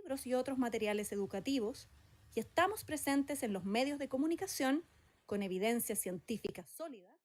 libros y otros materiales educativos, y estamos presentes en los medios de comunicación con evidencia científica sólida.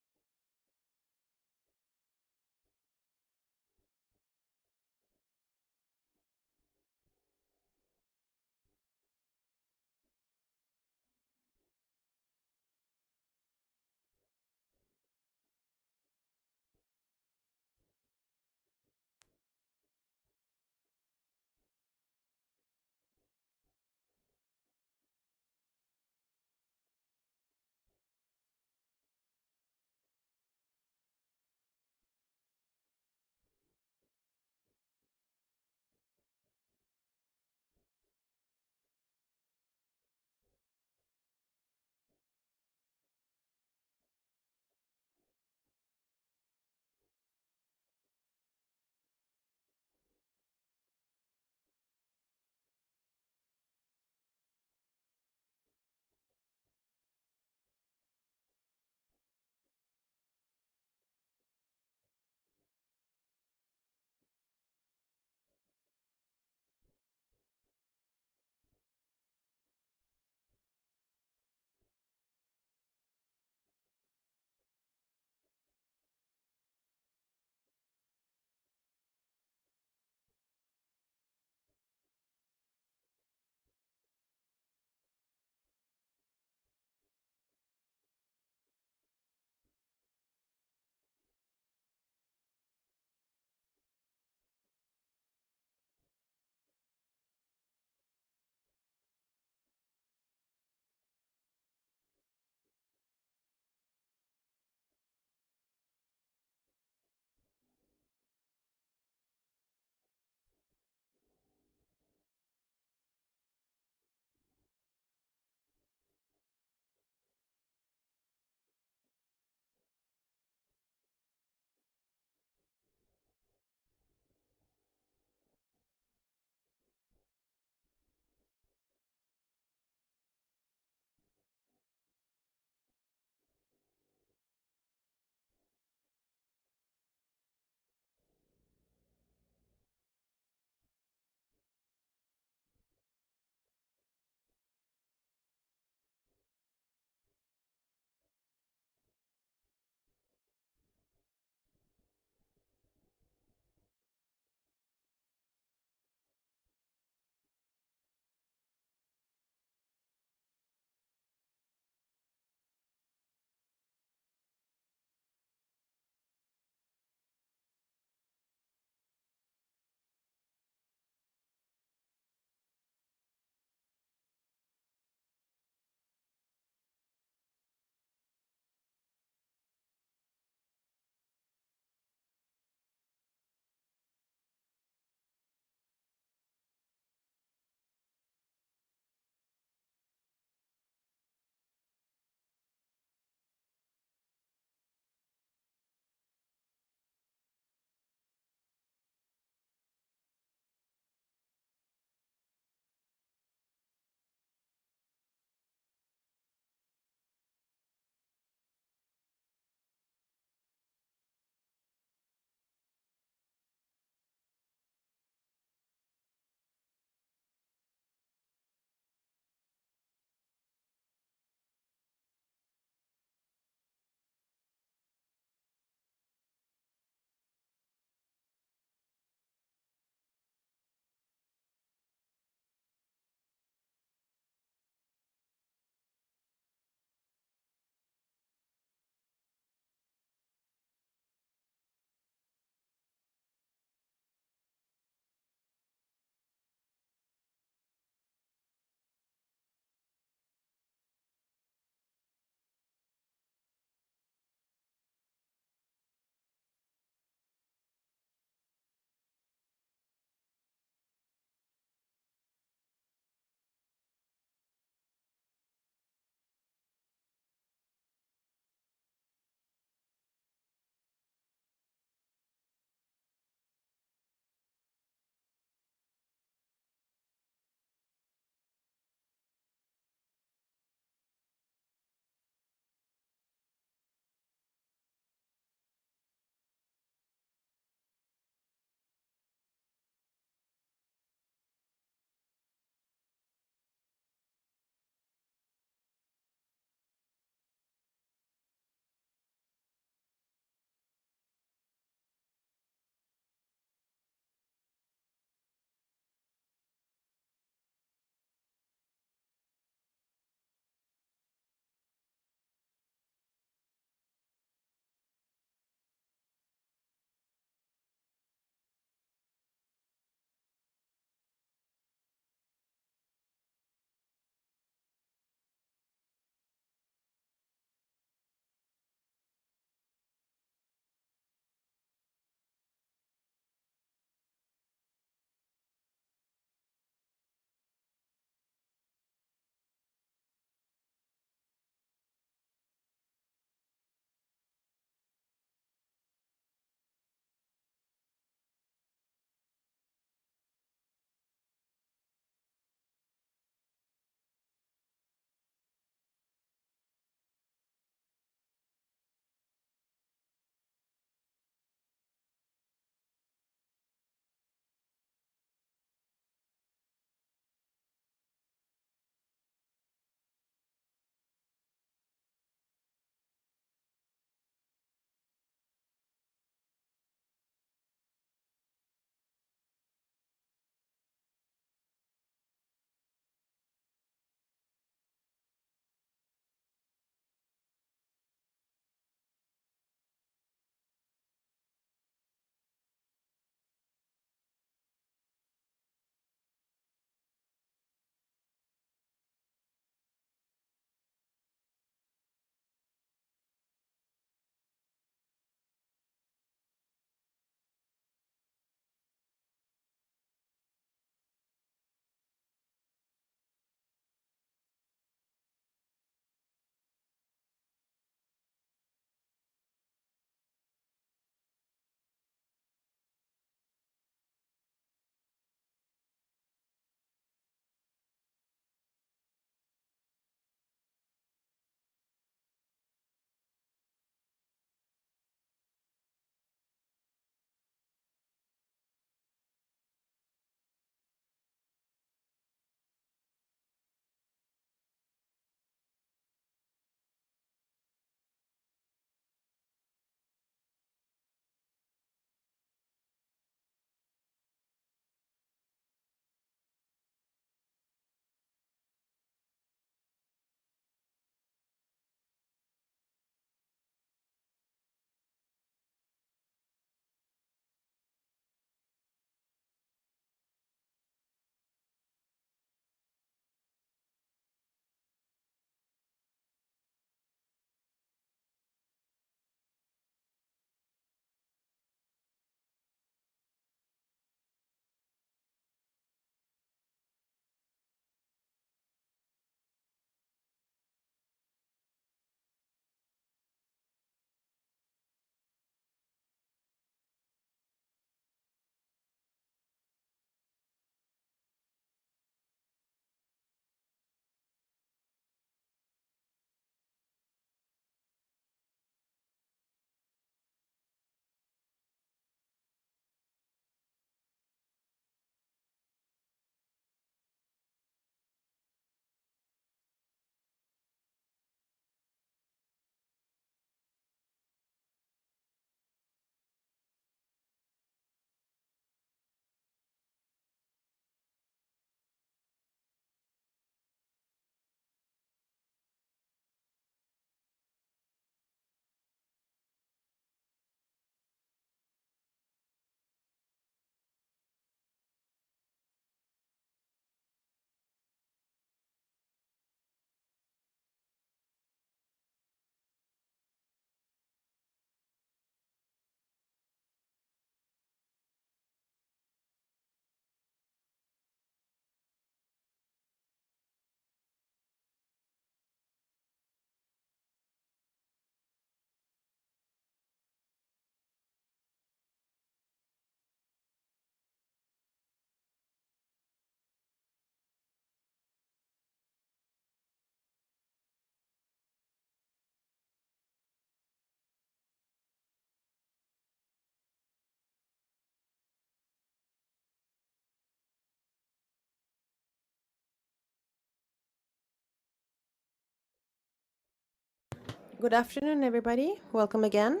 Good afternoon, everybody. Welcome again.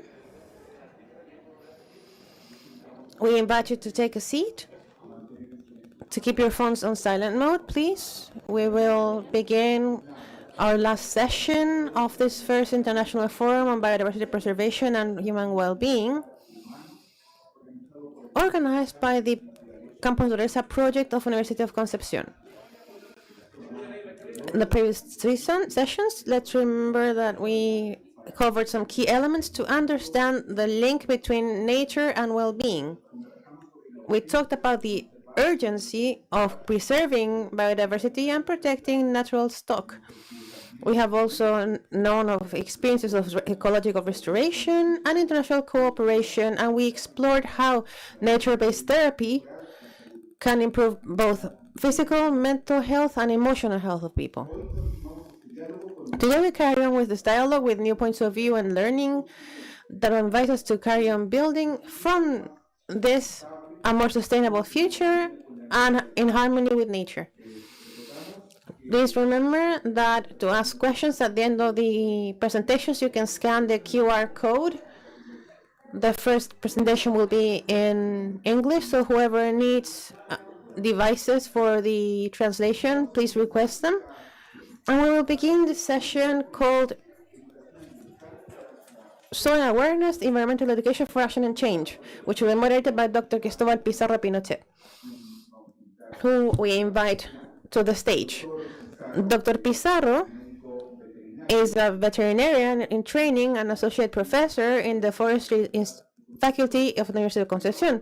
We invite you to take a seat, to keep your phones on silent mode, please. We will begin our last session of this first International Forum on Biodiversity Preservation and Human Well-being, organized by the Campus Naturaleza project of University of Concepción. In the previous three sessions, let's remember that we covered some key elements to understand the link between nature and well-being. We talked about the urgency of preserving biodiversity and protecting natural stock. We have also known of experiences of ecological restoration and international cooperation, and we explored how nature-based therapy can improve both physical, mental health, and emotional health of people. Today we carry on with this dialogue with new points of view and learning that invite us to carry on building from this a more sustainable future and in harmony with nature. Please remember that to ask questions at the end of the presentations, you can scan the QR code. The first presentation will be in English, so whoever needs devices for the translation, please request them. And we will begin this session called Soil Awareness, Environmental Education for Action and Change, which will be moderated by Dr. Cristóbal Pizarro Pinochet, who we invite to the stage. Dr. Pizarro is a veterinarian in training and associate professor in the forestry faculty of the University of Concepción.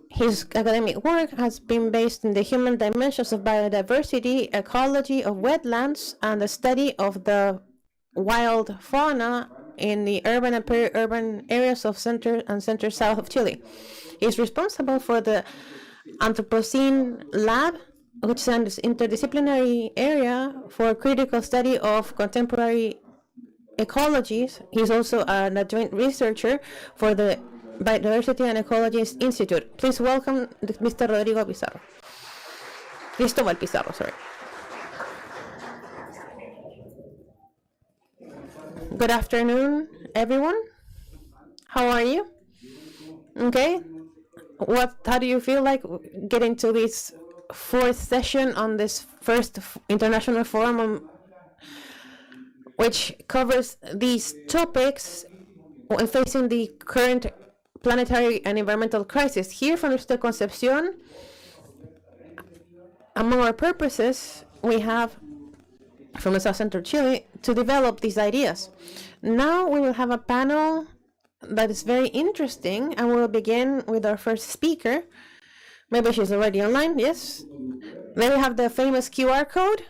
His academic work has been based in the human dimensions of biodiversity, ecology of wetlands, and the study of the wild fauna in the urban and peri-urban areas of center and center-south of Chile. He is responsible for the Anthropocene Lab, which is an interdisciplinary area for critical study of contemporary ecologies. He's also an adjunct researcher for the Biodiversity and Ecology Institute. Please welcome Mr. Rodrigo Pizarro. Cristóbal Pizarro, sorry. Good afternoon, everyone. How are you? Okay. How do you feel like getting to this fourth session on this first international forum which covers these topics when facing the current planetary and environmental crisis? Here from University of Concepción, among our purposes, we have from the South Central Chile to develop these ideas. Now we will have a panel that is very interesting, and we will begin with our first speaker. Maybe she's already online, yes. Then we have the famous QR code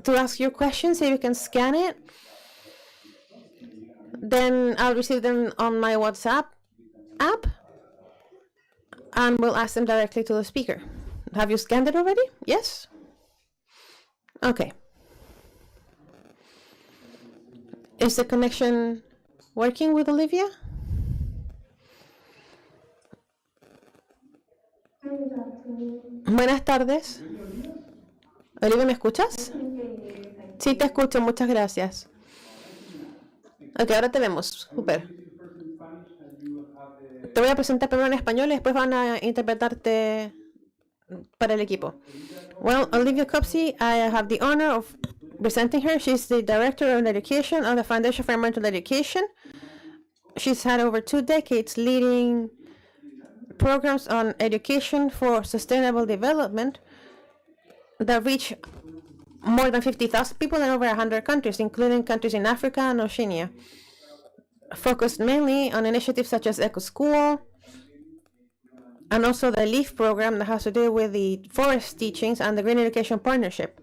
to ask your questions, so you can scan it. Then I'll receive them on my WhatsApp app, and we'll ask them directly to the speaker. Have you scanned it already? Yes? Okay. Is the connection working with Olivia? Buenas tardes. Olivia, ¿me escuchas? Sí, te escucho, muchas gracias. Ok, ahora te vemos. Super. Te voy a presentar primero en español y después van a interpretarte para el equipo. Well, Olivia Copsey, I have the honor of presenting her. She's the Director of Education of the Foundation for Environmental Education. She's had over 2 decades leading programs on education for sustainable development that reach more than 50,000 people in over 100 countries, including countries in Africa and Oceania, focused mainly on initiatives such as Eco School, and also the LEAF program that has to do with the forest teachings and the Green Education Partnership.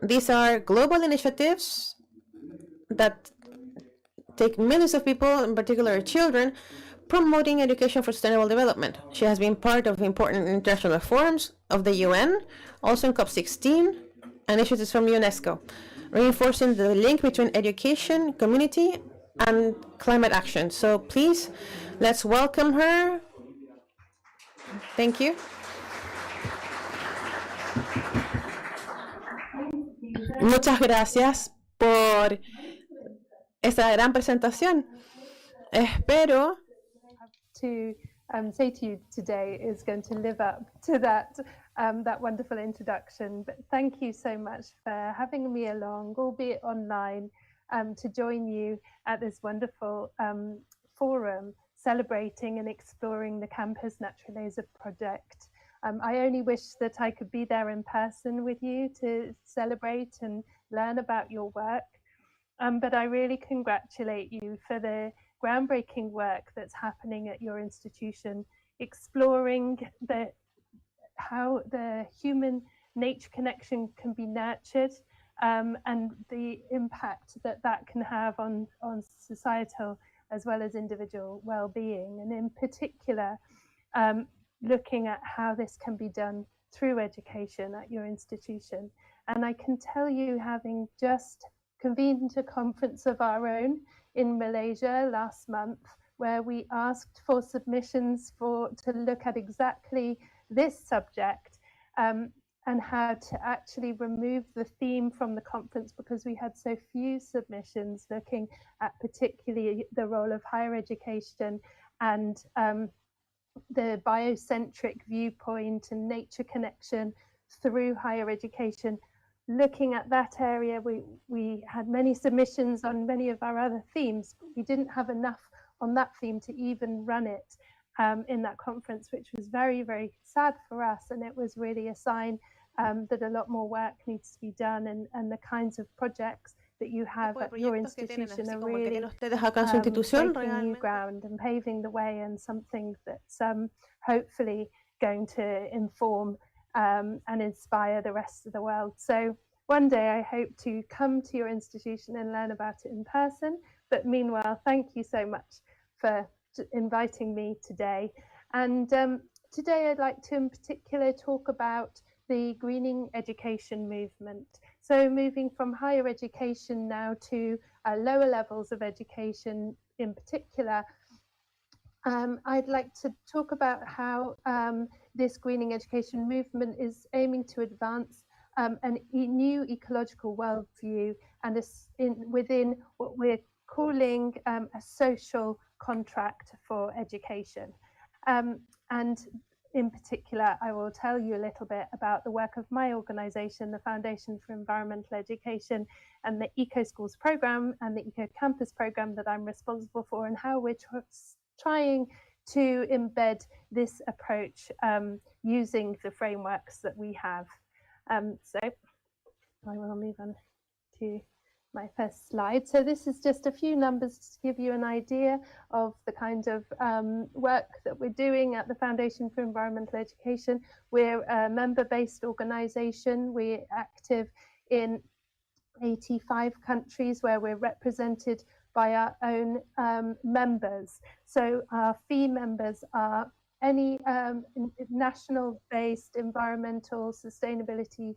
These are global initiatives that take millions of people, in particular children, promoting education for sustainable development. She has been part of important international forums of the UN, also in COP16, initiatives from UNESCO, reinforcing the link between education, community, and climate action. So please, let's welcome her. Thank you. Muchas gracias por esa gran presentación. Espero to say to you today is going to live up to that wonderful introduction. But thank you so much for having me along, albeit online, to join you at this wonderful forum celebrating and exploring the Campus Naturaleza project. I only wish that I could be there in person with you to celebrate and learn about your work. But I really congratulate you for the groundbreaking work that's happening at your institution, exploring how the human-nature connection can be nurtured, and the impact that can have on societal as well as individual well-being, and in particular, looking at how this can be done through education at your institution. And I can tell you, having just convened a conference of our own in Malaysia last month, where we asked for submissions to look at exactly this subject, and how to actually remove the theme from the conference because we had so few submissions looking at particularly the role of higher education and the biocentric viewpoint and nature connection through higher education. Looking at that area, we had many submissions on many of our other themes, but we didn't have enough on that theme to even run it in that conference, which was very, very sad for us. And it was really a sign that a lot more work needs to be done, and the kinds of projects that you have at your institution are really breaking new ground and paving the way, and something that's hopefully going to inform and inspire the rest of the world. So one day I hope to come to your institution and learn about it in person. But meanwhile, thank you so much for inviting me today. And today I'd like to in particular talk about the greening education movement. So moving from higher education now to lower levels of education in particular, I'd like to talk about how this greening education movement is aiming to advance a new ecological worldview and within what we're calling a social contract for education. And in particular, I will tell you a little bit about the work of my organization, the Foundation for Environmental Education, and the Eco Schools program and the Eco Campus program that I'm responsible for, and how we're trying to embed this approach using the frameworks that we have. So I will move on to my first slide. So this is just a few numbers to give you an idea of the kind of work that we're doing at the Foundation for Environmental Education. We're a member-based organization. We're active in 85 countries where we're represented by our own members. So our fee members are any national-based environmental sustainability,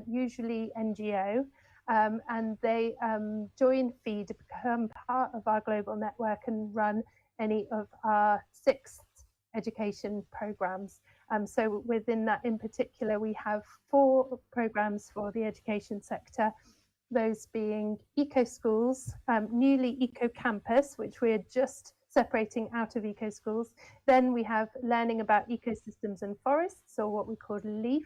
usually NGO, and they join fee to become part of our global network and run any of our 6 education programs. So within that in particular, we have 4 programs for the education sector, those being Eco Schools, newly Eco Campus, which we're just separating out of Eco Schools. Then we have learning about ecosystems and forests, or what we call LEAF,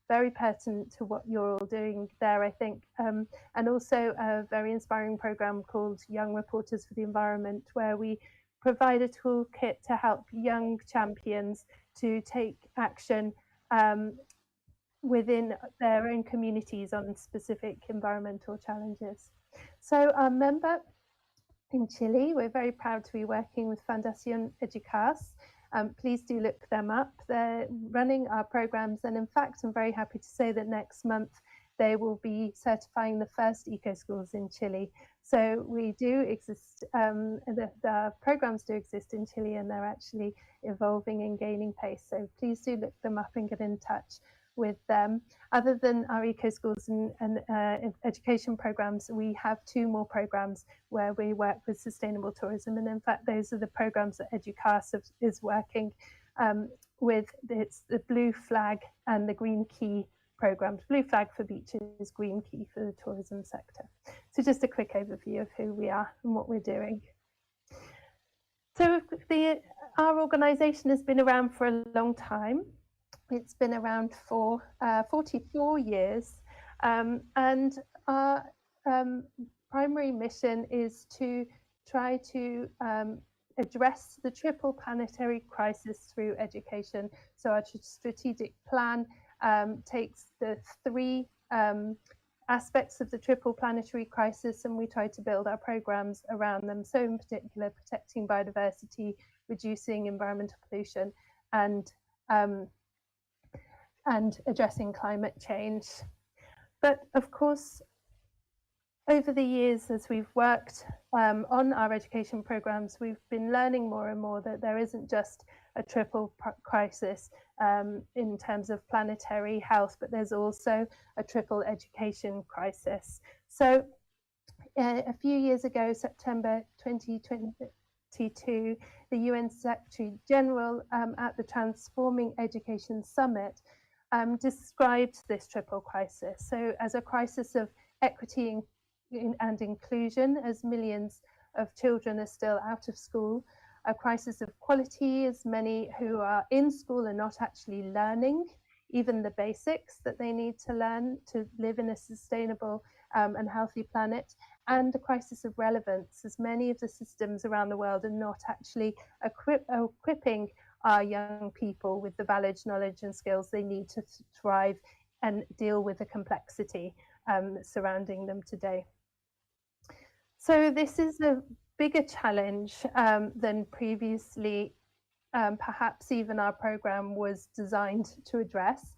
very pertinent to what you're all doing there, I think. And also a very inspiring program called Young Reporters for the Environment, where we provide a toolkit to help young champions to take action within their own communities on specific environmental challenges. So our member in Chile, we're very proud to be working with Fundación UdeC. Please do look them up. They're running our programs, and in fact, I'm very happy to say that next month they will be certifying the first eco schools in Chile. So we do exist, the programs do exist in Chile, and they're actually evolving and gaining pace. So please do look them up and get in touch with them. Other than our eco schools and education programs, we have 2 more programs where we work with sustainable tourism, and in fact those are the programs that UdeC is working with. It's the Blue Flag and the Green Key programs: Blue Flag for beaches, Green Key for the tourism sector. So just a quick overview of who we are and what we're doing. So our organisation has been around for a long time. It's been around for 44 years, and our primary mission is to try to address the triple planetary crisis through education. So our strategic plan takes the three aspects of the triple planetary crisis, and we try to build our programs around them. So in particular, protecting biodiversity, reducing environmental pollution, and addressing climate change. But of course, over the years, as we've worked on our education programs, we've been learning more and more that there isn't just a triple crisis in terms of planetary health, but there's also a triple education crisis. So a few years ago, September 2022, the UN Secretary General at the Transforming Education Summit described this triple crisis. So as a crisis of equity and inclusion, as millions of children are still out of school, a crisis of quality, as many who are in school are not actually learning even the basics that they need to learn to live in a sustainable and healthy planet, and a crisis of relevance, as many of the systems around the world are not actually equipping our young people with the knowledge and skills they need to thrive and deal with the complexity surrounding them today. So this is a bigger challenge than previously perhaps even our program was designed to address,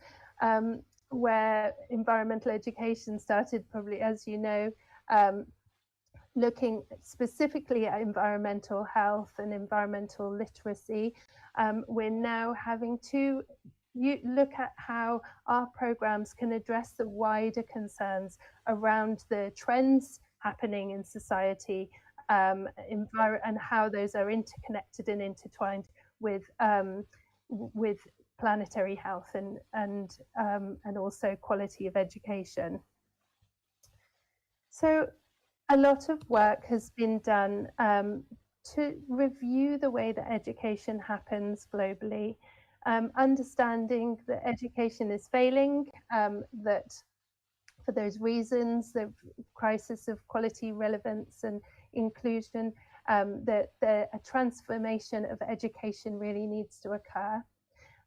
where environmental education started probably, as you know, looking specifically at environmental health and environmental literacy. We're now having to look at how our programs can address the wider concerns around the trends happening in society and how those are interconnected and intertwined with planetary health and also quality of education. So a lot of work has been done to review the way that education happens globally, understanding that education is failing, that for those reasons, the crisis of quality, relevance and inclusion, that a transformation of education really needs to occur.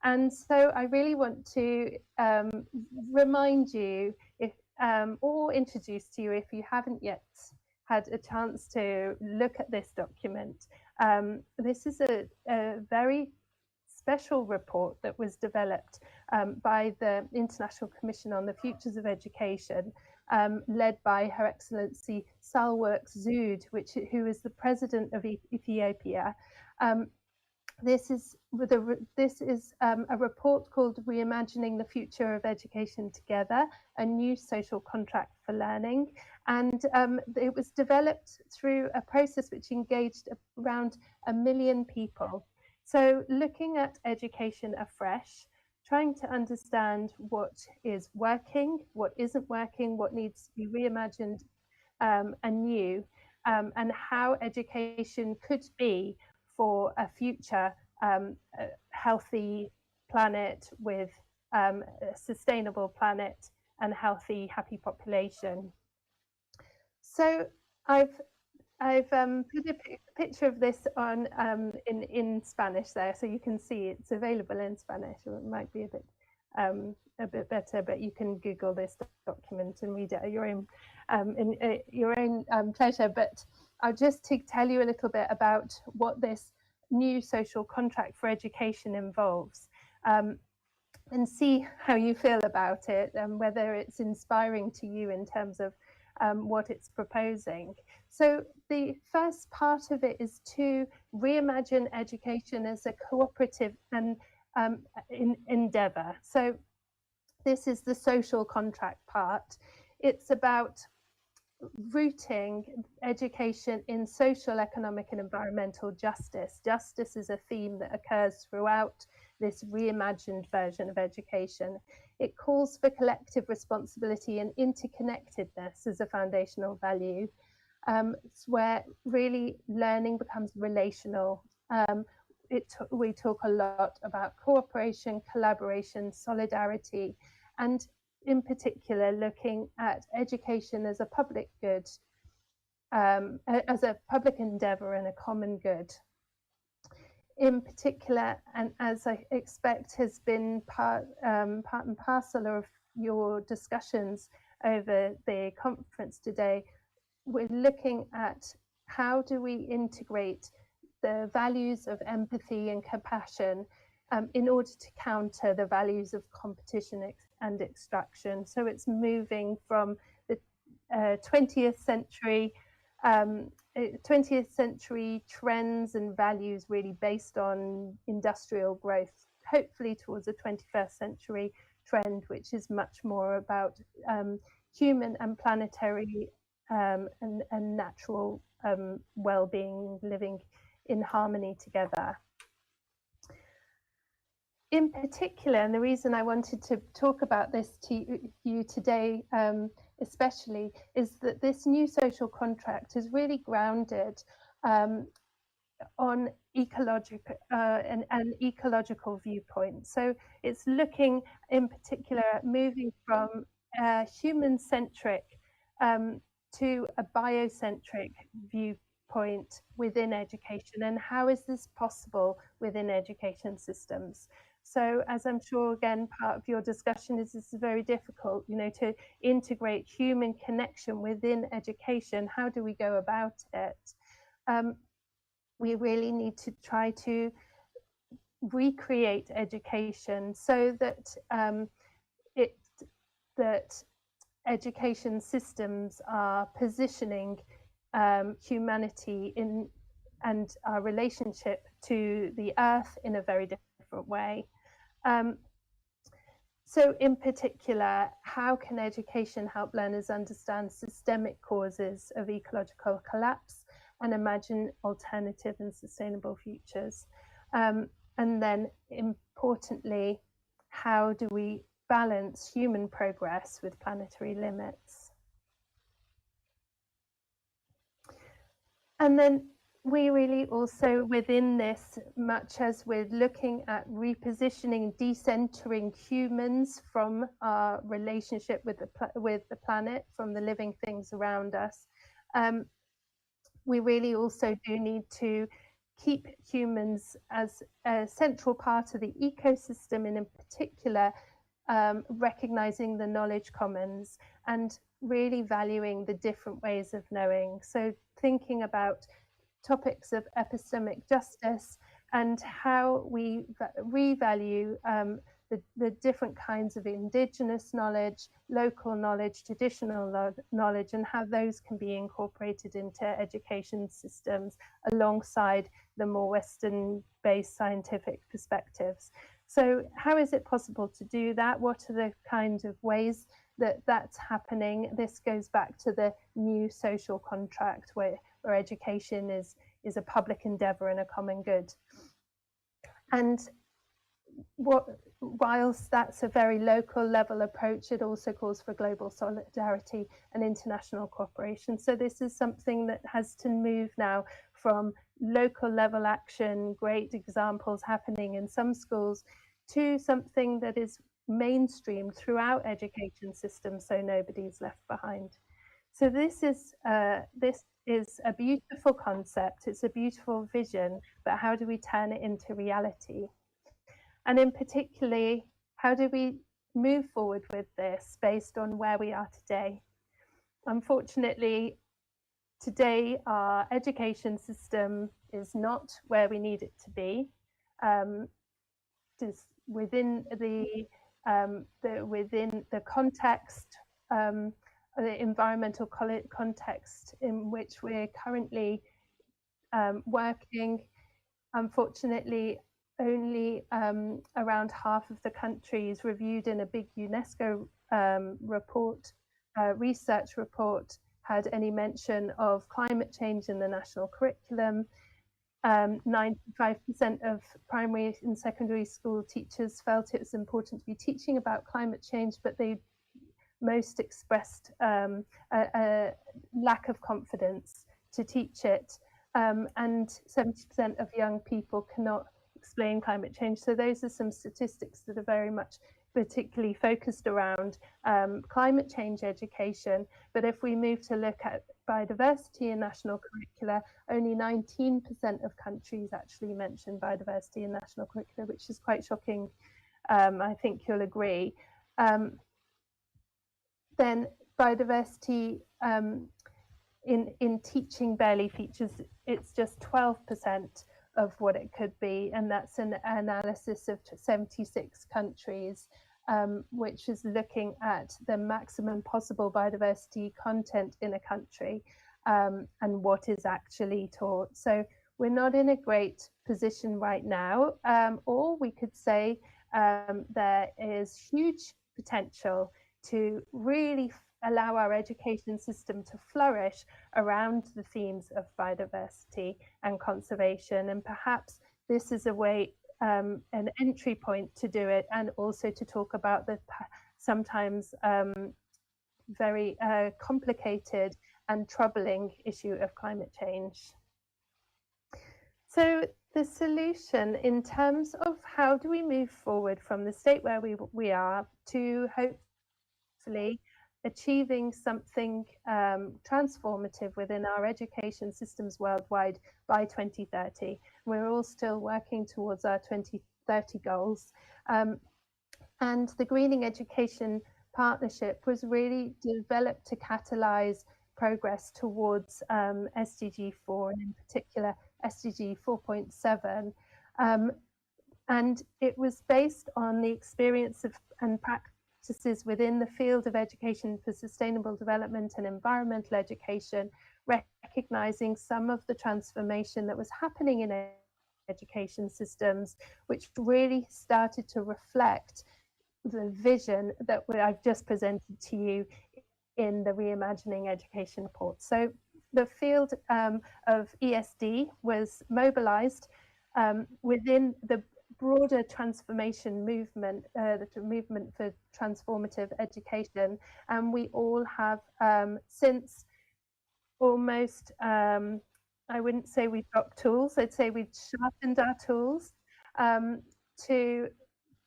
And so I really want to remind you or introduce to you, if you haven't yet had a chance to look at this document. This is a very special report that was developed by the International Commission on the Futures of Education, led by Her Excellency Sahle-Work Zewde, who is the president of Ethiopia. This is a report called Reimagining the Future of Education Together, a new social contract for learning. And it was developed through a process which engaged around 1 million people. So looking at education afresh, trying to understand what is working, what isn't working, what needs to be reimagined anew, and how education could be for a future healthy planet with a sustainable planet and healthy, happy population. So I've put a picture of this on in Spanish there, so you can see it's available in Spanish. It might be a bit better, but you can Google this document and read it at your own pleasure. But I'll just tell you a little bit about what this new social contract for education involves, and see how you feel about it and whether it's inspiring to you in terms of what it's proposing. So the first part of it is to reimagine education as a cooperative and endeavor. So this is the social contract part. It's about rooting education in social, economic and environmental justice. Justice is a theme that occurs throughout this reimagined version of education. It calls for collective responsibility and interconnectedness as a foundational value. It's where really learning becomes relational. We talk a lot about cooperation, collaboration, solidarity, and in particular looking at education as a public good, as a public endeavour and a common good. In particular, and as I expect has been part and parcel of your discussions over the conference today, we're looking at how do we integrate the values of empathy and compassion in order to counter the values of competition and extraction. So it's moving from the 20th century trends and values really based on industrial growth, hopefully towards a 21st century trend, which is much more about human and planetary and natural well-being, living in harmony together. In particular, and the reason I wanted to talk about this to you today especially, is that this new social contract is really grounded on an ecological viewpoint. So it's looking in particular at moving from human-centric to a biocentric viewpoint within education, and how is this possible within education systems? So as I'm sure, again, part of your discussion is this is very difficult, you know, to integrate human connection within education. How do we go about it? We really need to try to recreate education so that that education systems are positioning humanity in and our relationship to the earth in a very different way. So in particular, how can education help learners understand systemic causes of ecological collapse and imagine alternative and sustainable futures? And then importantly, how do we balance human progress with planetary limits? And then we really also within this, much as we're looking at repositioning, decentering humans from our relationship with the planet, from the living things around us, we really also do need to keep humans as a central part of the ecosystem, and in particular, recognizing the knowledge commons and really valuing the different ways of knowing. So thinking about topics of epistemic justice and how we revalue the different kinds of indigenous knowledge, local knowledge, traditional knowledge, and how those can be incorporated into education systems alongside the more Western-based scientific perspectives. So how is it possible to do that? What are the kind of ways that that's happening? This goes back to the new social contract where education is a public endeavour and a common good. And whilst that's a very local level approach, it also calls for global solidarity and international cooperation. So this is something that has to move now from local level action, great examples happening in some schools, to something that is mainstreamed throughout education systems, so nobody's left behind. So this is a beautiful concept, it's a beautiful vision, but how do we turn it into reality? And in particular, how do we move forward with this based on where we are today? Unfortunately, today our education system is not where we need it to be. Just within the context, the environmental context in which we're currently working, unfortunately, only around half of the countries reviewed in a big UNESCO research report had any mention of climate change in the national curriculum. 95% of primary and secondary school teachers felt it was important to be teaching about climate change, but they most expressed a lack of confidence to teach it. And 70% of young people cannot explain climate change. So those are some statistics that are very much particularly focused around climate change education. But if we move to look at biodiversity in national curricula, only 19% of countries actually mention biodiversity in national curricula, which is quite shocking. I think you'll agree. Then biodiversity in teaching barely features, it's just 12% of what it could be, and that's an analysis of 76 countries, which is looking at the maximum possible biodiversity content in a country and what is actually taught. So we're not in a great position right now, or we could say there is huge potential to really allow our education system to flourish around the themes of biodiversity and conservation. And perhaps this is a way, an entry point to do it, and also to talk about the sometimes very complicated and troubling issue of climate change. So the solution in terms of how do we move forward from the state where we are to hopefully achieving something transformative within our education systems worldwide by 2030. We're all still working towards our 2030 goals. And the Greening Education Partnership was really developed to catalyse progress towards SDG 4, and in particular SDG 4.7. And it was based on the experience of and practices within the field of education for sustainable development and environmental education, recognizing some of the transformation that was happening in education systems, which really started to reflect the vision that I've just presented to you in the Reimagining Education report. So the field of ESD was mobilized within the broader transformation movement, the movement for transformative education, and we all have since almost, I wouldn't say we've got tools, I'd say we've sharpened our tools to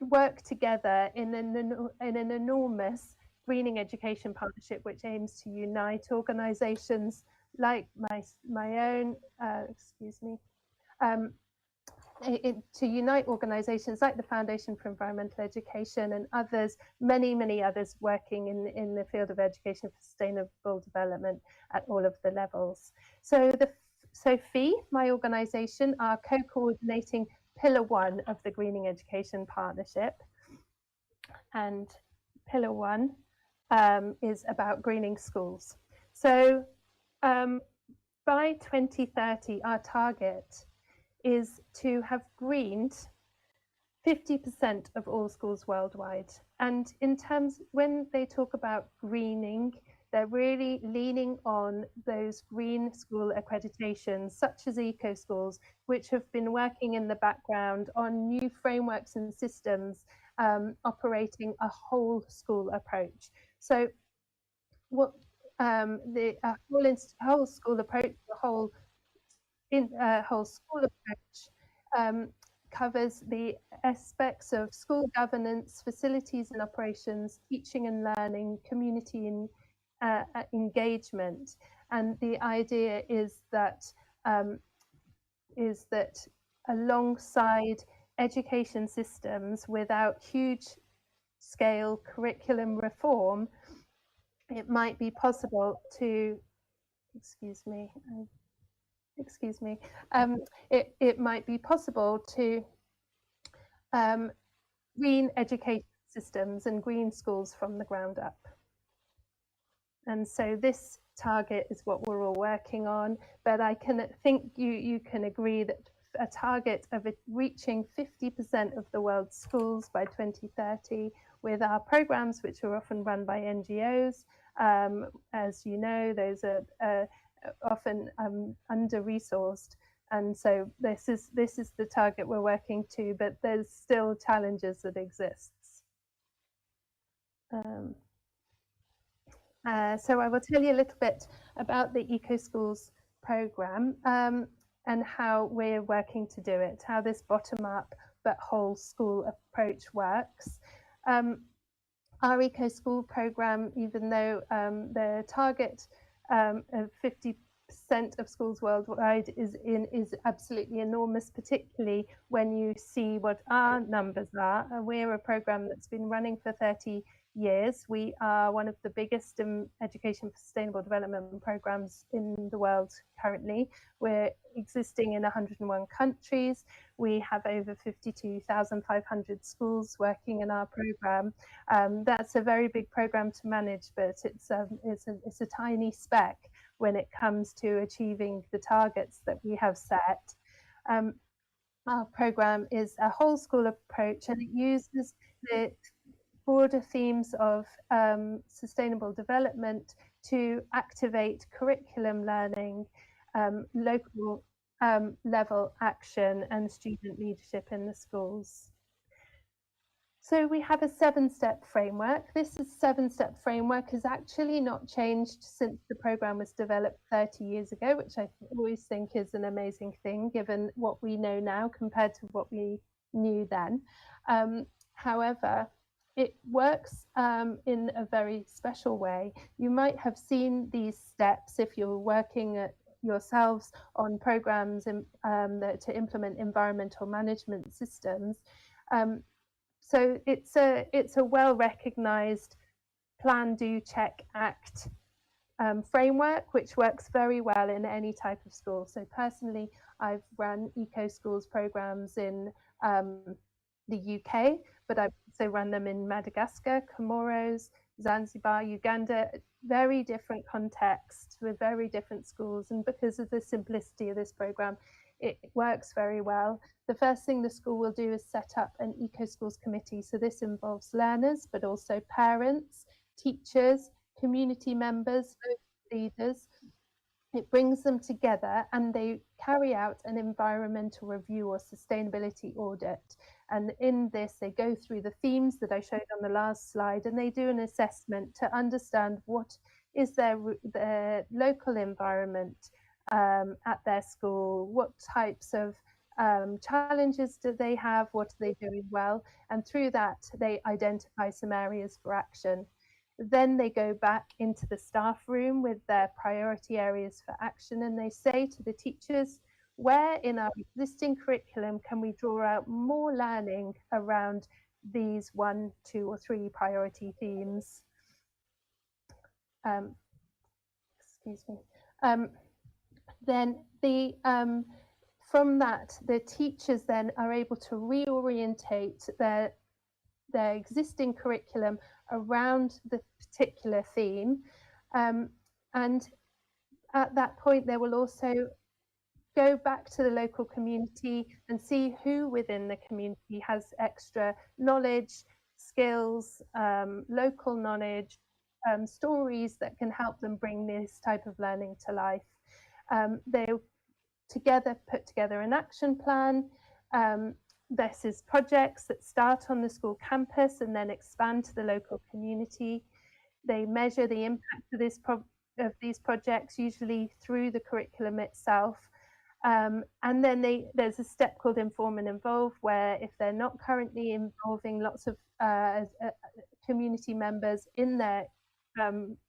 work together in an enormous Greening Education Partnership, which aims to unite organisations like my own, to unite organisations like the Foundation for Environmental Education and others, many others working in the field of education for sustainable development at all of the levels. So FEE, my organisation, are co-coordinating Pillar 1 of the Greening Education Partnership. And Pillar 1 is about greening schools. So by 2030, our target is to have greened 50% of all schools worldwide. And in terms, when they talk about greening, they're really leaning on those green school accreditations, such as eco schools, which have been working in the background on new frameworks and systems operating a whole school approach. So what the whole school approach, the whole school approach covers the aspects of school governance, facilities and operations, teaching and learning, community and engagement. And the idea is that alongside education systems, without huge scale curriculum reform, it might be possible to, it might be possible to green education systems and green schools from the ground up. And so this target is what we're all working on, but I think you can agree that a target of reaching 50% of the world's schools by 2030 with our programs, which are often run by NGOs. As you know, those are often under-resourced. And so this is the target we're working to, but there's still challenges that exists. So I will tell you a little bit about the EcoSchools program and how we're working to do it, how this bottom-up but whole school approach works. Our EcoSchool program, even though the target of 50% of schools worldwide is absolutely enormous, particularly when you see what our numbers are. We're a program that's been running for 30 years. We are one of the biggest education for sustainable development programs in the world currently. We're existing in 101 countries. We have over 52,500 schools working in our program. That's a very big program to manage, but it's a tiny speck when it comes to achieving the targets that we have set. Our program is a whole school approach, and it uses the broader themes of sustainable development to activate curriculum learning, local level action, and student leadership in the schools. So we have a 7-step framework. This 7-step framework has actually not changed since the program was developed 30 years ago, which I always think is an amazing thing, given what we know now compared to what we knew then. However, it works in a very special way. You might have seen these steps if you're working yourselves on programs to implement environmental management systems. So it's a well-recognized plan, do, check, act framework, which works very well in any type of school. So personally, I've run EcoSchools programs in the UK, but I've also run them in Madagascar, Comoros, Zanzibar, Uganda, very different contexts with very different schools. And because of the simplicity of this program, it works very well. The first thing the school will do is set up an EcoSchools committee. So this involves learners, but also parents, teachers, community members, leaders. It brings them together and they carry out an environmental review or sustainability audit. And in this, they go through the themes that I showed on the last slide, and they do an assessment to understand what is their local environment at their school, what types of challenges do they have, what are they doing well, and through that they identify some areas for action. Then they go back into the staff room with their priority areas for action, and they say to the teachers, where in our existing curriculum can we draw out more learning around these 1, 2, or 3 priority themes? Excuse me. Then from that, the teachers then are able to reorientate their existing curriculum around the particular theme. And at that point, they will also go back to the local community and see who within the community has extra knowledge, skills, local knowledge, stories that can help them bring this type of learning to life. They together put together an action plan. This is projects that start on the school campus and then expand to the local community. They measure the impact of these projects, usually through the curriculum itself. And then there's a step called Inform and Involve, where if they're not currently involving lots of community members in their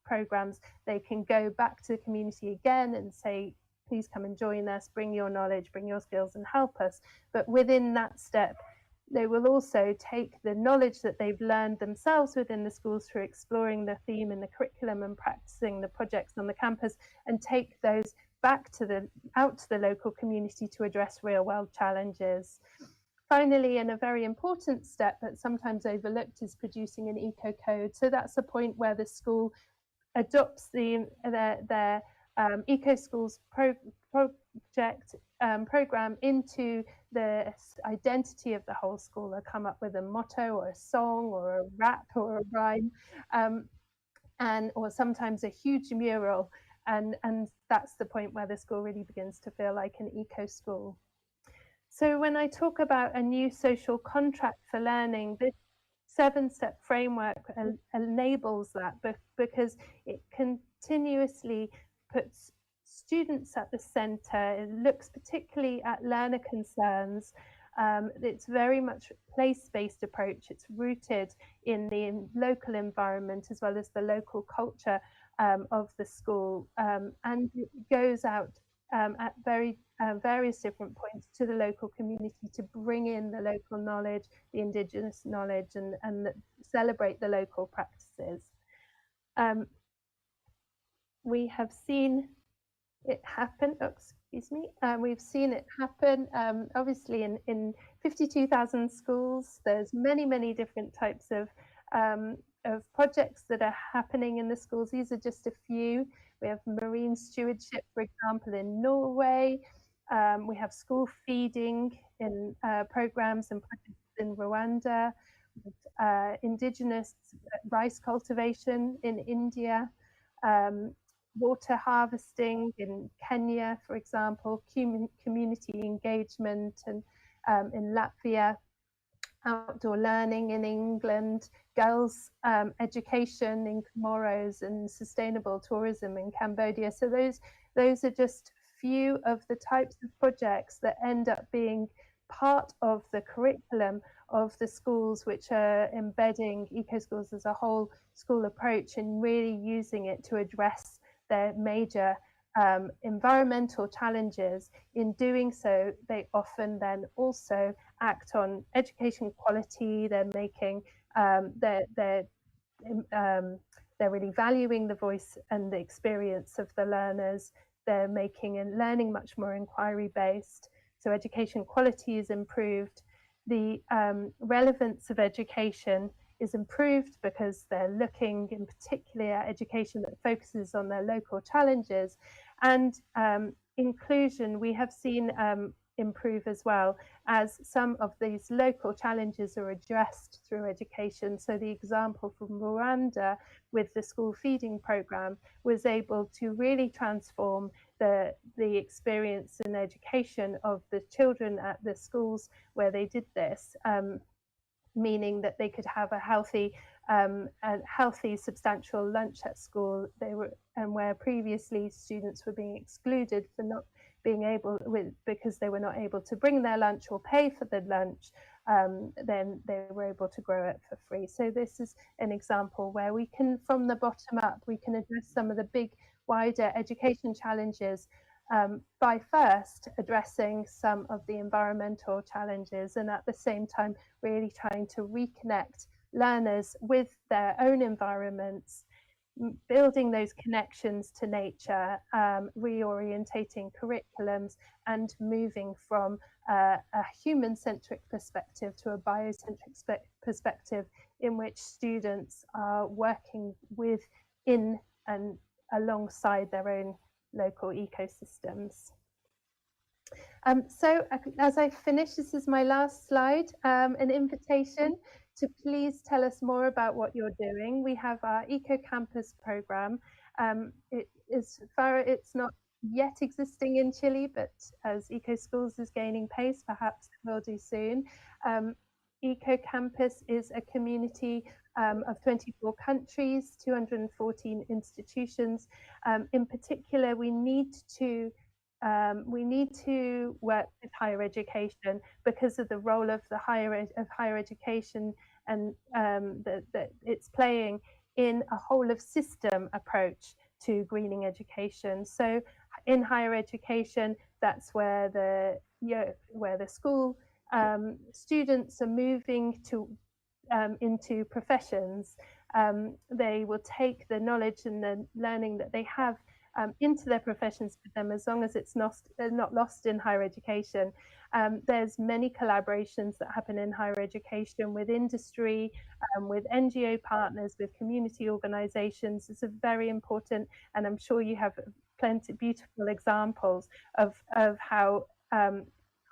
programs, they can go back to the community again and say, please come and join us, bring your knowledge, bring your skills and help us. But within that step, they will also take the knowledge that they've learned themselves within the schools through exploring the theme in the curriculum and practicing the projects on the campus, and take those back to out to the local community to address real world challenges. Finally, and a very important step but sometimes overlooked, is producing an eco code. So that's a point where the school adopts their EcoSchools project program into the identity of the whole school. They come up with a motto or a song or a rap or a rhyme, or sometimes a huge mural and that's the point where the school really begins to feel like an eco school. So when I talk about a new social contract for learning, this 7-step framework enables that, because it continuously puts students at the center. It looks particularly at learner concerns. It's very much a place-based approach. It's rooted in the local environment as well as the local culture of the school, and it goes out at various different points to the local community to bring in the local knowledge, the indigenous knowledge, and celebrate the local practices. We have seen it happen, excuse me, we've seen it happen obviously in 52,000 schools. There's many different types of projects that are happening in the schools. These are just a few. We have marine stewardship, for example, in Norway. We have school feeding in programs and projects in Rwanda, indigenous rice cultivation in India, water harvesting in Kenya, for example, community engagement and in Latvia, outdoor learning in England, girls' education in Comoros, and sustainable tourism in Cambodia. So those are just few of the types of projects that end up being part of the curriculum of the schools, which are embedding eco-schools as a whole school approach and really using it to address their major environmental challenges. In doing so, they often then also act on education quality. They're making they're really valuing the voice and the experience of the learners. They're making and learning much more inquiry based. So education quality is improved. The relevance of education is improved because they're looking in particular at education that focuses on their local challenges. And inclusion, we have seen improve as well, as some of these local challenges are addressed through education. So the example from Rwanda with the school feeding program was able to really transform the experience and education of the children at the schools where they did this, meaning that they could have a healthy, substantial lunch at school. And where previously students were being excluded for not being able, because they were not able to bring their lunch or pay for the lunch, then they were able to grow it for free. So this is an example where we can, from the bottom up, we can address some of the big, wider education challenges by first addressing some of the environmental challenges, and at the same time really trying to reconnect learners with their own environments, building those connections to nature, reorientating curriculums, and moving from a human-centric perspective to a biocentric perspective in which students are working within and alongside their own local ecosystems. So as I finish, this is my last slide, an invitation to please tell us more about what you're doing. We have our Eco Campus program. It's not yet existing in Chile, but as Eco Schools is gaining pace, perhaps it will do soon. Eco Campus is a community of 24 countries, 214 institutions. In particular, we need to work with higher education because of the role of the higher education and that it's playing in a whole of system approach to greening education. So in higher education, that's where the school students are moving to into professions. They will take the knowledge and the learning that they have into their professions with them, as long as it's not lost in higher education. There's many collaborations that happen in higher education with industry, with NGO partners, with community organizations. It's a very important, and I'm sure you have plenty beautiful examples of how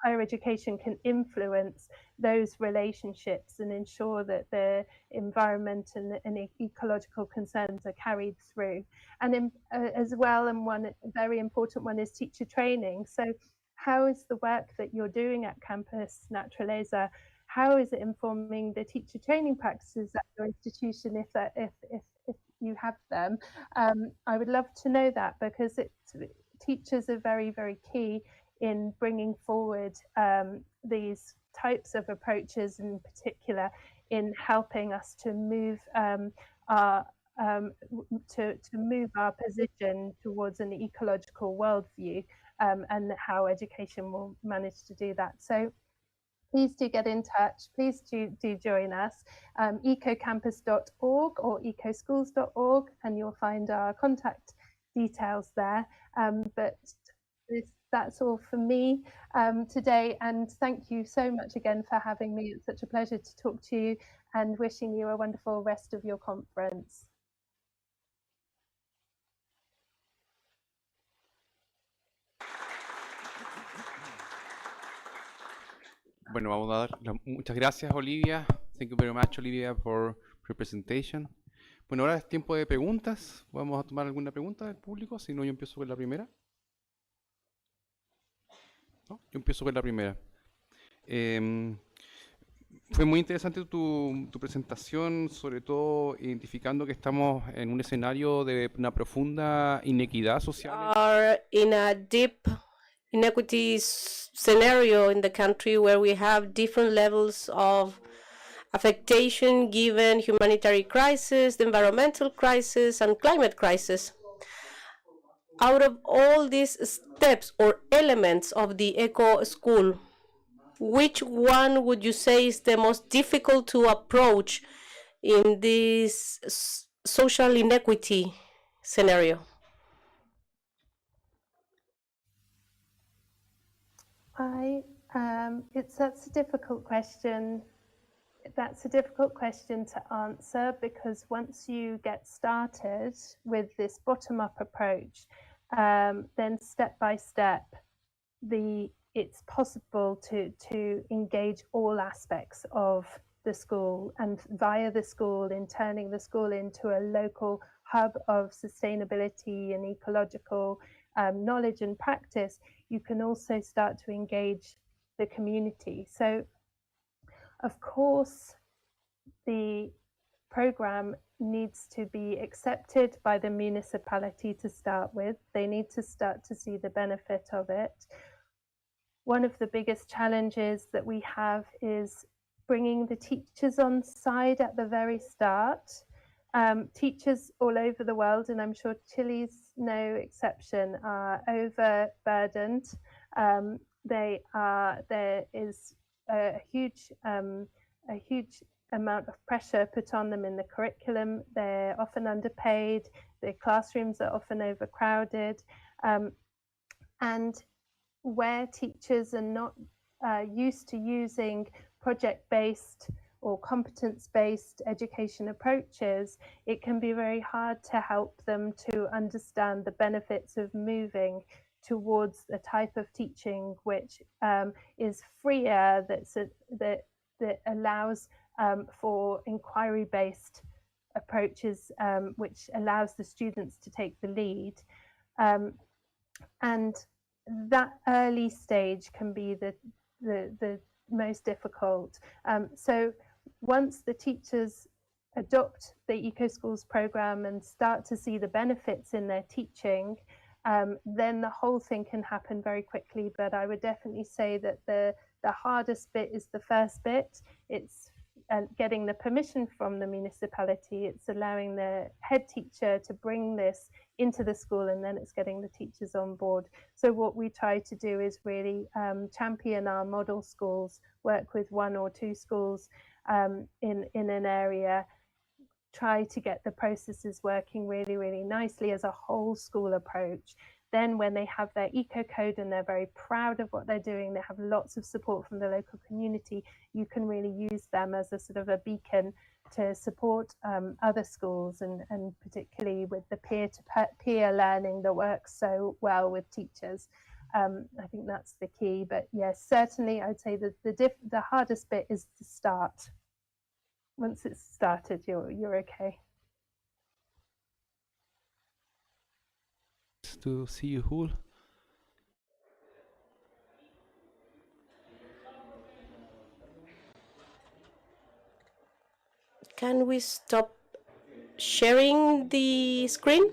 higher education can influence those relationships and ensure that the environment and ecological concerns are carried through. And as well, and one very important one is teacher training. So how is the work that you're doing at Campus Naturaleza, how is it informing the teacher training practices at your institution, if you have them? I would love to know that, because teachers are very, very key in bringing forward these types of approaches, in particular in helping us to move move our position towards an ecological worldview, and how education will manage to do that. So please do get in touch. Please do join us. ecocampus.org or ecoschools.org, and you'll find our contact details there. But that's all for me today, and thank you so much again for having me. It's such a pleasure to talk to you, and wishing you a wonderful rest of your conference. Bueno, vamos a dar muchas gracias, Olivia. Thank you very much, Olivia, for your presentation. Bueno, ahora es tiempo de preguntas. Vamos a tomar alguna pregunta del público. Si no, yo empiezo con la primera. ¿No? Yo empiezo con la primera. Fue muy interesante tu presentación, sobre todo identificando que estamos en un escenario de una profunda inequidad social. Are in a deep inequity scenario in the country, where we have different levels of affectation given humanitarian crisis, the environmental crisis, and climate crisis. Out of all these steps or elements of the eco school, which one would you say is the most difficult to approach in this social inequity scenario? That's a difficult question. That's a difficult question to answer, because once you get started with this bottom-up approach, then step by step, it's possible to engage all aspects of the school, and via the school, in turning the school into a local hub of sustainability and ecological knowledge and practice, you can also start to engage the community. So, of course, the program needs to be accepted by the municipality to start with. They need to start to see the benefit of it. One of the biggest challenges that we have is bringing the teachers on side at the very start. Teachers all over the world, and I'm sure Chile's no exception, are overburdened. There is a huge amount of pressure put on them in the curriculum. They're often underpaid. Their classrooms are often overcrowded, and where teachers are not used to using project-based or competence-based education approaches, it can be very hard to help them to understand the benefits of moving towards a type of teaching which is freer, that allows for inquiry-based approaches, which allows the students to take the lead. And that early stage can be the most difficult. So once the teachers adopt the Eco Schools program and start to see the benefits in their teaching, then the whole thing can happen very quickly. But I would definitely say that the hardest bit is the first bit. It's getting the permission from the municipality. It's allowing the head teacher to bring this into the school, and then it's getting the teachers on board. So what we try to do is really champion our model schools, work with 1 or 2 schools in an area, try to get the processes working really, really nicely as a whole school approach. Then when they have their eco code and they're very proud of what they're doing, they have lots of support from the local community, you can really use them as a sort of a beacon to support other schools, and particularly with the peer-to-peer learning that works so well with teachers. I think that's the key. But yes, certainly I'd say that the hardest bit is to start. Once it's started, you're okay. To see you, Hul. Can we stop sharing the screen?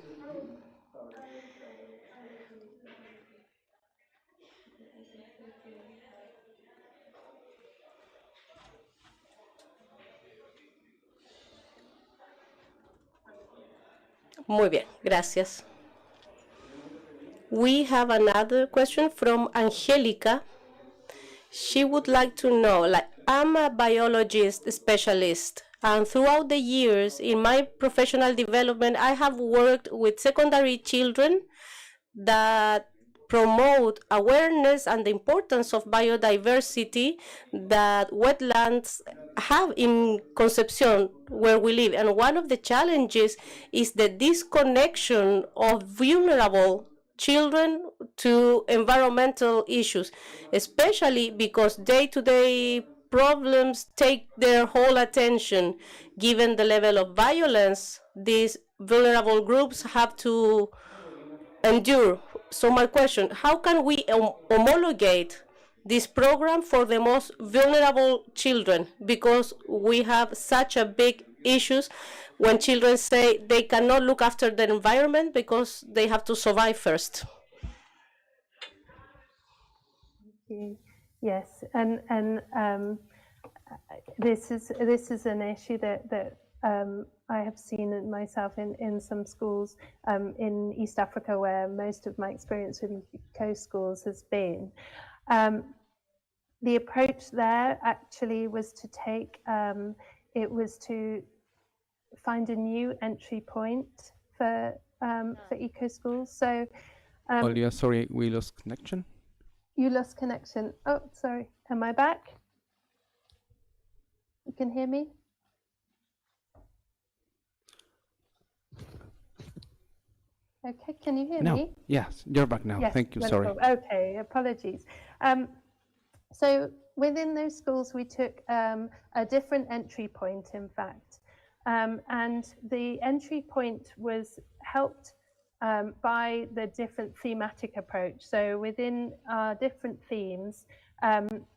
Muy bien, gracias. We have another question from Angelica. She would like to know, like, I'm a biologist specialist, and throughout the years in my professional development, I have worked with secondary children that promote awareness and the importance of biodiversity that wetlands have in Concepción, where we live. And one of the challenges is the disconnection of vulnerable children to environmental issues, especially because day-to-day problems take their whole attention. Given the level of violence these vulnerable groups have to endure. So my question, how can we homologate this program for the most vulnerable children? Because we have such a big issues when children say they cannot look after their environment because they have to survive first. Yes, and this is an issue that I have seen it myself in some schools in East Africa, where most of my experience with eco schools has been. The approach there actually was to take, it was to find a new entry point for eco schools. So, Olivia, sorry, we lost connection. You lost connection. Oh, sorry. Am I back? You can hear me? Okay, can you hear me? Yes, you're back now. Yes, Thank you, wonderful. sorry. Okay, apologies. So within those schools, we took a different entry point, in fact. And the entry point was helped by the different thematic approach. So within our different themes,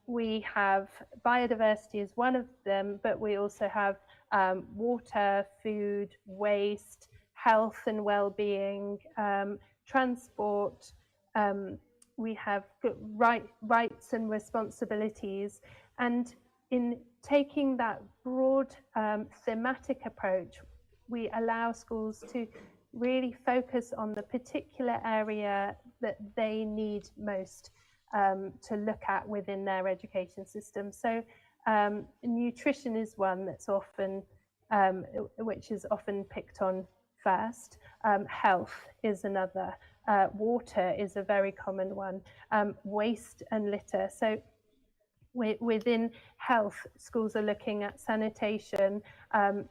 we have biodiversity as one of them, but we also have water, food, waste, health and well-being, transport. We have rights and responsibilities. And in taking that broad thematic approach, we allow schools to really focus on the particular area that they need most to look at within their education system. So nutrition is one that's often, which is often picked on first. Health is another. Water is a very common one. Waste and litter. So within health, schools are looking at sanitation,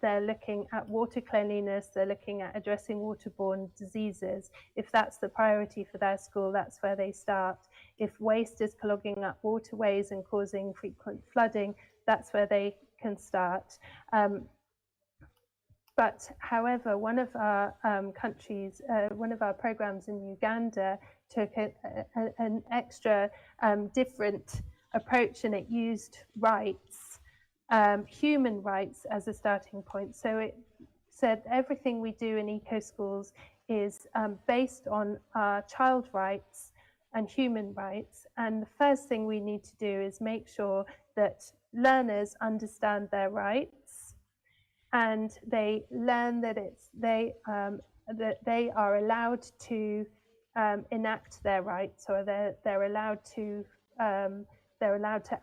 they're looking at water cleanliness, they're looking at addressing waterborne diseases. If that's the priority for their school, that's where they start. If waste is clogging up waterways and causing frequent flooding, that's where they can start. But however, one of our countries, one of our programs in Uganda took an extra different approach, and it used rights, human rights as a starting point. So it said everything we do in eco schools is based on our child rights and human rights. And the first thing we need to do is make sure that learners understand their rights and they learn that that they are allowed to enact their rights, or they're allowed to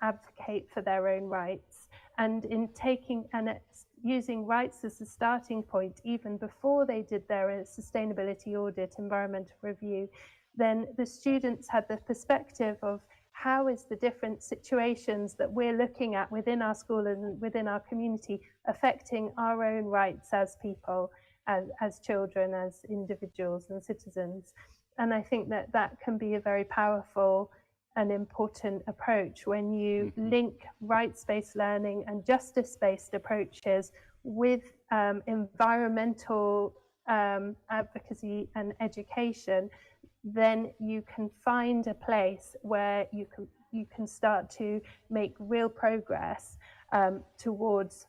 advocate for their own rights. And in taking and using rights as a starting point, even before they did their sustainability audit, environmental review, then the students had the perspective of how is the different situations that we're looking at within our school and within our community affecting our own rights as people, as children, as individuals and citizens. I think that that can be a very powerful and important approach when you link rights-based learning and justice-based approaches with environmental advocacy and education. Then you can find a place where you can start to make real progress towards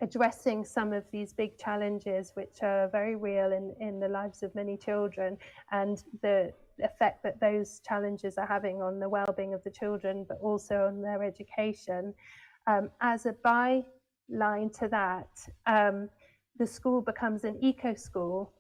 addressing some of these big challenges which are very real in the lives of many children, and the effect that those challenges are having on the well-being of the children, but also on their education. As a byline to that, the school becomes an eco-school,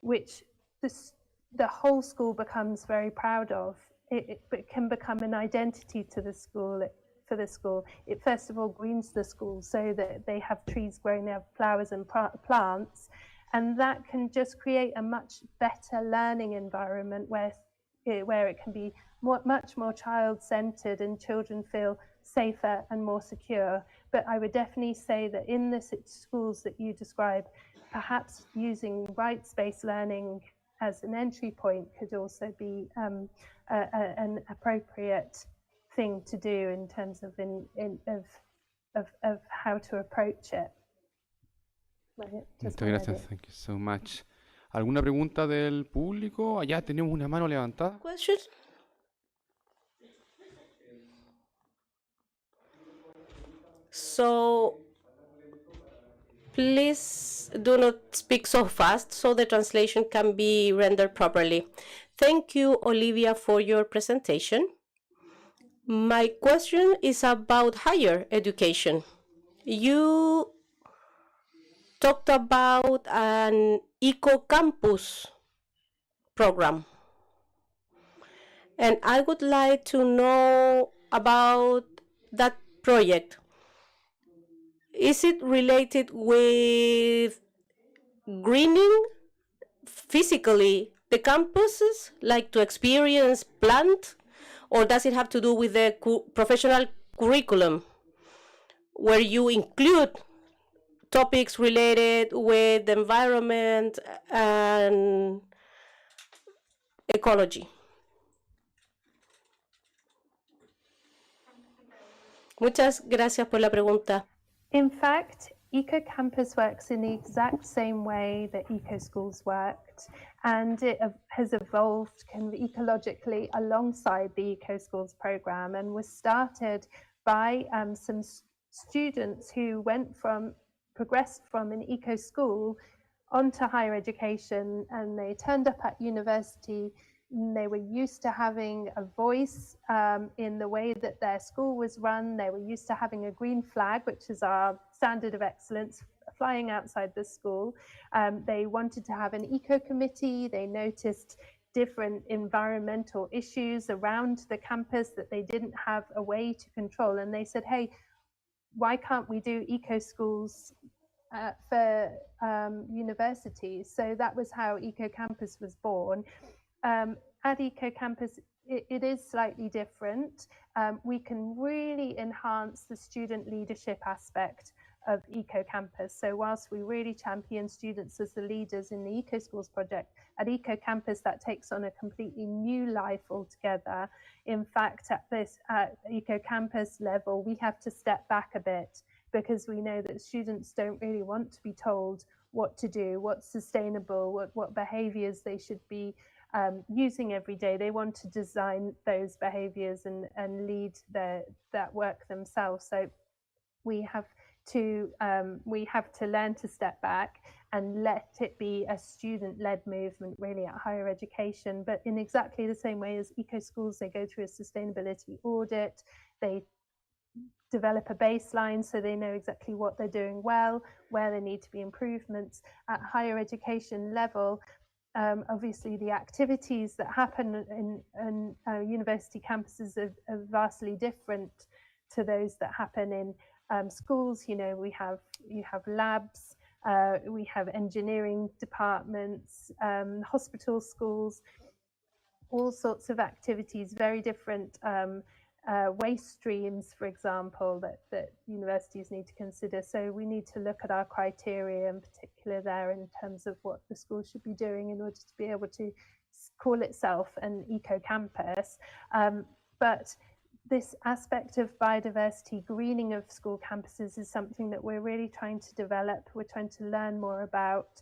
which the whole school becomes very proud of. It can become an identity to the school. For the school, it first of all greens the school so that they have trees growing, they have flowers and plants, and that can just create a much better learning environment where it can be much more child-centered and children feel safer and more secure. But I would definitely say that in the schools that you describe, perhaps using rights-based learning as an entry point could also be an appropriate thing to do in terms of how to approach it. Muchas gracias. Thank you so much. ¿Alguna pregunta del público? Allá tenemos una mano levantada. Questions? So please do not speak so fast so the translation can be rendered properly. Thank you, Olivia, for your presentation. My question is about higher education. You talked about an eco-campus program, and I would like to know about that project. Is it related with greening physically the campuses, like to experience plant? Or does it have to do with the professional curriculum, where you include topics related with the environment and ecology? Muchas gracias por la pregunta. In fact, EcoCampus works in the exact same way that EcoSchools worked, and it has evolved kind of ecologically alongside the EcoSchools program, and was started by some students who progressed from an eco-school onto higher education, and they turned up at university. They were used to having a voice in the way that their school was run. They were used to having a green flag, which is our standard of excellence, flying outside the school. They wanted to have an eco committee. They noticed different environmental issues around the campus that they didn't have a way to control. And they said, hey, why can't we do eco schools for universities? So that was how EcoCampus was born. At EcoCampus, it is slightly different. We can really enhance the student leadership aspect of EcoCampus. So whilst we really champion students as the leaders in the EcoSchools project, at EcoCampus that takes on a completely new life altogether. In fact, at EcoCampus level, we have to step back a bit because we know that students don't really want to be told what to do, what's sustainable, what behaviours they should be using every day. They want to design those behaviours and lead that work themselves. So we have to learn to step back and let it be a student-led movement really at higher education. But in exactly the same way as EcoSchools, they go through a sustainability audit. They develop a baseline so they know exactly what they're doing well, where there need to be improvements. At higher education level, obviously the activities that happen in university campuses are vastly different to those that happen in schools. You know, you have labs, we have engineering departments, hospital schools, all sorts of activities, very different waste streams, for example, that universities need to consider. So we need to look at our criteria in particular there in terms of what the school should be doing in order to be able to call itself an eco-campus. But this aspect of biodiversity, greening of school campuses, is something that we're really trying to develop. We're trying to learn more about.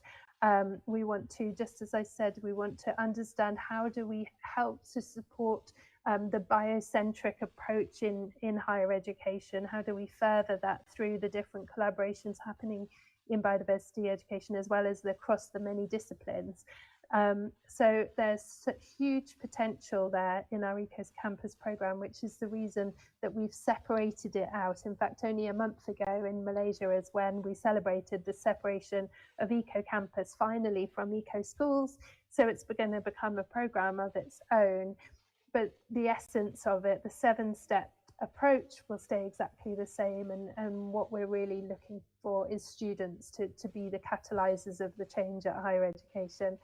We want to, just as I said, we want to understand how do we help to support the biocentric approach in higher education. How do we further that through the different collaborations happening in biodiversity education, as well as across the many disciplines. So there's such huge potential there in our Eco-Campus program, which is the reason that we've separated it out. In fact, only a month ago in Malaysia is when we celebrated the separation of Eco-Campus finally from Eco-Schools. So it's going to become a program of its own. But the essence of it, the 7-step approach, will stay exactly the same. And what we're really looking for is students to be the catalyzers of the change at higher education.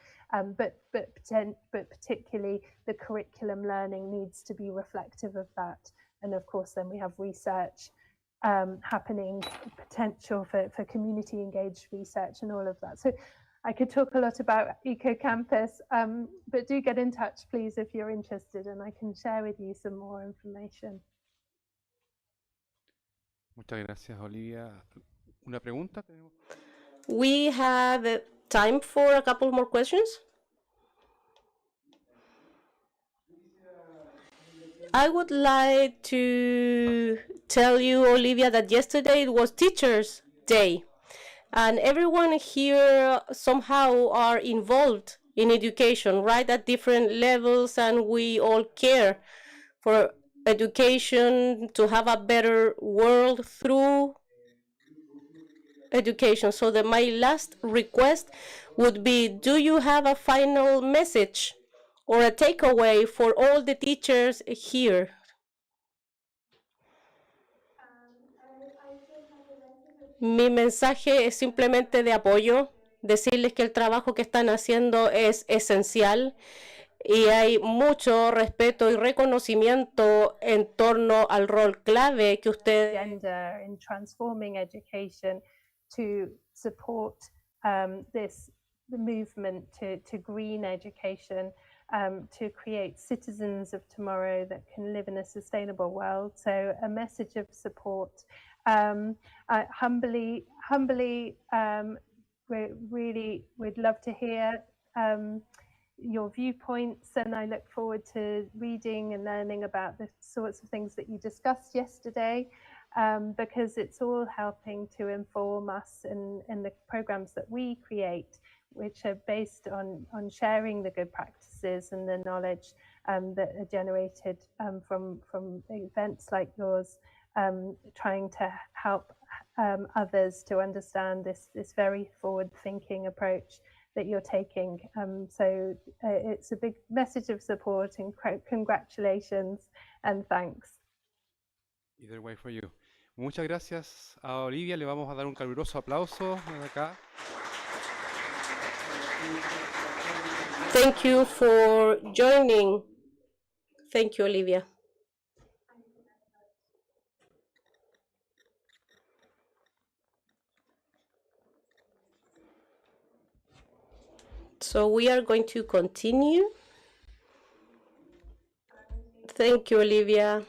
But particularly the curriculum learning needs to be reflective of that. And of course, then we have research happening, potential for community engaged research and all of that. So I could talk a lot about Eco-Campus, but do get in touch, please, if you're interested, and I can share with you some more information. Muchas gracias, Olivia. ¿Una pregunta? We have time for a couple more questions. I would like to tell you, Olivia, that yesterday it was Teachers' Day. And everyone here somehow are involved in education, right, at different levels, and we all care for education, to have a better world through education. So my last request would be, do you have a final message or a takeaway for all the teachers here? Mi mensaje es simplemente de apoyo, decirles que el trabajo que están haciendo es esencial y hay mucho respeto y reconocimiento en torno al rol clave que ustedes Agenda in transforming education to support the movement to green education, to create citizens of tomorrow that can live in a sustainable world. So a message of support. Humbly, we'd love to hear your viewpoints, and I look forward to reading and learning about the sorts of things that you discussed yesterday, because it's all helping to inform us in the programs that we create, which are based on sharing the good practices and the knowledge that are generated from events like yours, trying to help others to understand this very forward-thinking approach that you're taking. So it's a big message of support and congratulations and thanks. Either way for you. Muchas gracias a Olivia. Le vamos a dar un caluroso aplauso de acá. Thank you for joining. Thank you, Olivia. So we are going to continue. Thank you, Olivia.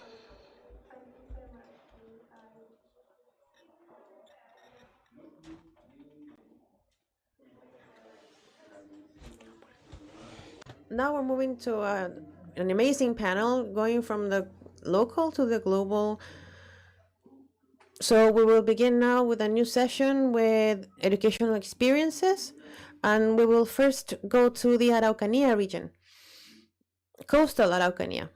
Now we're moving to an amazing panel going from the local to the global. So we will begin now with a new session with educational experiences, and we will first go to the Araucanía region, coastal Araucanía.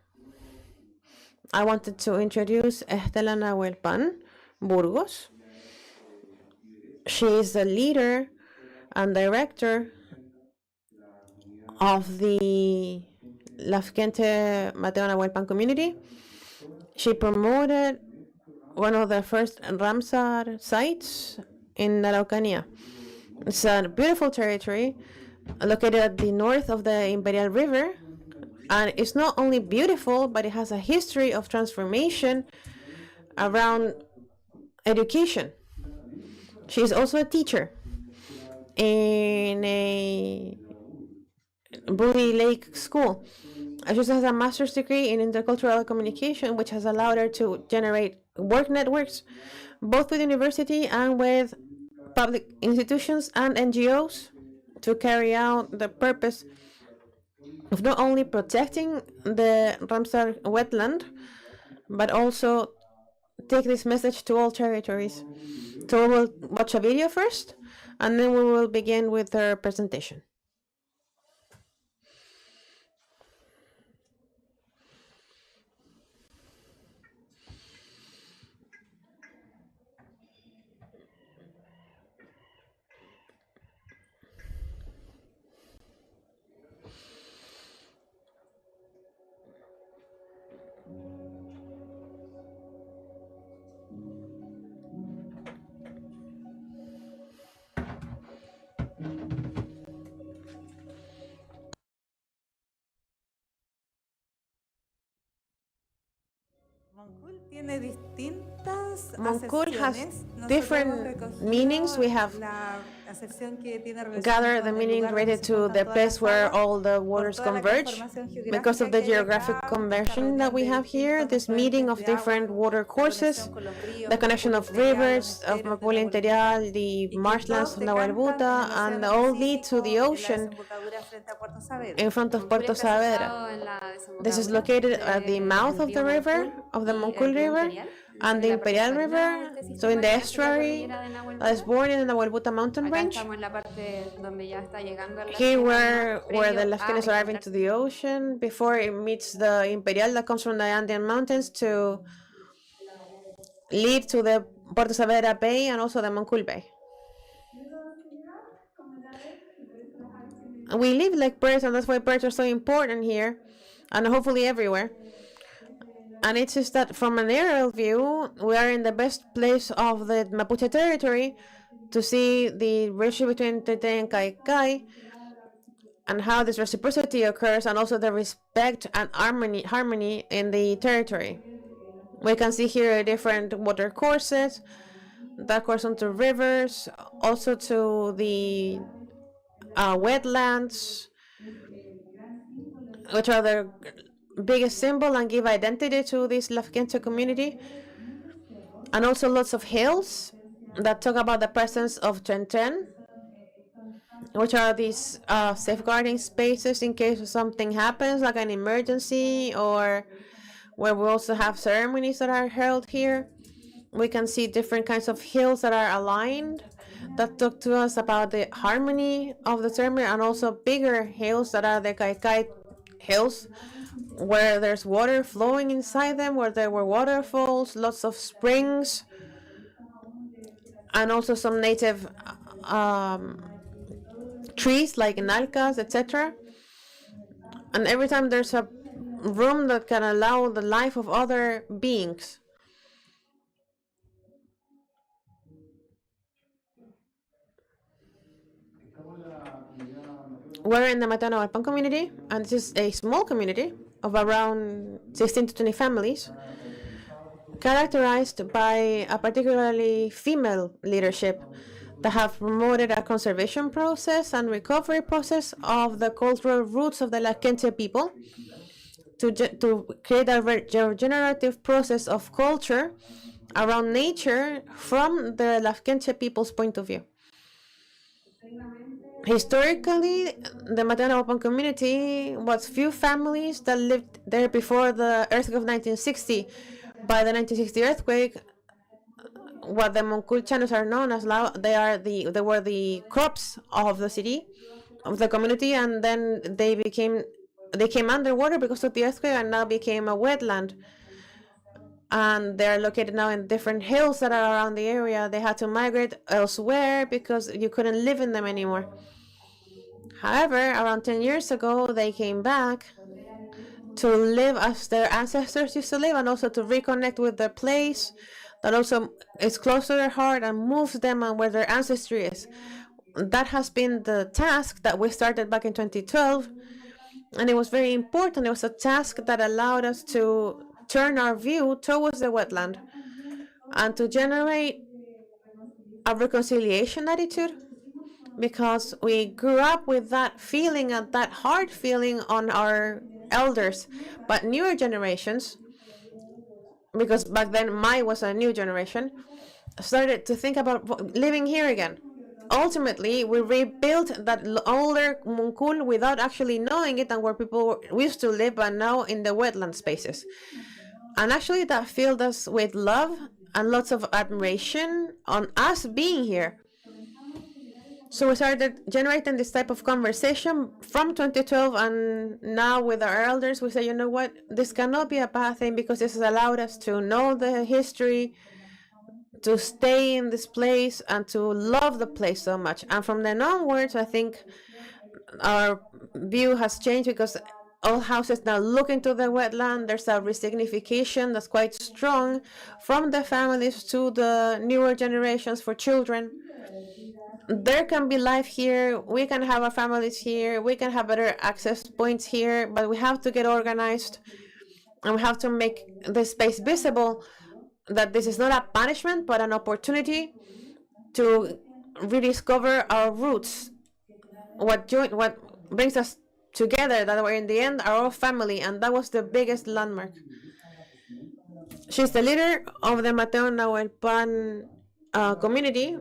I wanted to introduce Estela Nahuelpan Burgos. She is the leader and director of the Lafquente Mateo Nahuelpan community. She promoted one of the first Ramsar sites in Araucanía. It's a beautiful territory located at the north of the Imperial River And it's not only beautiful, but it has a history of transformation around education. She is also a teacher in a Booty Lake school. She also has a master's degree in intercultural communication, which has allowed her to generate work networks, both with university and with public institutions and NGOs, to carry out the purpose of not only protecting the Ramsar wetland, but also take this message to all territories. So we will watch a video first, and then we will begin with her presentation. Moncul has different meanings. We have gathered the meaning related to the place where all the waters converge. Because of the geographic conversion that we have here, this meeting of different water courses, the connection of rivers, of Mapule Interior, the marshlands of Nahuelbuta, and all lead to the ocean in front of Puerto Saavedra. This is located at the mouth of the river, of the Moncul River, and the Imperial River, so in the estuary that is born in the Nahuelbuta mountain range. Here where the Lascan is arriving to the ocean before it meets the Imperial that comes from the Andean mountains to lead to the Puerto Saavedra Bay and also the Moncul Bay. We live like birds, and that's why birds are so important here, and hopefully everywhere. And it's just that from an aerial view, we are in the best place of the Mapuche territory to see the relationship between Tete and Kaikai and how this reciprocity occurs, and also the respect and harmony in the territory. We can see here different water courses that correspond to rivers, also to the wetlands, which are the biggest symbol and give identity to this Lafkenche community, and also lots of hills that talk about the presence of Tren, which are these safeguarding spaces in case something happens, like an emergency, or where we also have ceremonies that are held here. We can see different kinds of hills that are aligned that talk to us about the harmony of the ceremony, and also bigger hills that are the Kaikai hills, where there's water flowing inside them, where there were waterfalls, lots of springs, and also some native trees like nalcas, etc. And every time there's a room that can allow the life of other beings. We're in the Matanahualpan community, and this is a small community of around 16 to 20 families, characterized by a particularly female leadership that have promoted a conservation process and recovery process of the cultural roots of the Lafkenche people to create a regenerative process of culture around nature from the Lafkenche people's point of view. Historically, the Matanahualpan community was few families that lived there before the earthquake of 1960. By the 1960 earthquake, what the Monculchanos are known as, they were the crops of the city, of the community, and then they came underwater because of the earthquake and now became a wetland. And they are located now in different hills that are around the area. They had to migrate elsewhere because you couldn't live in them anymore. However, around 10 years ago, they came back to live as their ancestors used to live, and also to reconnect with their place that also is close to their heart and moves them and where their ancestry is. That has been the task that we started back in 2012, And it was very important. It was a task that allowed us to turn our view towards the wetland and to generate a reconciliation attitude, because we grew up with that feeling and that hard feeling on our elders. But newer generations, because back then my was a new generation, started to think about living here again. Ultimately, we rebuilt that older Munkul without actually knowing it, and where people used to live, but now in the wetland spaces. And actually, that filled us with love and lots of admiration on us being here. So we started generating this type of conversation from 2012, and now with our elders, we say, you know what, this cannot be a bad thing, because this has allowed us to know the history, to stay in this place, and to love the place so much. And from then onwards, I think our view has changed, because all houses now look into the wetland. There's a resignification that's quite strong from the families to the newer generations for children. There can be life here, we can have our families here, we can have better access points here, but we have to get organized, and we have to make the space visible, that this is not a punishment but an opportunity to rediscover our roots, what brings us together, that we're in the end our own family. And that was the biggest landmark. She's the leader of the Mateo Nahuelpan community.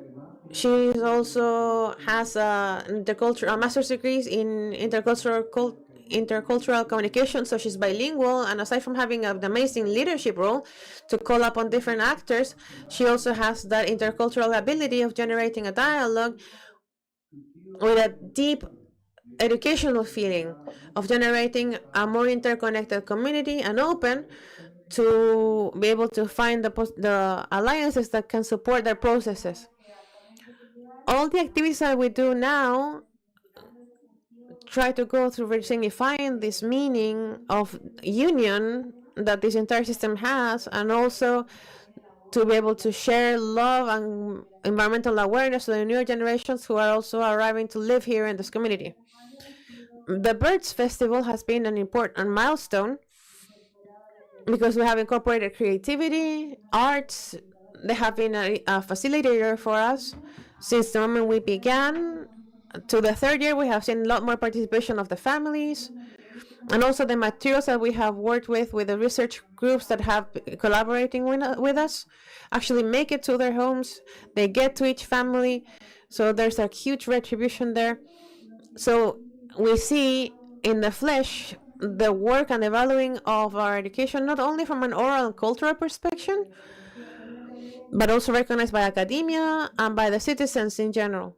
She also has a master's degree in intercultural communication, so she's bilingual. And aside from having an amazing leadership role to call upon different actors, she also has that intercultural ability of generating a dialogue with a deep educational feeling, of generating a more interconnected community and open to be able to find the alliances that can support their processes. All the activities that we do now try to go through resignifying this meaning of union that this entire system has, and also to be able to share love and environmental awareness to the newer generations who are also arriving to live here in this community. The Birds Festival has been an important milestone, because we have incorporated creativity, arts. They have been a facilitator for us since the moment we began. To the third year, we have seen a lot more participation of the families, and also the materials that we have worked with the research groups that have collaborating with us actually make it to their homes. They get to each family, so there's a huge retribution there. So we see in the flesh the work and the valuing of our education, not only from an oral and cultural perspective, but also recognized by academia and by the citizens in general.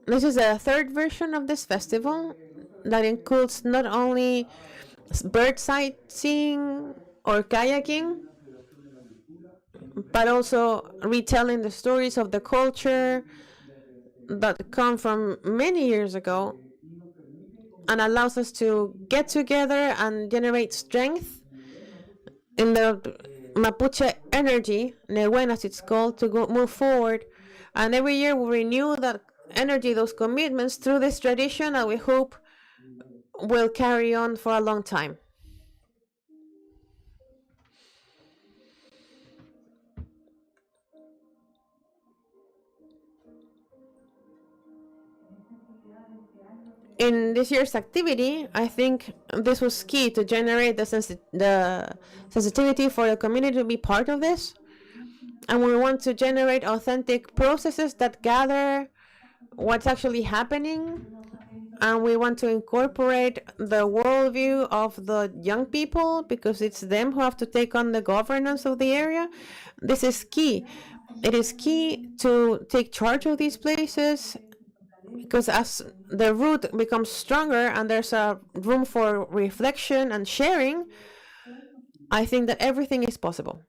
This is the third version of this festival that includes not only bird sightseeing or kayaking, but also retelling the stories of the culture that come from many years ago, and allows us to get together and generate strength in the Mapuche energy, Nehuen as it's called, to move forward. And every year we renew that energy, those commitments, through this tradition, and we hope will carry on for a long time. In this year's activity, I think this was key to generate the sensitivity for the community to be part of this. And we want to generate authentic processes that gather what's actually happening. And we want to incorporate the worldview of the young people, because it's them who have to take on the governance of the area. This is key. It is key to take charge of these places, because as the root becomes stronger and there's a room for reflection and sharing, I think that everything is possible.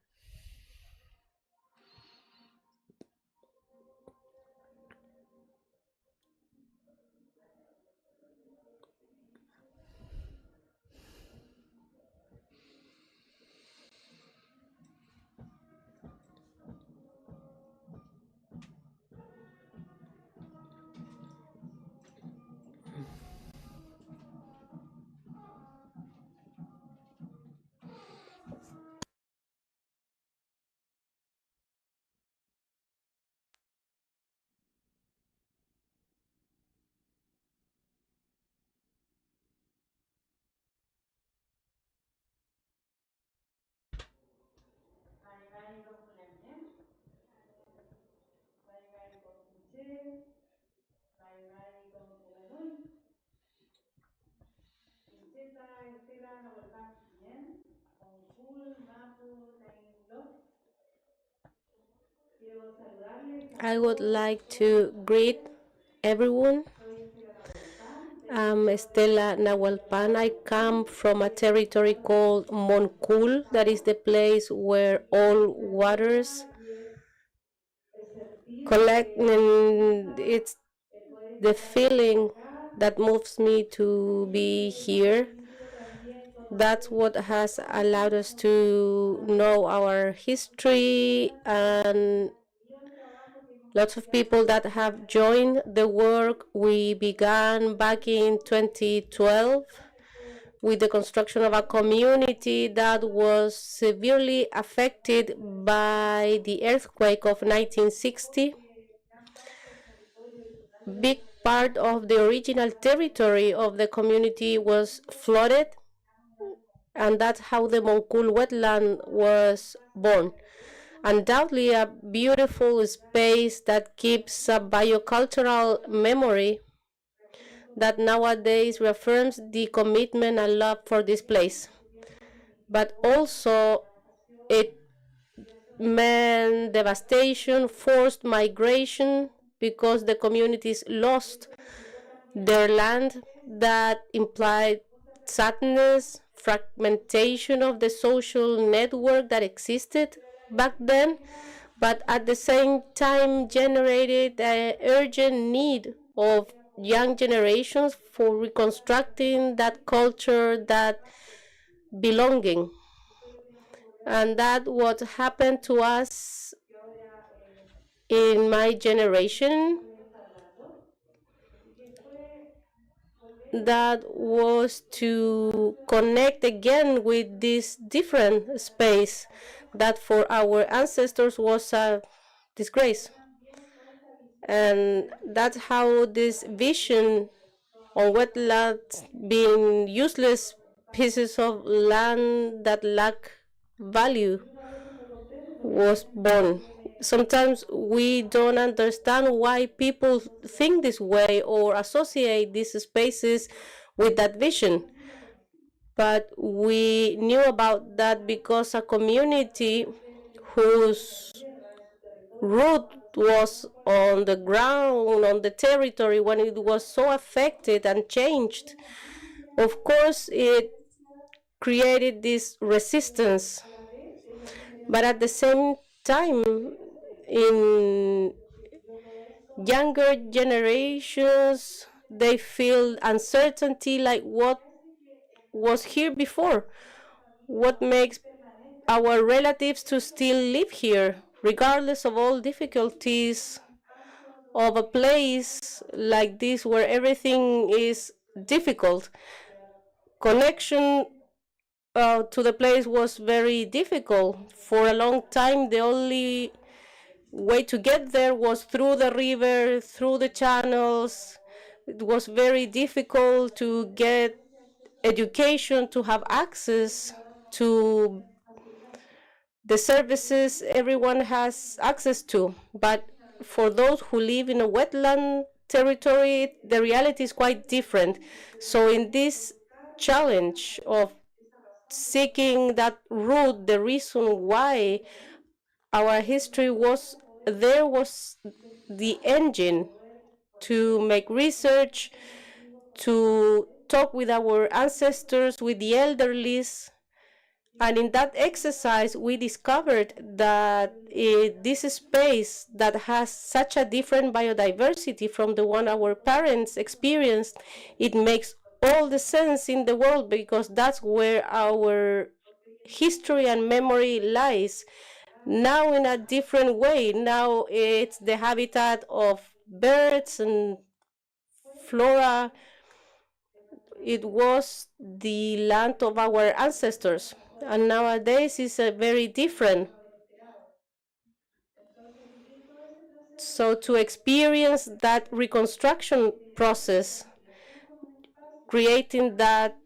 I would like to greet everyone. I'm Estela Nahualpan. I come from a territory called Moncul. That is the place where all waters collect, and it's the feeling that moves me to be here. That's what has allowed us to know our history, and lots of people that have joined the work we began back in 2012 with the construction of a community that was severely affected by the earthquake of 1960. Big part of the original territory of the community was flooded, and that's how the Moncul wetland was born. Undoubtedly a beautiful space that keeps a biocultural memory that nowadays reaffirms the commitment and love for this place. But also it meant devastation, forced migration, because the communities lost their land. That implied sadness, fragmentation of the social network that existed back then, but at the same time generated an urgent need of young generations for reconstructing that culture, that belonging. And that what happened to us in my generation. That was to connect again with this different space that for our ancestors was a disgrace. And that's how this vision on wetlands being useless pieces of land that lack value was born. Sometimes we don't understand why people think this way or associate these spaces with that vision. But we knew about that because a community whose root was on the ground, on the territory, when it was so affected and changed, of course it created this resistance. But at the same time, in younger generations, they feel uncertainty, like what was here before, what makes our relatives to still live here, regardless of all difficulties of a place like this where everything is difficult. Connection to the place was very difficult. For a long time, the only way to get there was through the river, through the channels. It was very difficult to get education, to have access to the services everyone has access to. But for those who live in a wetland territory, the reality is quite different. So in this challenge of seeking that root, the reason why our history was there was the engine to make research, to talk with our ancestors, with the elderlies. And in that exercise, we discovered that this space that has such a different biodiversity from the one our parents experienced, it makes all the sense in the world, because that's where our history and memory lies. Now in a different way. Now it's the habitat of birds and flora. It was the land of our ancestors, and nowadays it's very different. So to experience that reconstruction process, creating that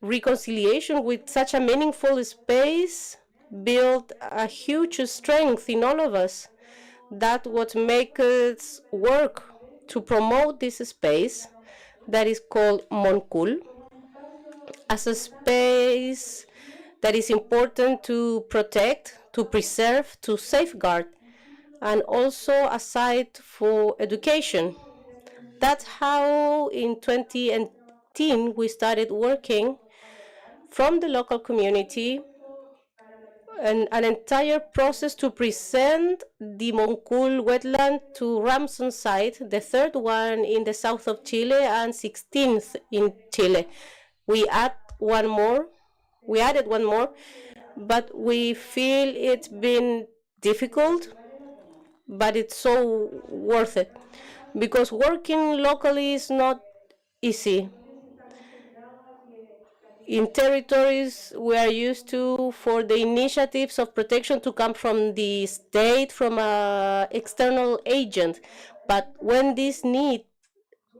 reconciliation with such a meaningful space, built a huge strength in all of us. That what makes us work to promote this space that is called Moncul as a space that is important to protect, to preserve, to safeguard, and also a site for education. That's how in 2018 we started working from the local community and an entire process to present the Moncul wetland to Ramson site, the third one in the south of Chile and 16th in Chile. We added one more, but we feel it's been difficult, but it's so worth it because working locally is not easy. In territories we are used to for the initiatives of protection to come from the state, from an external agent. But when this need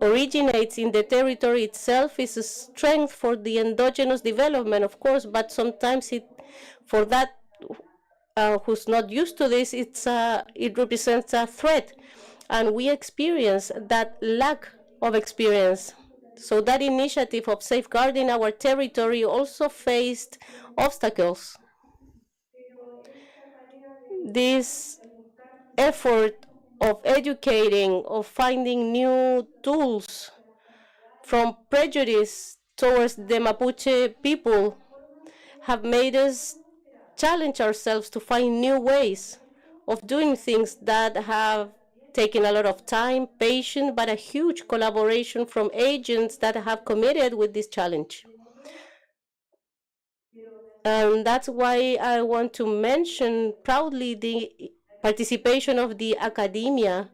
originates in the territory itself, is a strength for the endogenous development, of course, but sometimes for that who's not used to this, it represents a threat. And we experience that lack of experience. So that initiative of safeguarding our territory also faced obstacles. This effort of educating, of finding new tools from prejudice towards the Mapuche people have made us challenge ourselves to find new ways of doing things that have taken a lot of time, patience, but a huge collaboration from agents that have committed with this challenge. And that's why I want to mention proudly the participation of the academia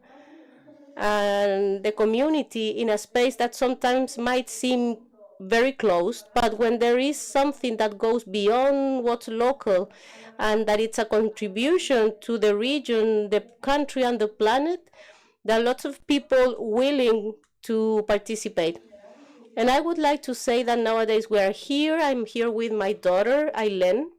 and the community in a space that sometimes might seem very closed, but when there is something that goes beyond what's local and that it's a contribution to the region, the country, and the planet, there are lots of people willing to participate. And I would like to say that nowadays we are here. I'm here with my daughter, Aileen,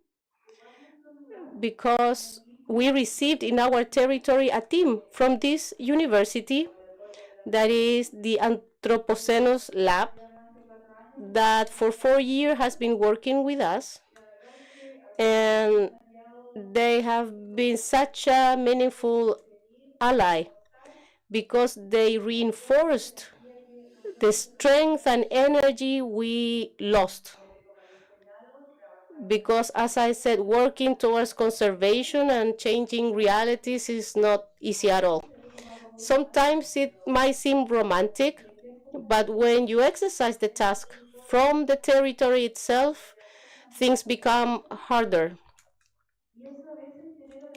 because we received in our territory a team from this university that is the Anthropocenos Lab that for 4 years has been working with us. And they have been such a meaningful ally because they reinforced the strength and energy we lost. Because, as I said, working towards conservation and changing realities is not easy at all. Sometimes it might seem romantic, but when you exercise the task from the territory itself, things become harder.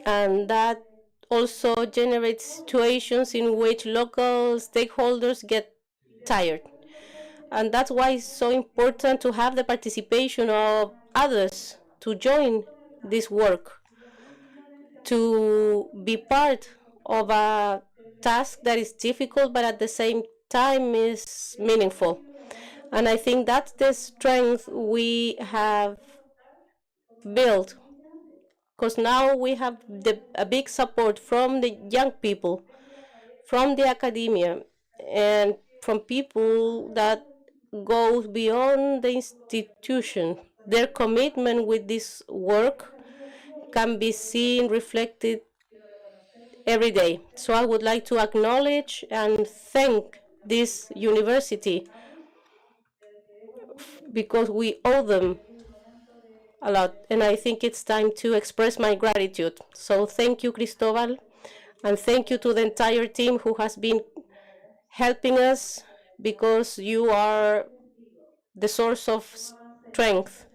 And that also generates situations in which local stakeholders get tired. And that's why it's so important to have the participation of others to join this work, to be part of a task that is difficult but at the same time is meaningful. And I think that's the strength we have built, because now we have a big support from the young people, from the academia, and from people that goes beyond the institution. Their commitment with this work can be seen reflected every day. So I would like to acknowledge and thank this university because we owe them a lot. And I think it's time to express my gratitude. So thank you, Cristobal, and thank you to the entire team who has been helping us, because you are the source of strength.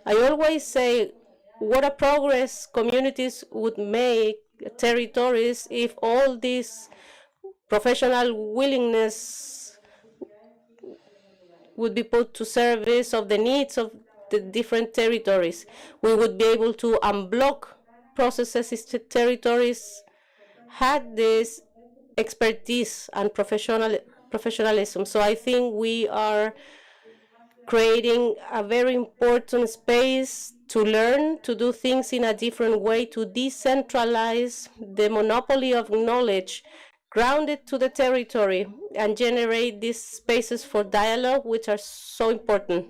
I always say what a progress communities would make, territories, if all this professional willingness would be put to service of the needs of the different territories. We would be able to unblock processes if territories had this expertise and professionalism. So I think we are creating a very important space to learn, to do things in a different way, to decentralize the monopoly of knowledge, ground it to the territory, and generate these spaces for dialogue, which are so important,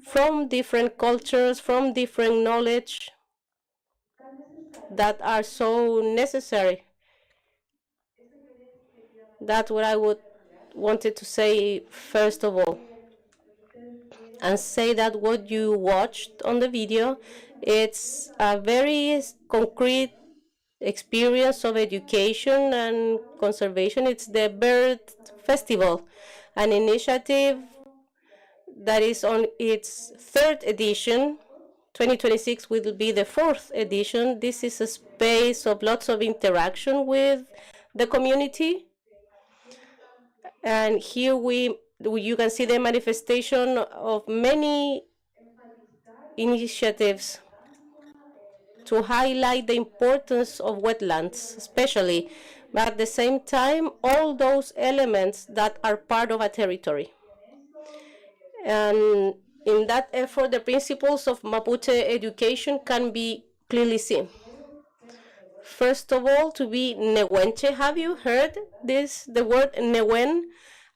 from different cultures, from different knowledge that are so necessary That's what I would wanted to say first of all, and say that what you watched on the video, it's a very concrete experience of education and conservation. It's the Bird Festival, an initiative that is on its third edition. 2026 will be the fourth edition. This is a space of lots of interaction with the community. And here you can see the manifestation of many initiatives to highlight the importance of wetlands, especially, but at the same time, all those elements that are part of a territory. And in that effort, the principles of Mapuche education can be clearly seen. First of all, to be Nehuenche. Have you heard this, the word Nehuen?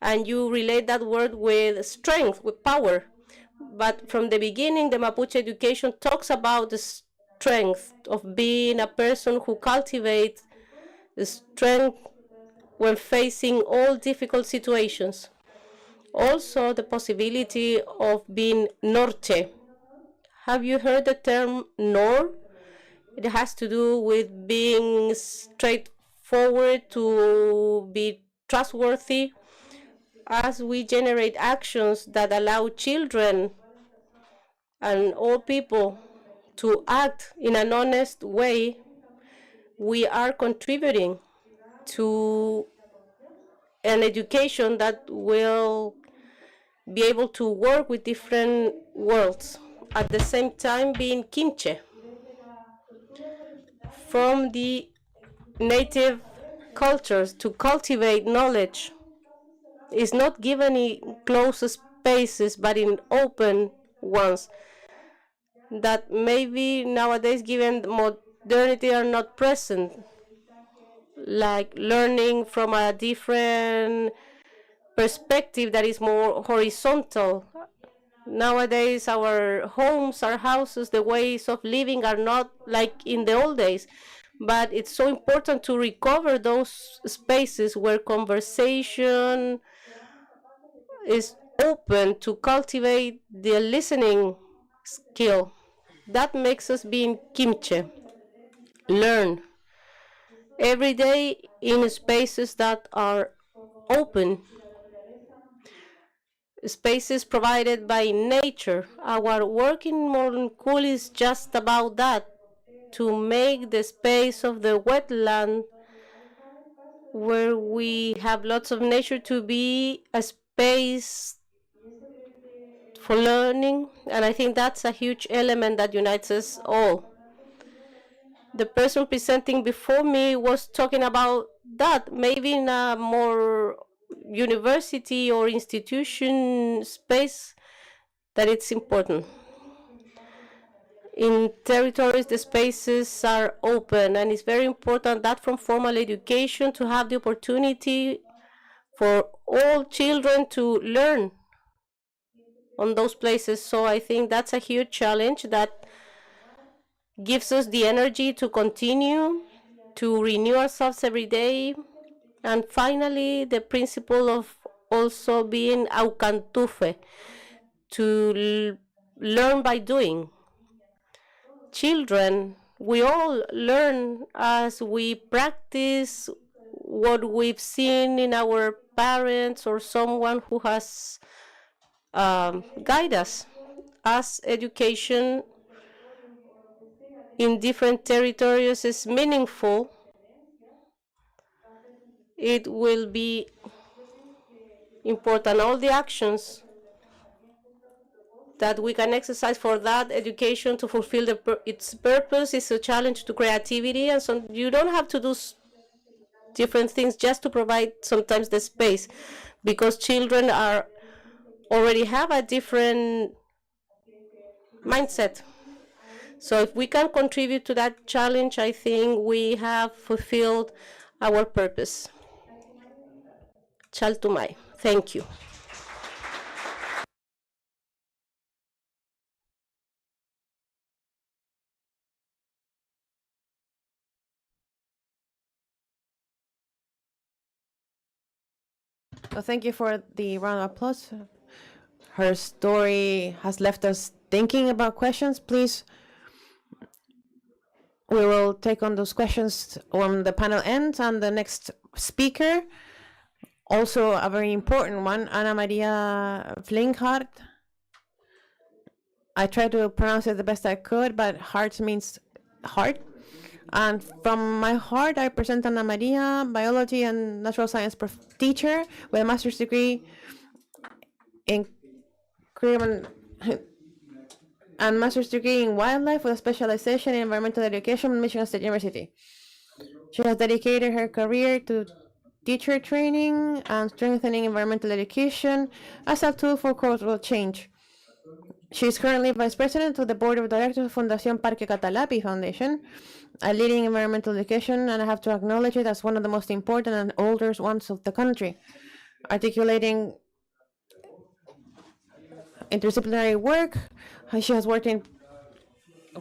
And you relate that word with strength, with power. But from the beginning, the Mapuche education talks about the strength of being a person who cultivates the strength when facing all difficult situations. Also, the possibility of being Norte. Have you heard the term Nor? It has to do with being straightforward, to be trustworthy, as we generate actions that allow children and all people to act in an honest way. We are contributing to an education that will be able to work with different worlds, at the same time being Kimche from the native cultures. To cultivate knowledge is not given in closed spaces, but in open ones that maybe nowadays, given modernity, are not present, like learning from a different perspective that is more horizontal. Nowadays, our homes, our houses, the ways of living are not like in the old days. But it's so important to recover those spaces where conversation is open, to cultivate the listening skill. That makes us being Kimche. Learn every day in spaces that are open, spaces provided by nature. Our work in Modern Cool is just about that, to make the space of the wetland where we have lots of nature to be a space for learning. And I think that's a huge element that unites us all. The person presenting before me was talking about that, maybe in a more university or institution space, that it's important. In territories, the spaces are open, and it's very important that from formal education to have the opportunity for all children to learn on those places. So I think that's a huge challenge that gives us the energy to continue, to renew ourselves every day. And finally, the principle of also being aucantufe, to learn by doing. Children, we all learn as we practice what we've seen in our parents or someone who has guided us. As education in different territories is meaningful, it will be important. All the actions that we can exercise for that education to fulfill its purpose is a challenge to creativity. And so you don't have to do different things just to provide sometimes the space, because children already have a different mindset. So if we can contribute to that challenge, I think we have fulfilled our purpose. Chaltumay. Thank you. So thank you for the round of applause. Her story has left us thinking about questions. Please, we will take on those questions when the panel ends, and the next speaker, also a very important one, Ana Maria Flinghart. I tried to pronounce it the best I could, but heart means heart. And from my heart, I present Ana Maria, biology and natural science teacher with a master's degree in curriculum and master's degree in wildlife with a specialization in environmental education from Michigan State University. She has dedicated her career to teacher training and strengthening environmental education as a tool for cultural change. She is currently vice president of the board of directors of Fundación Parque Catalapi Foundation, a leading environmental education, and I have to acknowledge it as one of the most important and oldest ones of the country, articulating interdisciplinary work. She has worked in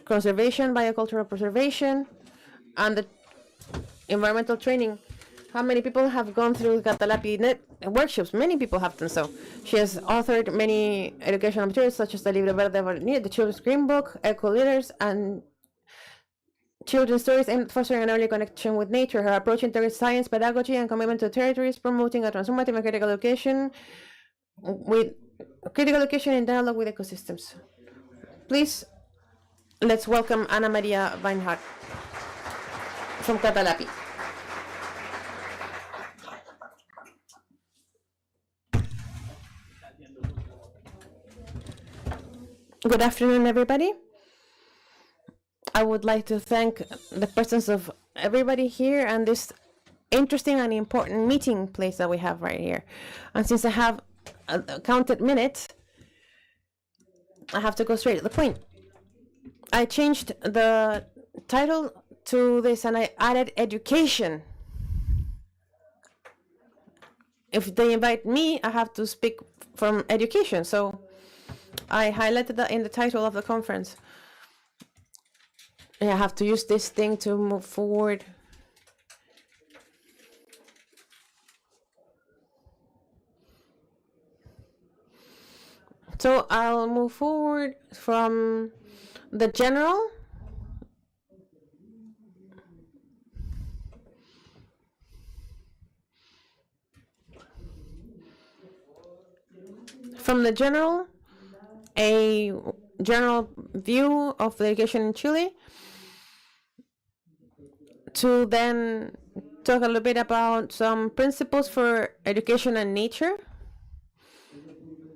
conservation, biocultural preservation, and the environmental training. How many people have gone through Catalapi workshops? Many people have done so. She has authored many educational materials such as the Libro Verde, the Children's Green Book, Eco Leaders, and children's stories aimed at fostering an early connection with nature. Her approach integrates science, pedagogy, and commitment to territories, promoting a transformative and critical education in dialogue with ecosystems. Please, let's welcome Ana Maria Weinhardt from Catalapi. Good afternoon, everybody. I would like to thank the presence of everybody here and this interesting and important meeting place that we have right here. And since I have counted minutes, I have to go straight to the point. I changed the title to this and I added education. If they invite me, I have to speak from education. So I highlighted that in the title of the conference. I have to use this thing to move forward. So I'll move forward from the general a general view of the education in Chile, to then talk a little bit about some principles for education and nature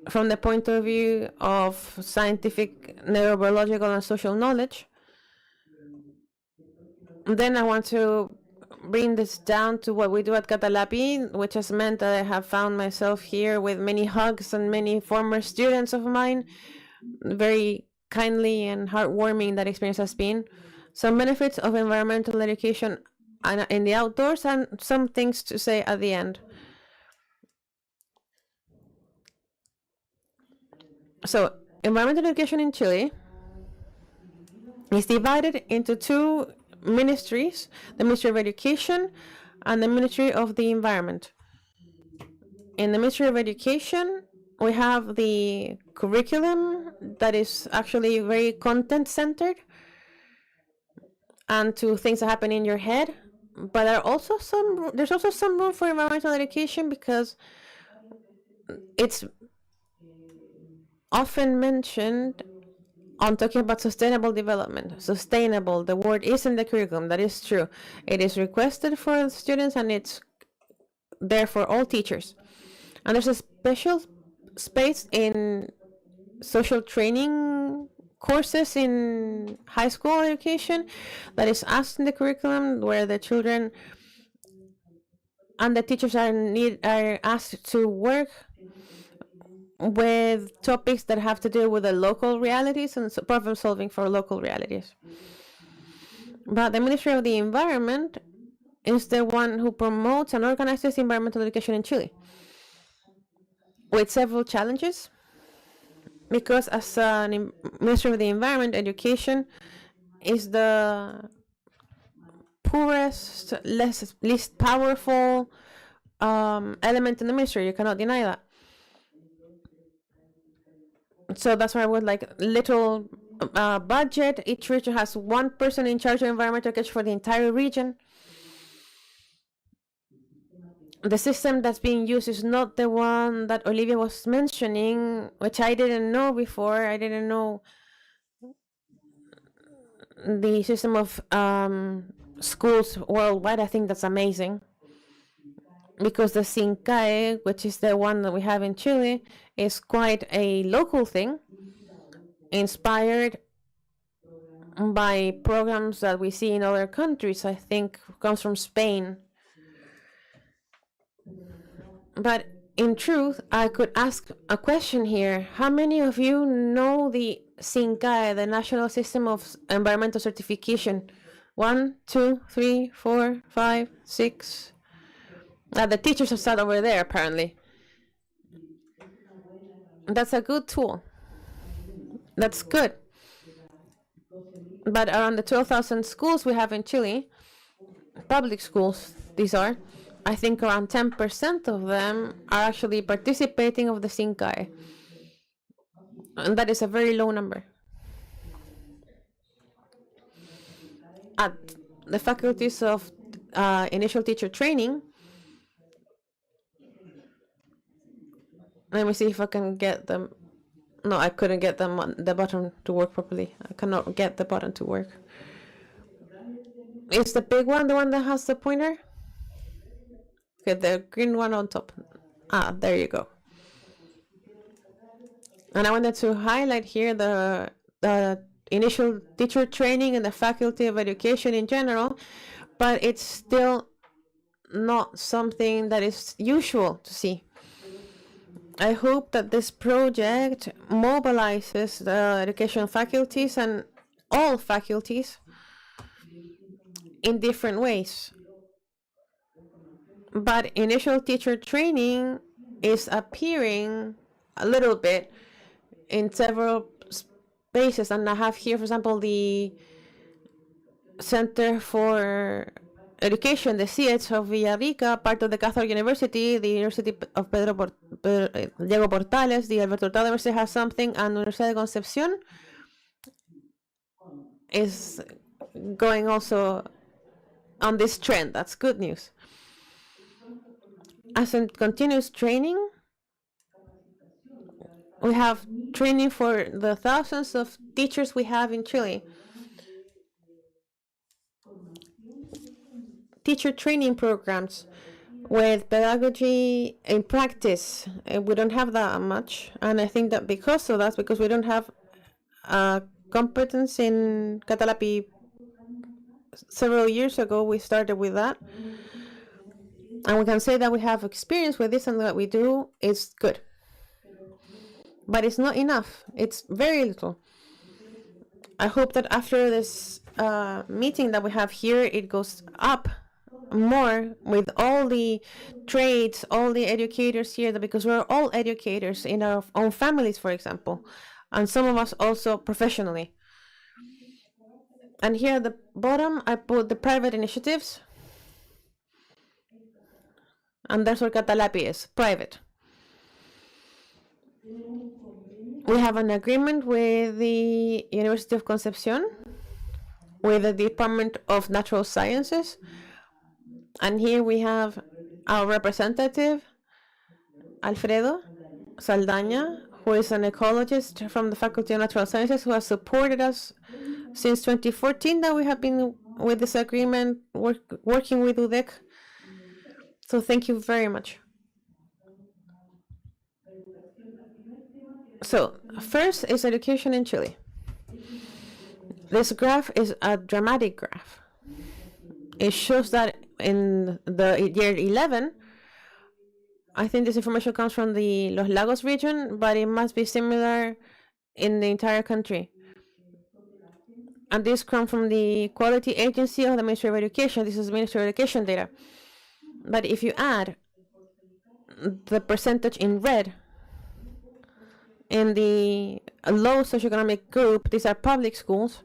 from the point of view of scientific, neurobiological, and social knowledge. And then I want to bring this down to what we do at Catalapi, which has meant that I have found myself here with many hugs and many former students of mine. Very kindly and heartwarming that experience has been. Some benefits of environmental education in the outdoors, and some things to say at the end. So, environmental education in Chile is divided into two ministries, the Ministry of Education and the Ministry of the Environment. In the Ministry of Education, we have the curriculum that is actually very content-centered and to things that happen in your head. But there's also some room for environmental education because it's often mentioned on talking about sustainable development. Sustainable, the word is in the curriculum. That is true. It is requested for students and it's there for all teachers. And there's a special space in social training courses in high school education that is asked in the curriculum, where the children and the teachers are asked to work with topics that have to do with the local realities and problem solving for local realities. But the Ministry of the Environment is the one who promotes and organizes environmental education in Chile, with several challenges, because as a Ministry of the Environment, education is the poorest, least powerful element in the ministry. You cannot deny that. So that's why I would like little budget. Each region has one person in charge of environmental education for the entire region. The system that's being used is not the one that Olivia was mentioning, which I didn't know before. I didn't know the system of schools worldwide. I think that's amazing, because the SINCAE, which is the one that we have in Chile, is quite a local thing, inspired by programs that we see in other countries. I think comes from Spain. But in truth, I could ask a question here. How many of you know the SINCAE, the National System of Environmental Certification? 1, 2, 3, 4, 5, 6. The teachers have sat over there, apparently. That's a good tool. That's good. But around the 12,000 schools we have in Chile, public schools, these are, I think around 10% of them are actually participating of the SINCAE. And that is a very low number. At the faculties of initial teacher training, let me see if I can get them. No, I couldn't get them the button to work properly. I cannot get the button to work. Is the big one the one that has the pointer? Okay, the green one on top. Ah, there you go. And I wanted to highlight here the initial teacher training and the faculty of education in general, but it's still not something that is usual to see. I hope that this project mobilizes the education faculties and all faculties in different ways. But initial teacher training is appearing a little bit in several spaces. And I have here, for example, the Center for Education, the CH of Villarrica, part of the Catholic University, the University of Diego Portales, the Alberto Hurtado University has something, and Universidad de Concepción is going also on this trend. That's good news. As in continuous training, we have training for the thousands of teachers we have in Chile. Teacher training programs with pedagogy in practice. We don't have that much, and I think that because of that, because we don't have competence in Catalapi. Several years ago, we started with that, and we can say that we have experience with this, and that we do is good. But it's not enough. It's very little. I hope that after this meeting that we have here, it goes up more with all the trades, all the educators here, because we're all educators in our own families, for example, and some of us also professionally. And here at the bottom, I put the private initiatives, and that's what Catalapi is, private. We have an agreement with the University of Concepción, with the Department of Natural Sciences, and here we have our representative, Alfredo Saldaña, who is an ecologist from the Faculty of Natural Sciences, who has supported us since 2014 that we have been with this agreement, working with UdeC. So thank you very much. So first is education in Chile. This graph is a dramatic graph. It shows that in the year 11, I think this information comes from the Los Lagos region, but it must be similar in the entire country. And this comes from the Quality Agency of the Ministry of Education. This is Ministry of Education data. But if you add the percentage in red in the low socioeconomic group, these are public schools.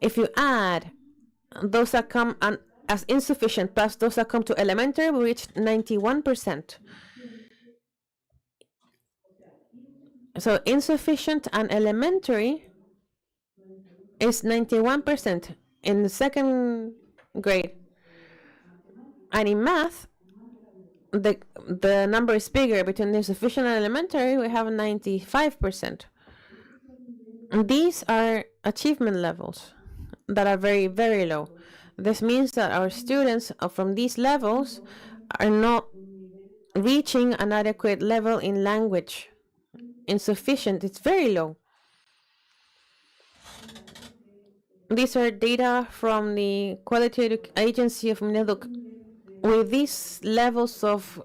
If you add those that come as insufficient, plus those that come to elementary, we reached 91%. So insufficient and elementary is 91% in the second grade. And in math, the number is bigger. Between insufficient and elementary, we have 95%. These are achievement levels that are very, very low. This means that our students from these levels are not reaching an adequate level in language. Insufficient, it's very low. These are data from the Quality Agency of Mineduk. With these levels of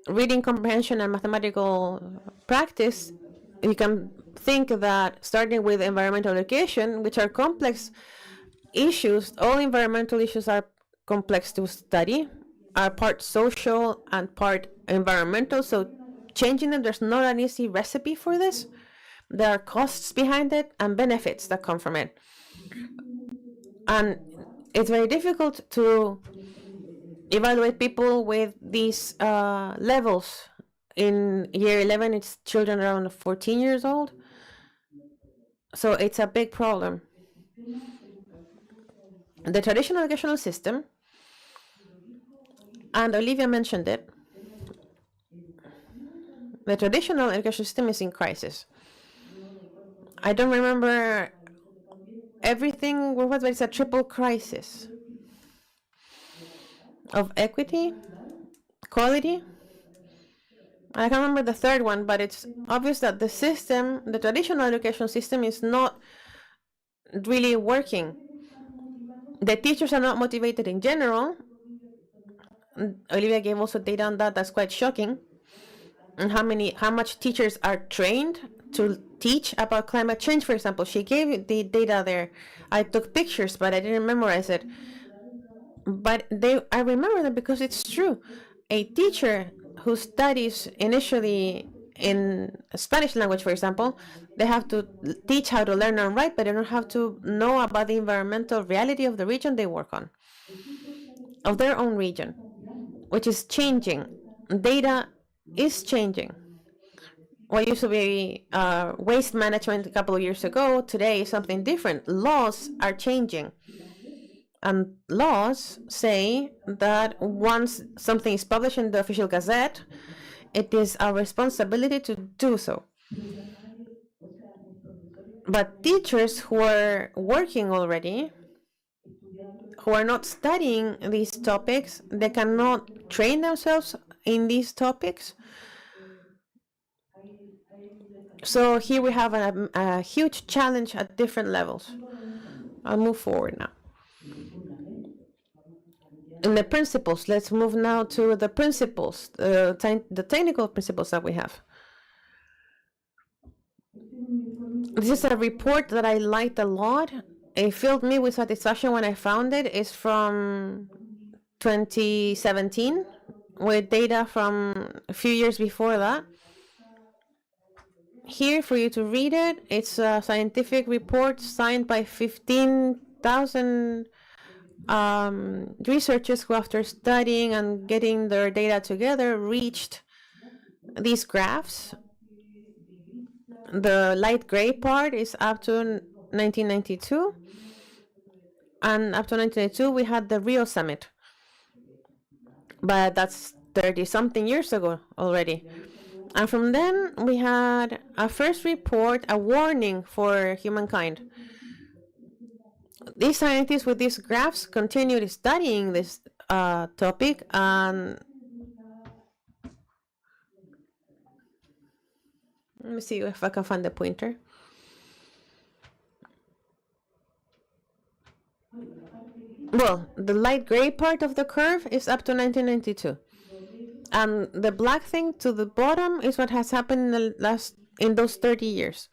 reading comprehension and mathematical practice, you can think that starting with environmental education, which are complex issues, all environmental issues are complex to study, are part social and part environmental, so changing them, there's not an easy recipe for this. There are costs behind it and benefits that come from it. And it's very difficult to evaluate people with these levels. In year 11, it's children around 14 years old. So it's a big problem. The traditional educational system, and Olivia mentioned it, the traditional education system is in crisis. I don't remember everything, but it's a triple crisis of equity, quality. I can't remember the third one, but it's obvious that the system, the traditional education system, is not really working. The teachers are not motivated in general. Olivia gave also data on that. That's quite shocking. And how much teachers are trained to teach about climate change, for example. She gave the data there. I took pictures, but I didn't memorize it. But I remember them because it's true. A teacher who studies initially in Spanish language, for example, they have to teach how to learn and write, but they don't have to know about the environmental reality of the region they work on, of their own region, which is changing. Data is changing. What used to be waste management a couple of years ago, today is something different. Laws are changing. And laws say that once something is published in the official gazette, it is our responsibility to do so. But teachers who are working already, who are not studying these topics, they cannot train themselves in these topics. So here we have a huge challenge at different levels. I'll move forward now. And the principles, let's move now to the principles, the technical principles that we have. This is a report that I liked a lot. It filled me with satisfaction when I found it. It's from 2017 with data from a few years before that. Here for you to read it, it's a scientific report signed by 15,000 researchers who, after studying and getting their data together, reached these graphs. The light gray part is up to 1992, and up to 1992 we had the Rio Summit, but that's 30-something years ago already. And from then we had a first report, a warning for humankind. These scientists with these graphs continued studying this topic, and let me see if I can find the pointer. Well, the light gray part of the curve is up to 1992. And the black thing to the bottom is what has happened in those 30 years.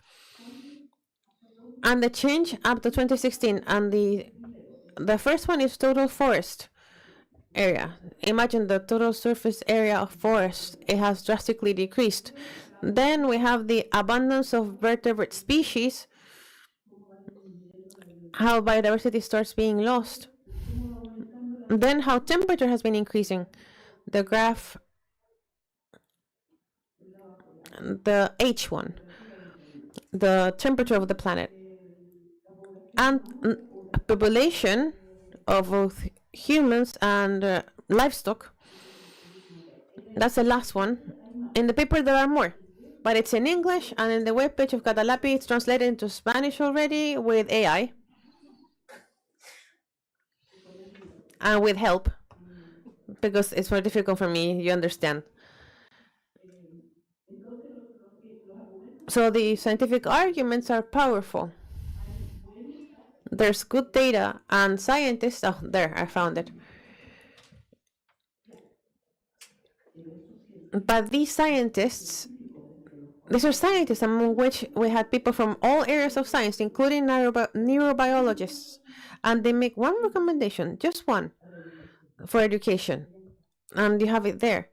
And the change up to 2016, and the first one is total forest area. Imagine the total surface area of forest. It has drastically decreased. Then we have the abundance of vertebrate species, how biodiversity starts being lost. Then how temperature has been increasing. The graph, the H1, the temperature of the planet. And population of both humans and livestock. That's the last one. In the paper there are more, but it's in English, and in the webpage of Catalapi it's translated into Spanish already with AI and with help, because it's more difficult for me, you understand. So the scientific arguments are powerful. There's good data and scientists. Oh, there, I found it. But these are scientists among which we had people from all areas of science, including neurobiologists. And they make one recommendation, just one, for education. And you have it there.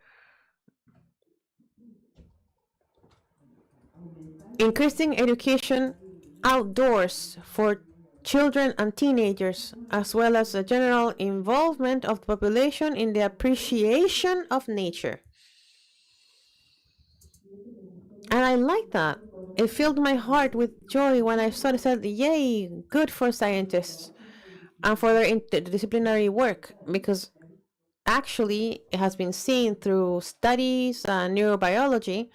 Increasing education outdoors for children and teenagers, as well as the general involvement of the population in the appreciation of nature. And I like that. It filled my heart with joy when I saw it. Said, yay, good for scientists and for their interdisciplinary work, because actually it has been seen through studies and neurobiology.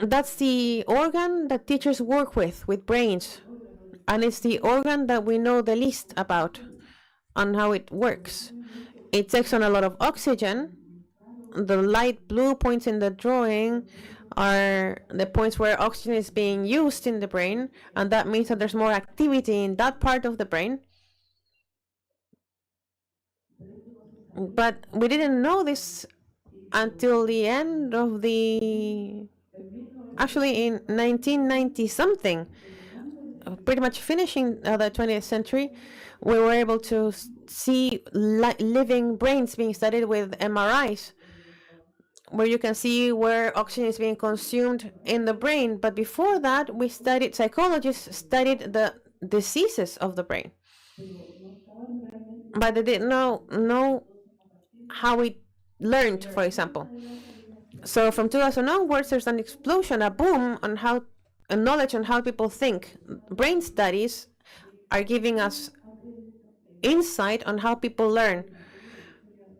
That's the organ that teachers work with brains. And it's the organ that we know the least about on how it works. It takes on a lot of oxygen. The light blue points in the drawing are the points where oxygen is being used in the brain, and that means that there's more activity in that part of the brain. But we didn't know this until the end of the... Actually, in 1990 something, pretty much finishing the 20th century, we were able to see living brains being studied with MRIs, where you can see where oxygen is being consumed in the brain. But before that, psychologists studied the diseases of the brain. But they didn't know how it learned, for example. So from 2000 onwards, there's an explosion, a boom on knowledge on how people think. Brain studies are giving us insight on how people learn.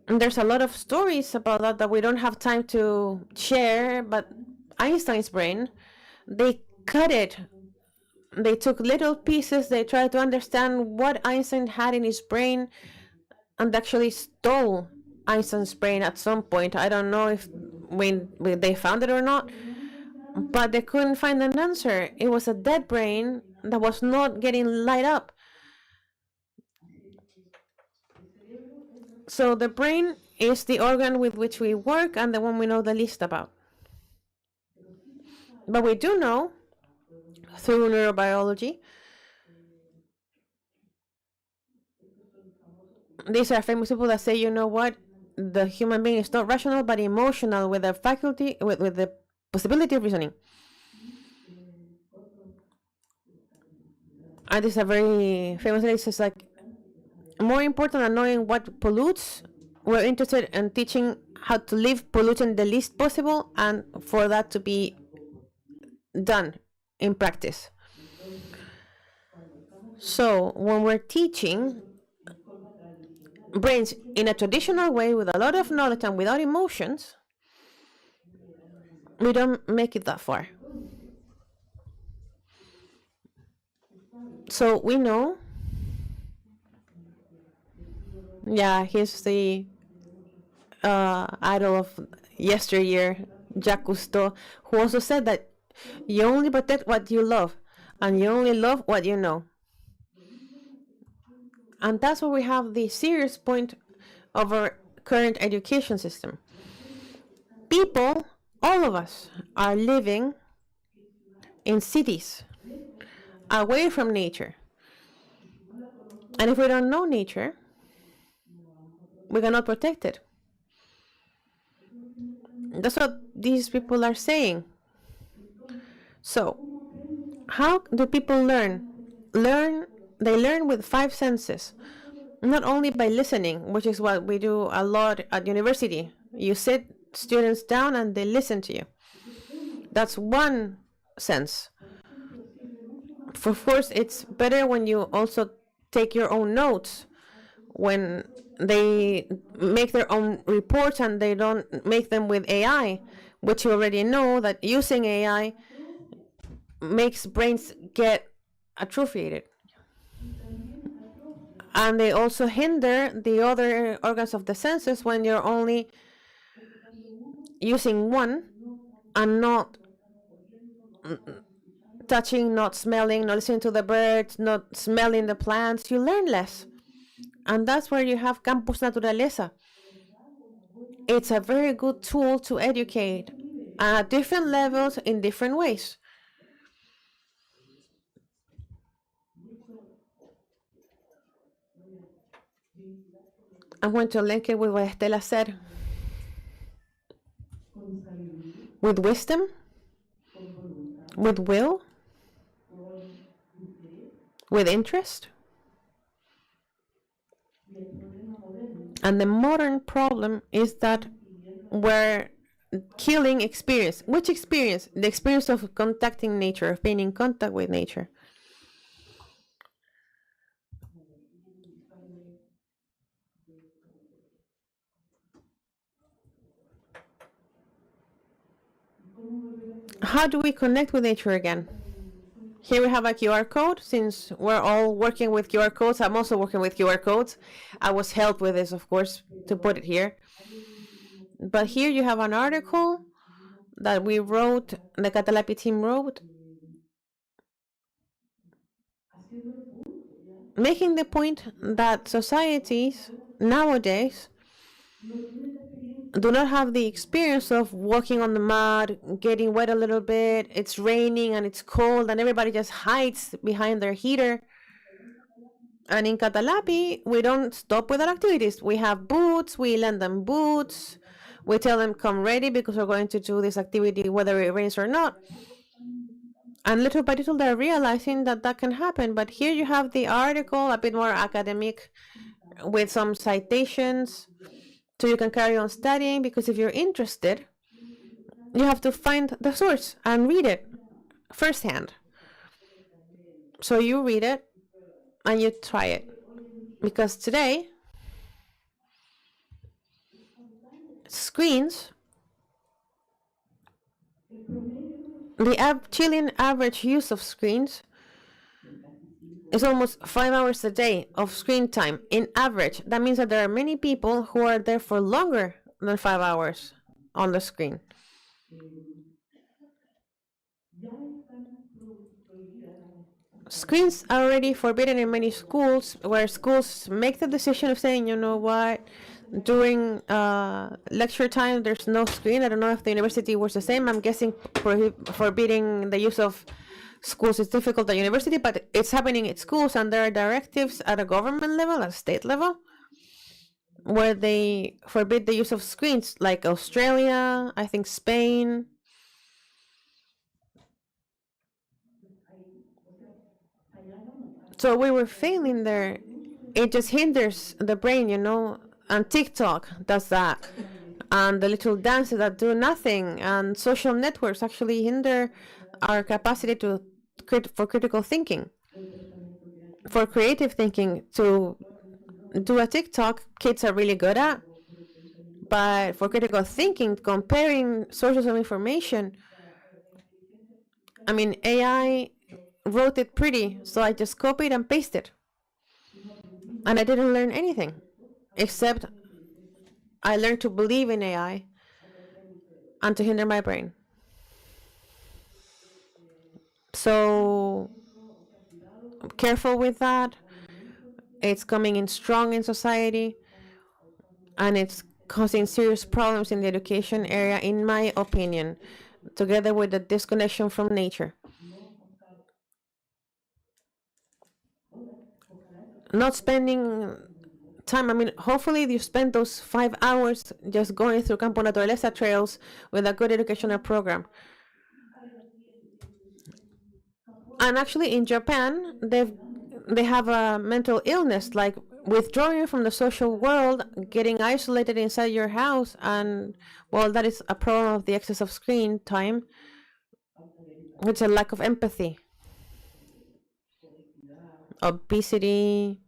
And there's a lot of stories about that we don't have time to share, but Einstein's brain, they cut it. They took little pieces, they tried to understand what Einstein had in his brain, and actually stole Einstein's brain at some point. I don't know if when they found it or not, but they couldn't find an answer. It was a dead brain that was not getting light up. So the brain is the organ with which we work and the one we know the least about. But we do know through neurobiology. These are famous people that say, you know what, the human being is not rational but emotional, with the faculty, with the possibility of reasoning. And this is a very famous list. It's like, more important than knowing what pollutes, we're interested in teaching how to leave pollution the least possible, and for that to be done in practice. So when we're teaching brains in a traditional way with a lot of knowledge and without emotions, we don't make it that far. So we know, yeah, he's the idol of yesteryear, Jacques Cousteau, who also said that you only protect what you love, and you only love what you know. And that's where we have the serious point of our current education system. People, all of us, are living in cities, away from nature. And if we don't know nature, we cannot protect it. That's what these people are saying. So, how do people learn? Learn they learn with 5 senses, not only by listening, which is what we do a lot at university. You sit students down and they listen to you. That's one sense. Of course, it's better when you also take your own notes, when they make their own reports and they don't make them with AI, which you already know that using AI makes brains get atrophied. And they also hinder the other organs of the senses when you're only using one and not touching, not smelling, not listening to the birds, not smelling the plants. You learn less. And that's where you have Campus Naturaleza. It's a very good tool to educate at different levels in different ways. I'm going to link it with what Estela said. With wisdom, with will, with interest. And the modern problem is that we're killing experience. Which experience? The experience of contacting nature, of being in contact with nature. How do we connect with nature again? Here we have a QR code. Since we're all working with QR codes, I'm also working with QR codes. I was helped with this, of course, to put it here. But here you have an article that we wrote, the Catalapi team wrote, making the point that societies nowadays do not have the experience of walking on the mud, getting wet a little bit, it's raining and it's cold and everybody just hides behind their heater. And in Catalapi, we don't stop with our activities. We have boots, we lend them boots, we tell them come ready because we're going to do this activity whether it rains or not. And little by little they're realizing that that can happen. But here you have the article, a bit more academic, with some citations, so you can carry on studying, because if you're interested, you have to find the source and read it firsthand. So you read it and you try it. Because today, screens, the Chilean average use of screens is almost 5 hours a day of screen time in average. That means that there are many people who are there for longer than 5 hours on the screen. Screens are already forbidden in many schools, where schools make the decision of saying, you know what, during lecture time there's no screen. I don't know if the university was the same. I'm guessing forbidding the use of schools is difficult at university, but it's happening at schools, and there are directives at a government level, at a state level, where they forbid the use of screens, like Australia, I think Spain. So we were failing there. It just hinders the brain, you know, and TikTok does that. And the little dances that do nothing, and social networks actually hinder our capacity for critical thinking, for creative thinking. To do a TikTok, kids are really good at, but for critical thinking, comparing sources of information, I mean, AI wrote it pretty, so I just copied and pasted, and I didn't learn anything, except I learned to believe in AI and to hinder my brain. So careful with that. It's coming in strong in society, and it's causing serious problems in the education area, in my opinion, together with the disconnection from nature. Not spending time, I mean, hopefully you spend those 5 hours just going through Campus Naturaleza trails with a good educational program. And actually in Japan, they have a mental illness, like withdrawing from the social world, getting isolated inside your house, and well, that is a problem of the excess of screen time, which is a lack of empathy, obesity,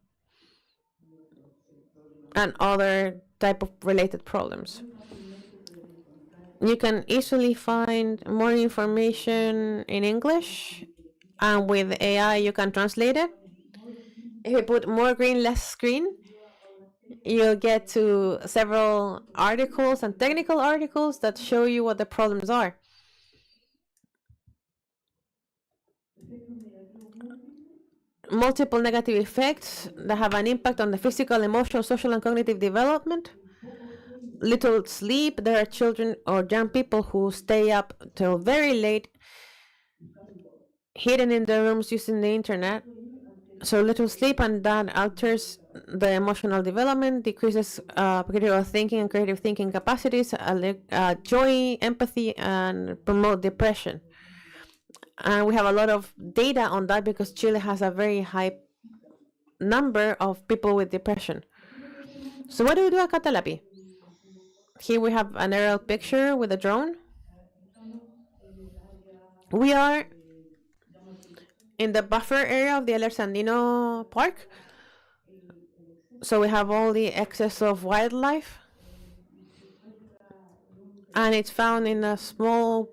and other type of related problems. You can easily find more information in English, and with AI you can translate it. If you put more green, less screen, you'll get to several articles and technical articles that show you what the problems are. Multiple negative effects that have an impact on the physical, emotional, social, and cognitive development. Little sleep. There are children or young people who stay up till very late, hidden in their rooms using the internet. So little sleep, and that alters the emotional development, decreases critical thinking and creative thinking capacities, joy, empathy, and promote depression. And we have a lot of data on that because Chile has a very high number of people with depression. So what do we do at Catalapi? Here we have an aerial picture with a drone. We are in the buffer area of the El Sandino Park. So we have all the excess of wildlife. And it's found in a small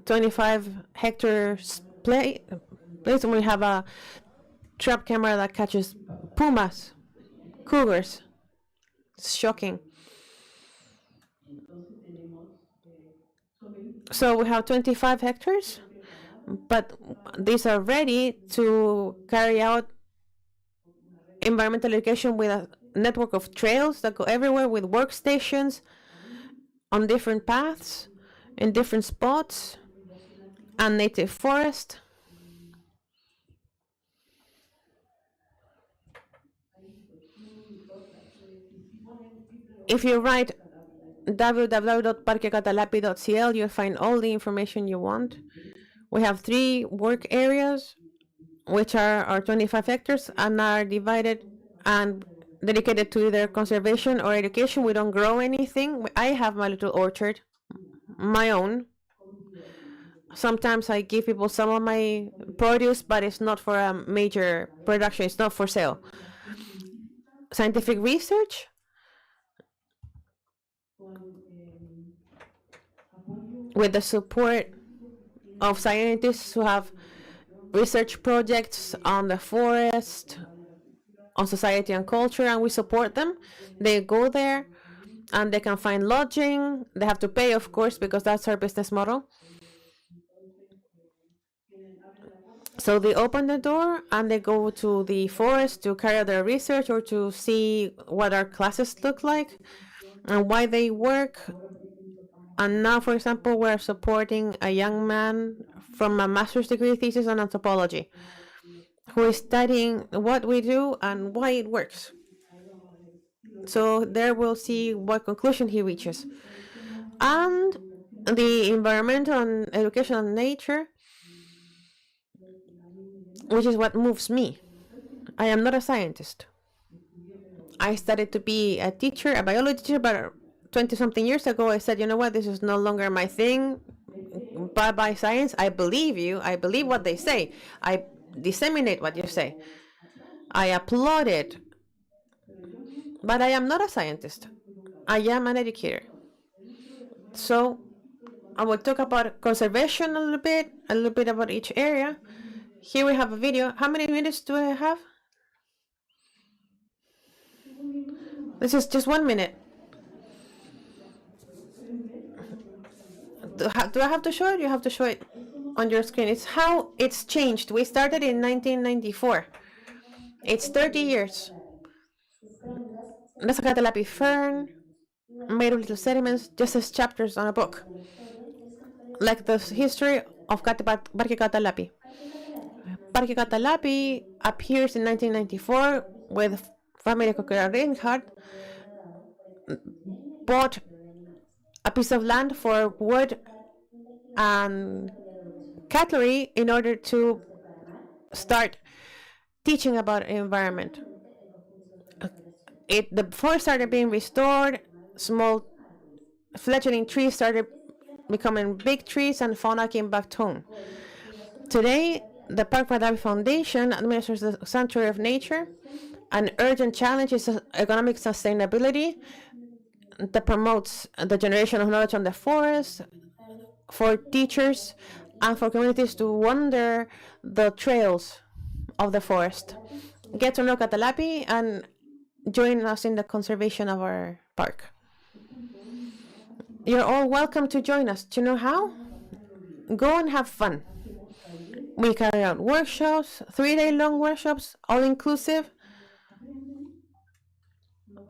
25 hectares place. And we have a trap camera that catches pumas, cougars. It's shocking. So we have 25 hectares, but these are ready to carry out environmental education with a network of trails that go everywhere, with workstations on different paths in different spots, and native forest. If you write www.parquecatalapi.cl, you'll find all the information you want. We have 3 work areas, which are our 25 hectares, and are divided and dedicated to either conservation or education. We don't grow anything. I have my little orchard, my own. Sometimes I give people some of my produce, but it's not for a major production. It's not for sale. Scientific research. With the support of scientists who have research projects on the forest, on society and culture, and we support them. They go there and they can find lodging. They have to pay, of course, because that's our business model. So they open the door and they go to the forest to carry out their research or to see what our classes look like and why they work. And now, for example, we're supporting a young man from a master's degree thesis on anthropology who is studying what we do and why it works. So there we'll see what conclusion he reaches. And the environmental and education and nature, which is what moves me. I am not a scientist. I studied to be a teacher, a biology teacher, but 20-something years ago, I said, you know what, this is no longer my thing. Bye-bye science. I believe you. I believe what they say. I disseminate what you say. I applaud it. But I am not a scientist. I am an educator. So I will talk about conservation a little bit about each area. Here we have a video. How many minutes do I have? This is just 1 minute. Do I have to show it? You have to show it on your screen. It's how it's changed. We started in 1994. It's 30 years. That's a Catalapi fern made of little sediments, just as chapters on a book. Like the history of Parque Catalapi. Parque Catalapi appears in 1994 with family Coquera Reinhardt bought a piece of land for wood and cattle in order to start teaching about environment. The forest started being restored, small fledgling trees started becoming big trees, and fauna came back home. Today, the Park Guadalupe Foundation administers the Sanctuary of Nature. An urgent challenge is economic sustainability that promotes the generation of knowledge on the forest for teachers and for communities to wander the trails of the forest. Get to know Catalapi and join us in the conservation of our park. You're all welcome to join us. Do you know how? Go and have fun. We carry out workshops, 3-day-long workshops, all inclusive.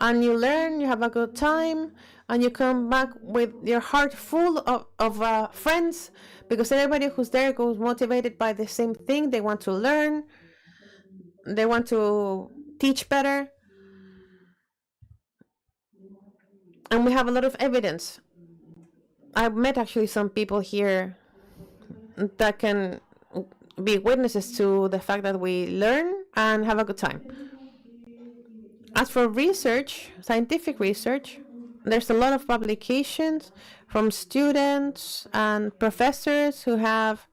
And you learn, you have a good time, and you come back with your heart full of friends, because everybody who's there goes motivated by the same thing. They want to learn, they want to teach better. And we have a lot of evidence. I've met actually some people here that can be witnesses to the fact that we learn and have a good time. As for research, scientific research, there's a lot of publications from students and professors who have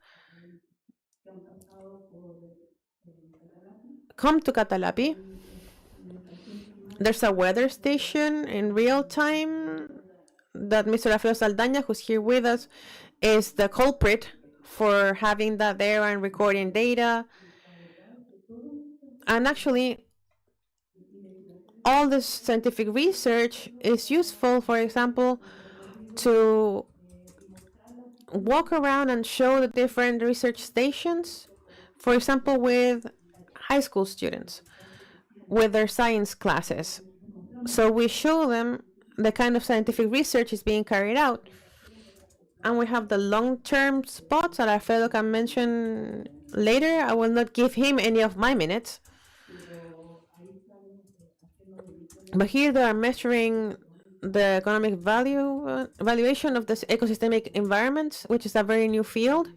come to Catalapi. There's a weather station in real time that Mr. Alfredo Saldaña, who's here with us, is the culprit for having that there and recording data. And actually, all this scientific research is useful, for example, to walk around and show the different research stations, for example, with high school students, with their science classes. So we show them the kind of scientific research is being carried out. And we have the long-term spots that Alfredo can mention later. I will not give him any of my minutes. But here they are measuring the economic valuation of this ecosystemic environments, which is a very new field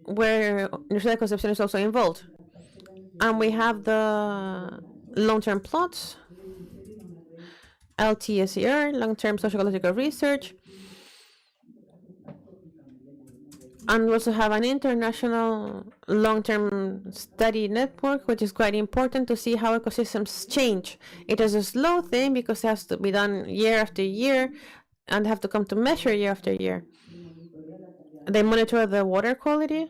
where University of Concepción is also involved. And we have the long-term plots, LTSER, long-term socio-ecological research. And we also have an international long-term study network, which is quite important to see how ecosystems change. It is a slow thing because it has to be done year after year and have to come to measure year after year. They monitor the water quality,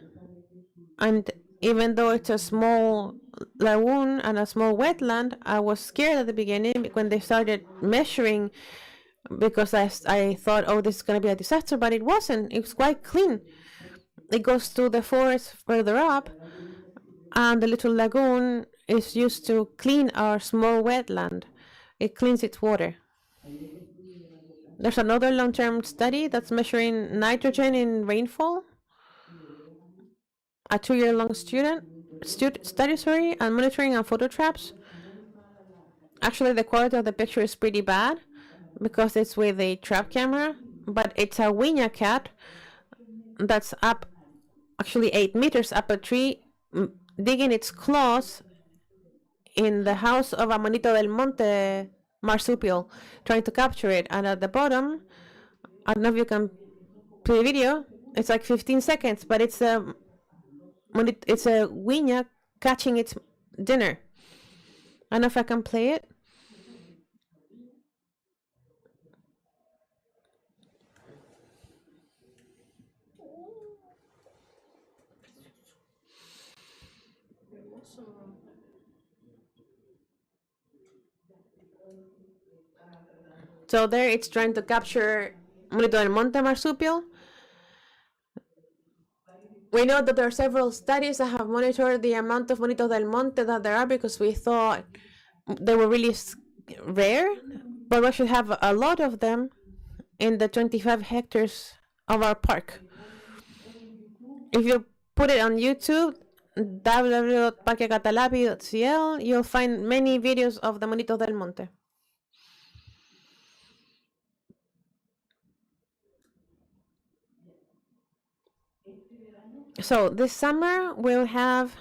and even though it's a small lagoon and a small wetland, I was scared at the beginning when they started measuring, because I thought, oh, this is going to be a disaster, but it wasn't. It was quite clean. It goes to the forest further up, and the little lagoon is used to clean our small wetland. It cleans its water. There's another long-term study that's measuring nitrogen in rainfall, a 2-year-long study, and monitoring and photo traps. Actually, the quality of the picture is pretty bad because it's with a trap camera, but it's a Wiña cat that's up, actually 8 meters up a tree, digging its claws in the house of a Monito del Monte marsupial, trying to capture it. And at the bottom, I don't know if you can play a video, it's like 15 seconds, but it's a Wiña catching its dinner. I don't know if I can play it. So there it's trying to capture Monito del Monte marsupial. We know that there are several studies that have monitored the amount of Monito del Monte that there are, because we thought they were really rare, but we should have a lot of them in the 25 hectares of our park. If you put it on YouTube, www.parquecatalapi.cl, you'll find many videos of the Monito del Monte. So this summer we'll have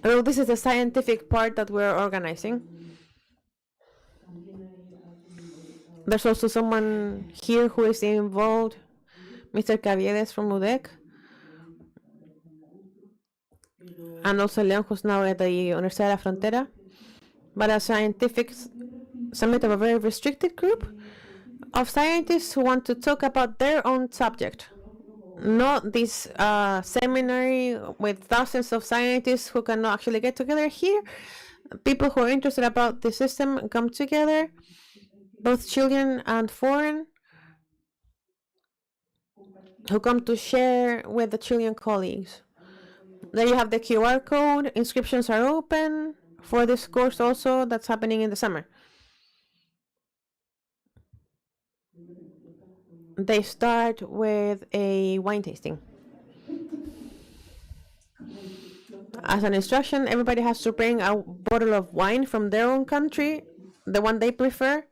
Well, this is the scientific part that we're organizing. There's also someone here who is involved, Mr. Caviedes from UdeC, and also Leon, who's now at the Universidad de la Frontera. But a scientific summit of a very restricted group of scientists who want to talk about their own subject. Not this seminary with thousands of scientists who cannot actually get together here. People who are interested about the system come together, both Chilean and foreign, who come to share with the Chilean colleagues. There you have the QR code. Inscriptions are open for this course also that's happening in the summer. They start with a wine tasting. As an instruction, everybody has to bring a bottle of wine from their own country, the one they prefer,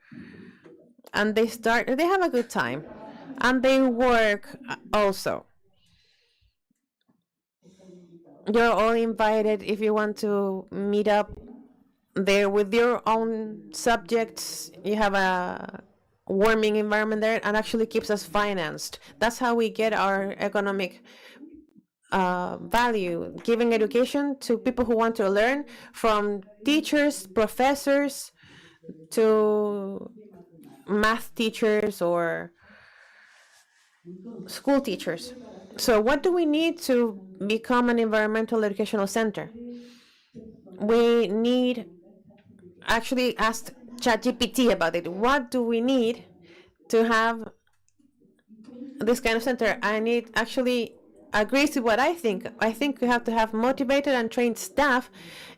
and they have a good time, and they work also. You're all invited if you want to meet up there with your own subjects. You have a warming environment there, and actually keeps us financed. That's how we get our economic value, giving education to people who want to learn, from teachers, professors, to math teachers or school teachers. So what do we need to become an environmental educational center? We need, actually asked ChatGPT about it. What do we need to have this kind of center? And it actually agrees to what I think. I think we have to have motivated and trained staff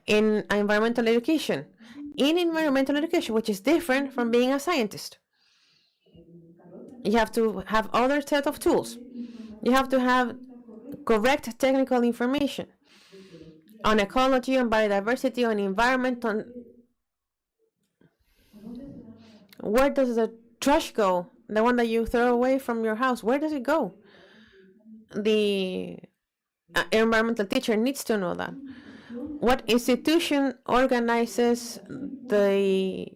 in environmental education. In environmental education, which is different from being a scientist. You have to have other set of tools. You have to have correct technical information on ecology, on biodiversity, on environment, on where does the trash go? The one that you throw away from your house, where does it go? The environmental teacher needs to know that. What institution organizes the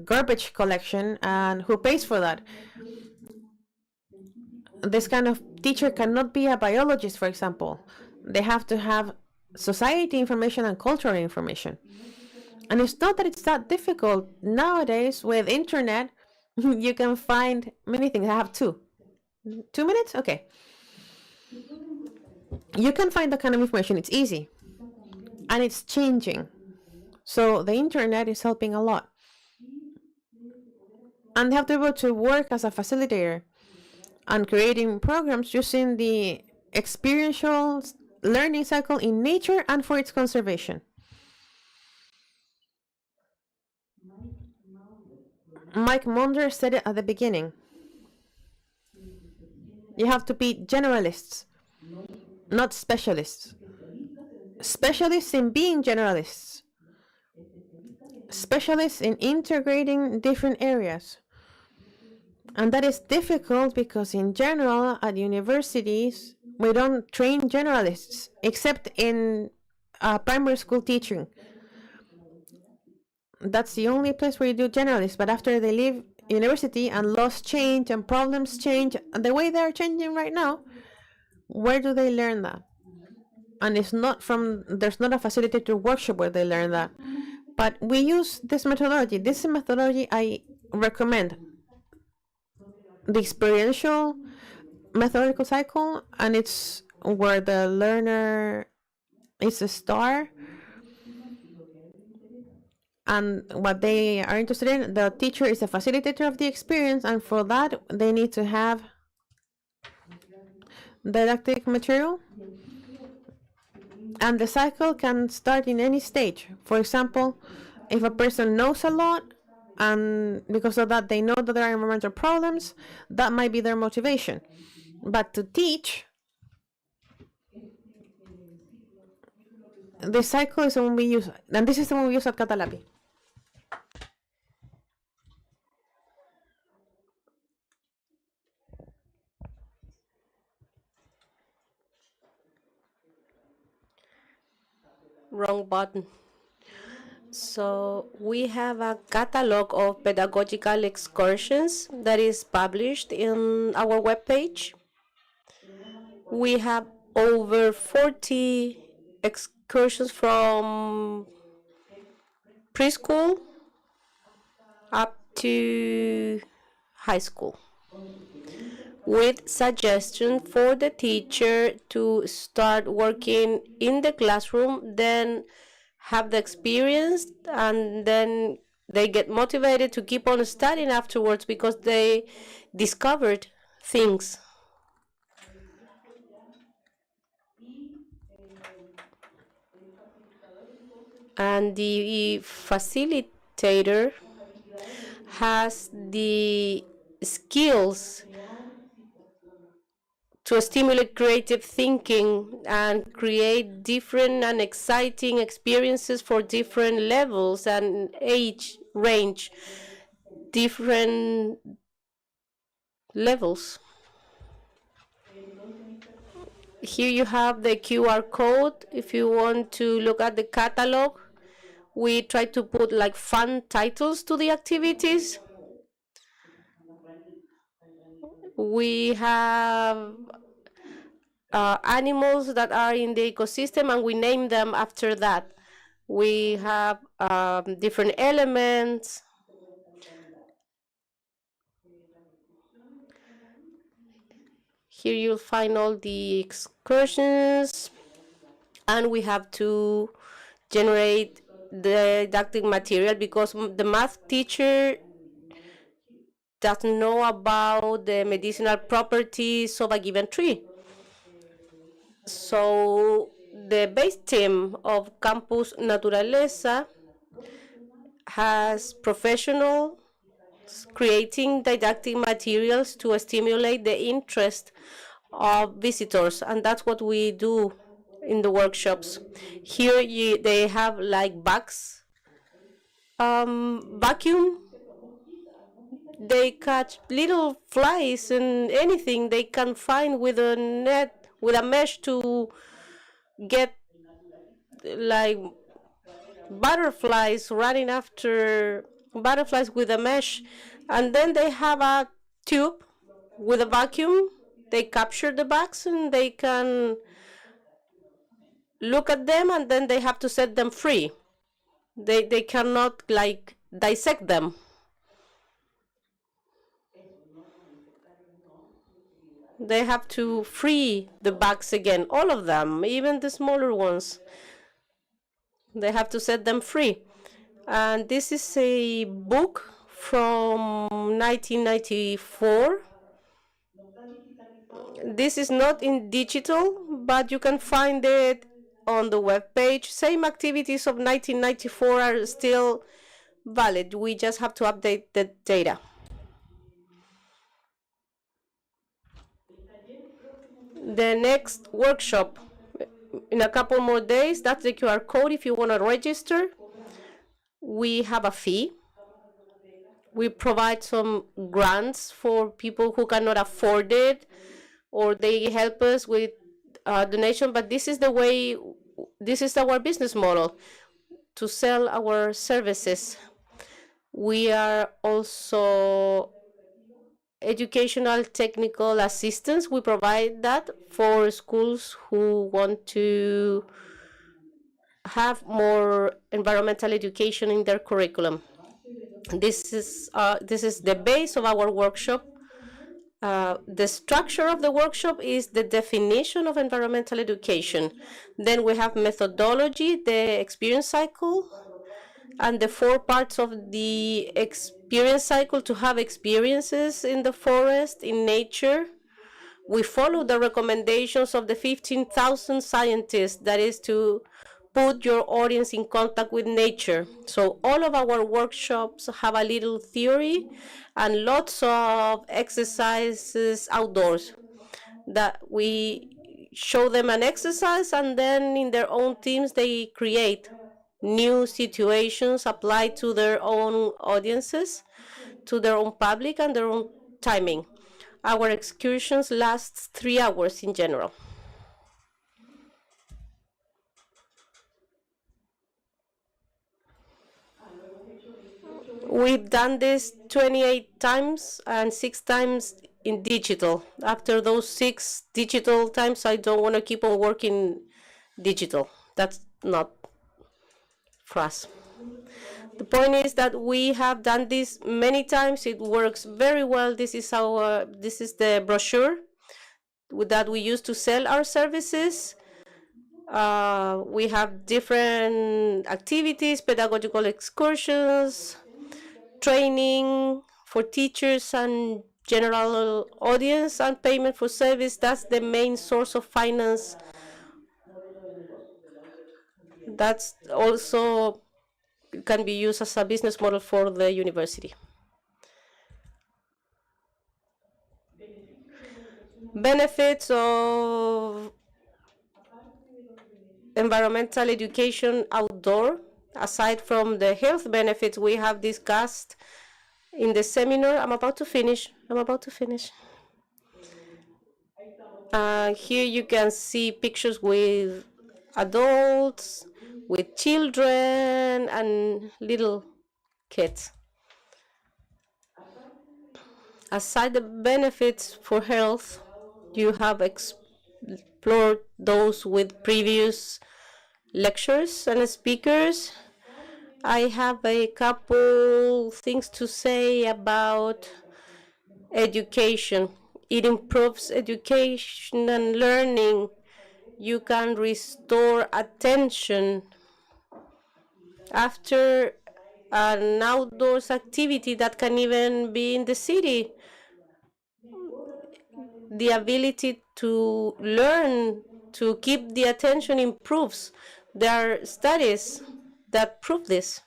garbage collection and who pays for that? This kind of teacher cannot be a biologist, for example. They have to have society information and cultural information. And it's not that it's that difficult. Nowadays, with internet, you can find many things. I have 2 minutes? Okay. You can find that kind of information. It's easy. And it's changing. So the internet is helping a lot. And they have to be able to work as a facilitator and creating programs using the experiential learning cycle in nature and for its conservation. Mike Munder said it at the beginning. You have to be generalists, not specialists. Specialists in being generalists. Specialists in integrating different areas. And that is difficult because in general, at universities, we don't train generalists, except in primary school teaching. That's the only place where you do generalists. But after they leave university and laws change and problems change, and the way they are changing right now, where do they learn that? And it's not there's not a facilitator workshop where they learn that. But we use this methodology. This is a methodology I recommend. The experiential methodological cycle, and it's where the learner is a star. And what they are interested in, the teacher is a facilitator of the experience, and for that they need to have didactic material. And the cycle can start in any stage. For example, if a person knows a lot, and because of that they know that there are environmental problems, that might be their motivation. But to teach, the cycle is the one we use, and this is the one we use at Catalapi. Wrong button. So we have a catalog of pedagogical excursions that is published in our webpage. We have over 40 excursions from preschool up to high school, with suggestion for the teacher to start working in the classroom, then have the experience, and then they get motivated to keep on studying afterwards because they discovered things. And the facilitator has the skills to stimulate creative thinking and create different and exciting experiences for different levels and age range, different levels. Here you have the QR code. If you want to look at the catalog, we try to put like fun titles to the activities. We have animals that are in the ecosystem, and we name them after that. We have different elements. Here you'll find all the excursions, and we have to generate the didactic material because the math teacher doesn't know about the medicinal properties of a given tree. So the base team of Campus Naturaleza has professionals creating didactic materials to stimulate the interest of visitors, and that's what we do in the workshops. Here they have like bags, vacuum. They catch little flies and anything they can find with a net, with a mesh, to get like butterflies, running after butterflies with a mesh. And then they have a tube with a vacuum. They capture the bugs and they can look at them, and then they have to set them free. They cannot like dissect them. They have to free the bugs again, all of them, even the smaller ones. They have to set them free. And this is a book from 1994. This is not in digital, but you can find it on the webpage. Same activities of 1994 are still valid. We just have to update the data. The next workshop in a couple more days, that's the QR code if you want to register. We have a fee. We provide some grants for people who cannot afford it, or they help us with donation, but this is the way, this is our business model, to sell our services. We are also educational technical assistance. We provide that for schools who want to have more environmental education in their curriculum. This is the base of our workshop. The structure of the workshop is the definition of environmental education. Then we have methodology, the experience cycle, and the 4 parts of the experience cycle to have experiences in the forest, in nature. We follow the recommendations of the 15,000 scientists, that is to put your audience in contact with nature. So all of our workshops have a little theory and lots of exercises outdoors that we show them an exercise, and then in their own teams they create new situations applied to their own audiences, to their own public and their own timing. Our excursions last 3 hours in general. We've done this 28 times and 6 times in digital. After those 6 digital times, I don't want to keep on working digital. That's not for us. The point is that we have done this many times. It works very well. This is the brochure that we use to sell our services. We have different activities, pedagogical excursions, training for teachers and general audience, and payment for service. That's the main source of finance. That's also can be used as a business model for the university. Benefits of environmental education outdoor. Aside from the health benefits we have discussed in the seminar, I'm about to finish. Here you can see pictures with adults, with children, and little kids. Aside the benefits for health, you have explored those with previous lectures and speakers. I have a couple things to say about education. It improves education and learning. You can restore attention after an outdoors activity that can even be in the city. The ability to learn, to keep the attention improves. There are studies that prove this.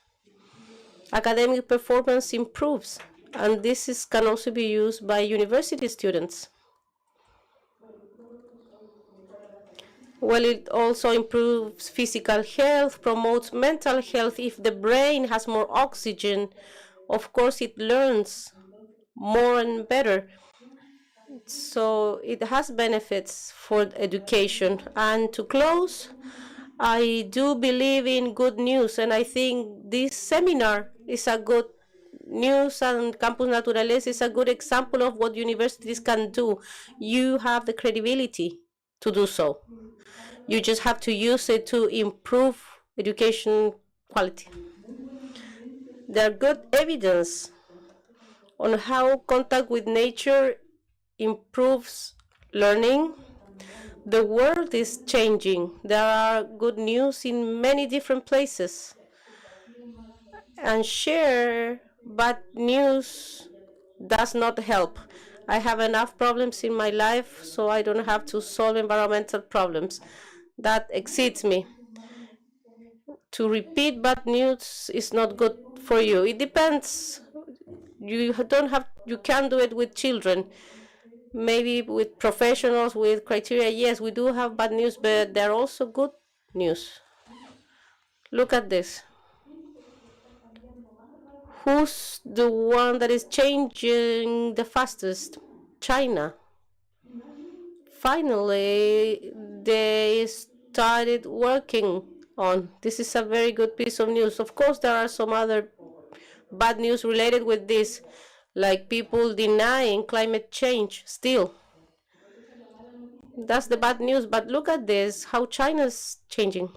Academic performance improves, and this can also be used by university students. Well, it also improves physical health, promotes mental health. If the brain has more oxygen, of course it learns more and better. So it has benefits for education. And to close, I do believe in good news, and I think this seminar is a good news, and Campus Naturaleza is a good example of what universities can do. You have the credibility to do so. You just have to use it to improve education quality. There are good evidence on how contact with nature improves learning. The world is changing. There are good news in many different places. And share bad news does not help. I have enough problems in my life, so I don't have to solve environmental problems. That exceeds me. To repeat bad news is not good for you. It depends. You can't do it with children. Maybe with professionals, with criteria, yes, we do have bad news, but there are also good news. Look at this. Who's the one that is changing the fastest? China. Finally, they started working on. This is a very good piece of news. Of course, there are some other bad news related with this, like people denying climate change still. That's the bad news, but look at this, how China's changing.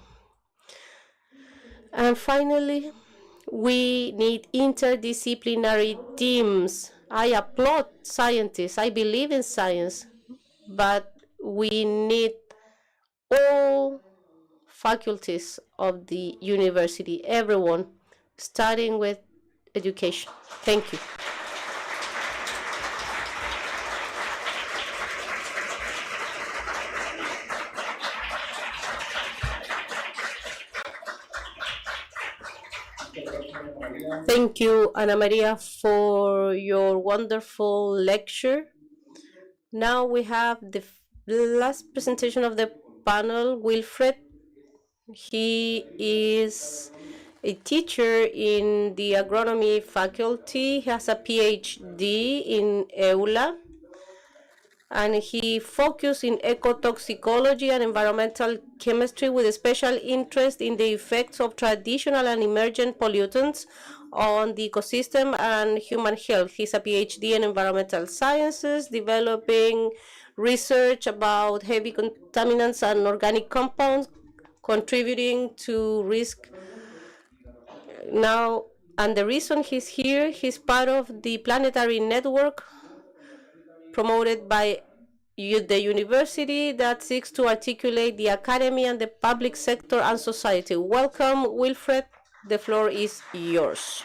And finally, we need interdisciplinary teams. I applaud scientists. I believe in science, but we need all faculties of the university, everyone, starting with education. Thank you. Thank you, Ana Maria, for your wonderful lecture. Now we have the last presentation of the panel, Wilfred. He is a teacher in the agronomy faculty. He has a PhD in EULA, and he focused in ecotoxicology and environmental chemistry with a special interest in the effects of traditional and emergent pollutants on the ecosystem and human health. He's a PhD in environmental sciences, developing research about heavy contaminants and organic compounds, contributing to risk now. And the reason he's here, he's part of the planetary network promoted by the university that seeks to articulate the academy and the public sector and society. Welcome, Wilfred. The floor is yours.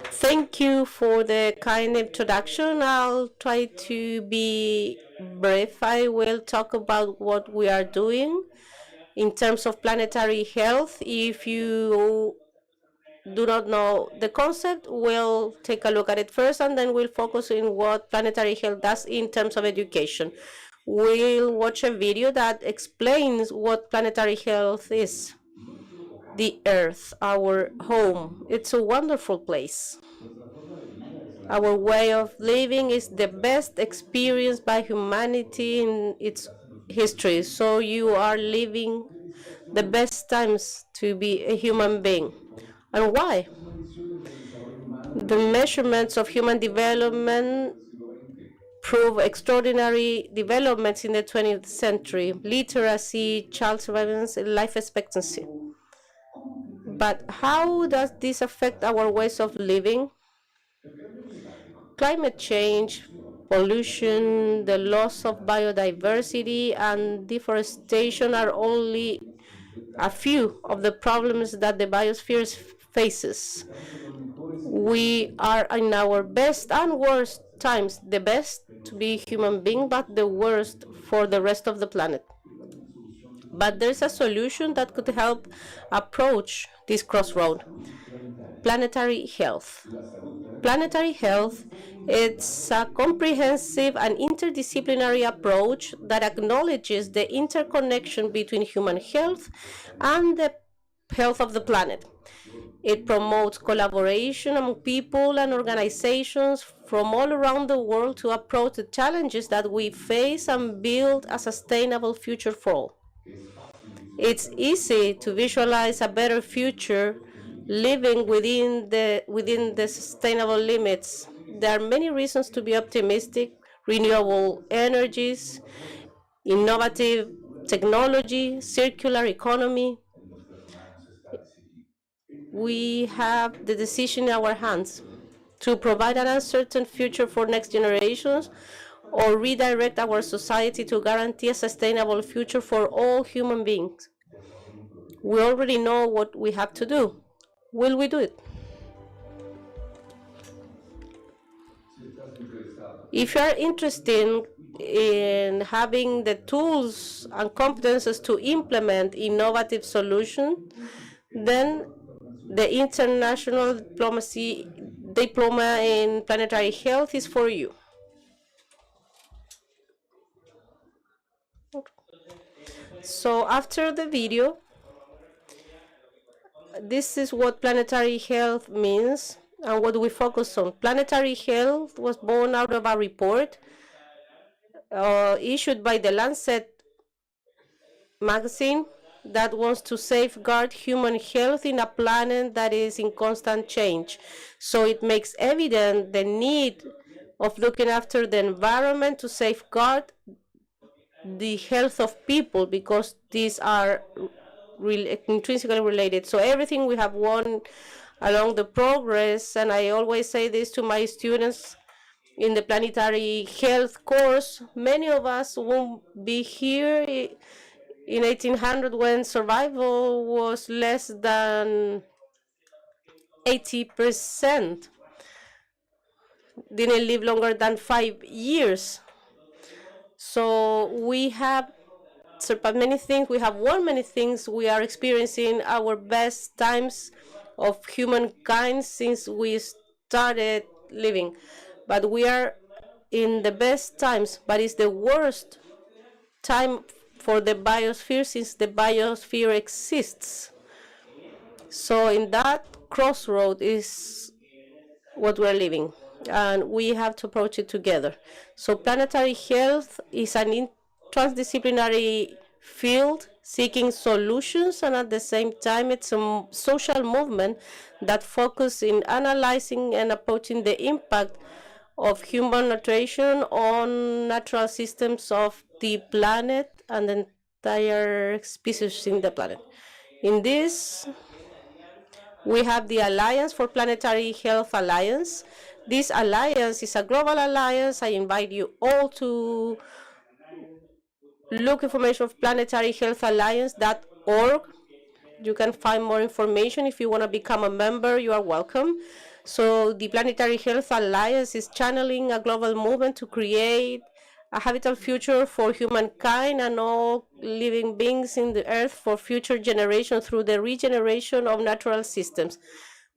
Thank you for the kind introduction. I'll try to be brief. I will talk about what we are doing in terms of planetary health. If you do not know the concept, we'll take a look at it first, and then we'll focus on what planetary health does in terms of education. We'll watch a video that explains what planetary health is. The Earth, our home, it's a wonderful place. Our way of living is the best experience by humanity in its history. So you are living the best times to be a human being. And why? The measurements of human development prove extraordinary developments in the 20th century: literacy, child surveillance, and life expectancy. But how does this affect our ways of living? Climate change, pollution, the loss of biodiversity, and deforestation are only a few of the problems that the biosphere faces. We are in our best and worst times, the best to be human being, but the worst for the rest of the planet. But there's a solution that could help approach this crossroad: planetary health. Planetary health, it's a comprehensive and interdisciplinary approach that acknowledges the interconnection between human health and the health of the planet. It promotes collaboration among people and organizations from all around the world to approach the challenges that we face and build a sustainable future for all. It's easy to visualize a better future living within the sustainable limits. There are many reasons to be optimistic: renewable energies, innovative technology, circular economy. We have the decision in our hands to provide an uncertain future for next generations, or redirect our society to guarantee a sustainable future for all human beings. We already know what we have to do. Will we do it? If you are interested in having the tools and competences to implement innovative solutions, then the International Diploma in Planetary Health is for you. So after the video, this is what planetary health means and what we focus on. Planetary health was born out of a report issued by the Lancet magazine that wants to safeguard human health in a planet that is in constant change. So it makes evident the need of looking after the environment to safeguard the health of people, because these are intrinsically related. So everything we have won along the progress, and I always say this to my students in the planetary health course, many of us won't be here in 1800 when survival was less than 80%. Didn't live longer than 5 years. So we have surpassed many things, we have won many things, we are experiencing our best times of humankind since we started living. But we are in the best times, but it's the worst time for the biosphere since the biosphere exists. So in that crossroad is what we're living, and we have to approach it together. So planetary health is an transdisciplinary field. seeking solutions, and at the same time it's a social movement that focuses in analyzing and approaching the impact of human nutrition on natural systems of the planet and the entire species in the planet. In this, we have the Alliance for Planetary Health Alliance. This alliance is a global alliance. I invite you all to look information of planetaryhealthalliance.org. You can find more information. If you want to become a member, you are welcome. So the Planetary Health Alliance is channeling a global movement to create a habitable future for humankind and all living beings in the earth for future generations through the regeneration of natural systems.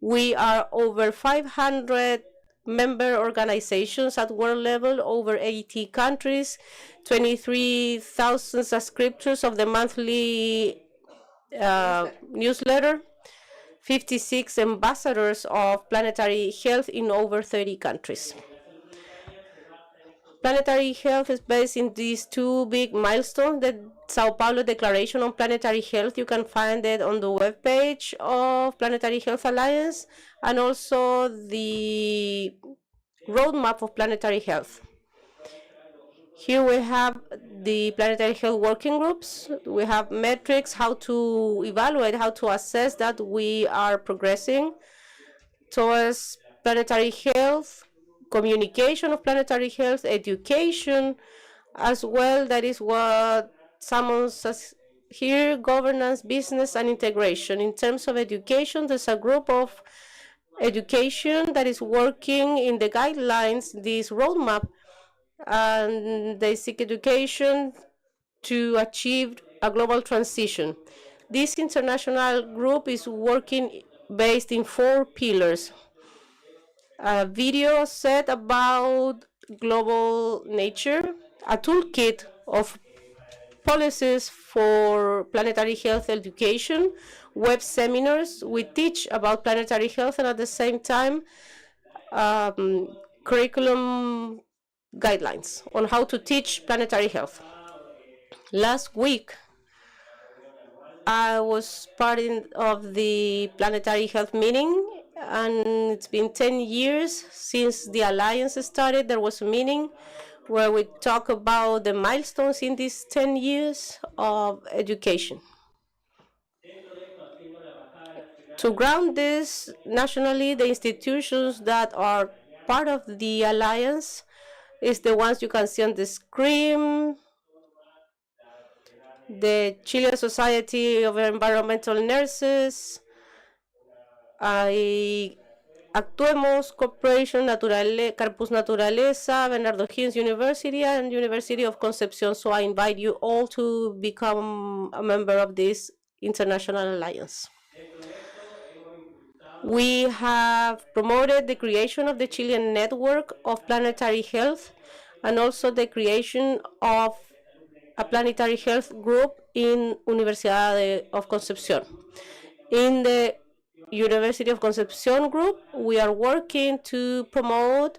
We are over 500 member organizations at world level, over 80 countries, 23,000 subscriptors of the monthly newsletter, 56 ambassadors of planetary health in over 30 countries. Planetary health is based in these two big milestones, the Sao Paulo Declaration on Planetary Health. You can find it on the webpage of Planetary Health Alliance, and also the roadmap of planetary health. Here we have the planetary health working groups. We have metrics, how to evaluate, how to assess that we are progressing towards planetary health, communication of planetary health, education as well. That is what summons us here, governance, business, and integration. In terms of education, there's a group of education that is working in the guidelines, this roadmap, and they seek education to achieve a global transition. This international group is working based in 4 pillars. A video set about global nature, a toolkit of policies for planetary health education, web seminars. We teach about planetary health, and at the same time, curriculum guidelines on how to teach planetary health. Last week, I was part of the planetary health meeting, and it's been 10 years since the alliance started. There was a meeting where we talk about the milestones in these 10 years of education. To ground this nationally, the institutions that are part of the alliance is the ones you can see on the screen: the Chilean Society of Environmental Nurses, Actuemos Corporation, Campus Naturaleza, Bernardo Higgins University, and University of Concepción. So I invite you all to become a member of this international alliance. We have promoted the creation of the Chilean network of planetary health, and also the creation of a planetary health group in Universidad of Concepción. In the University of Concepción group, we are working to promote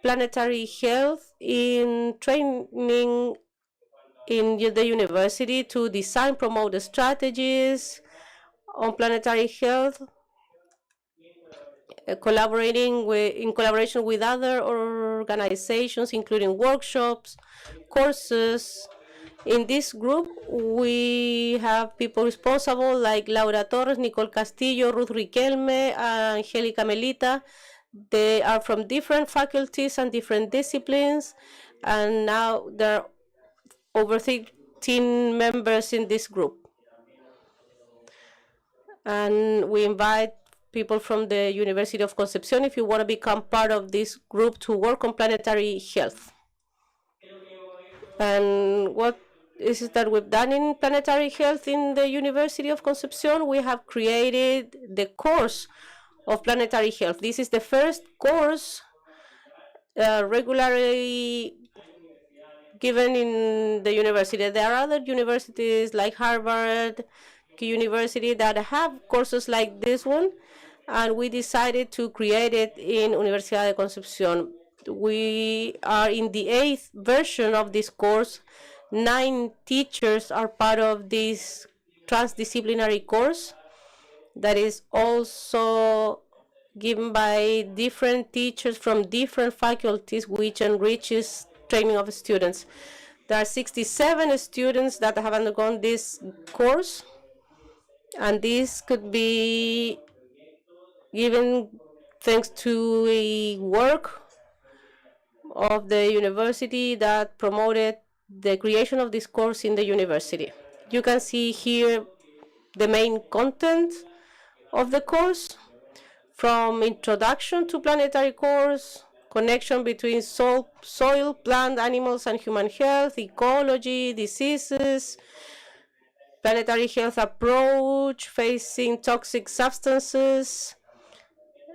planetary health in training in the university to design, promote the strategies on planetary health, in collaboration with other organizations, including workshops, courses. In this group, we have people responsible like Laura Torres, Nicole Castillo, Ruth Riquelme, Angelica Melita. They are from different faculties and different disciplines, and now there are over 13 members in this group. And we invite people from the University of Concepción if you want to become part of this group to work on planetary health. And what is it that we've done in planetary health in the University of Concepción? We have created the course of planetary health. This is the first course regularly given in the university. There are other universities like Harvard University that have courses like this one, and we decided to create it in Universidad de Concepción. We are in the 8th version of this course. 9 teachers are part of this transdisciplinary course that is also given by different teachers from different faculties, which enriches training of students. There are 67 students that have undergone this course, and this could be given thanks to a work of the university that promoted the creation of this course in the university. You can see here the main content of the course, from introduction to planetary course, connection between soil, plant, animals, and human health, ecology, diseases, planetary health approach, facing toxic substances,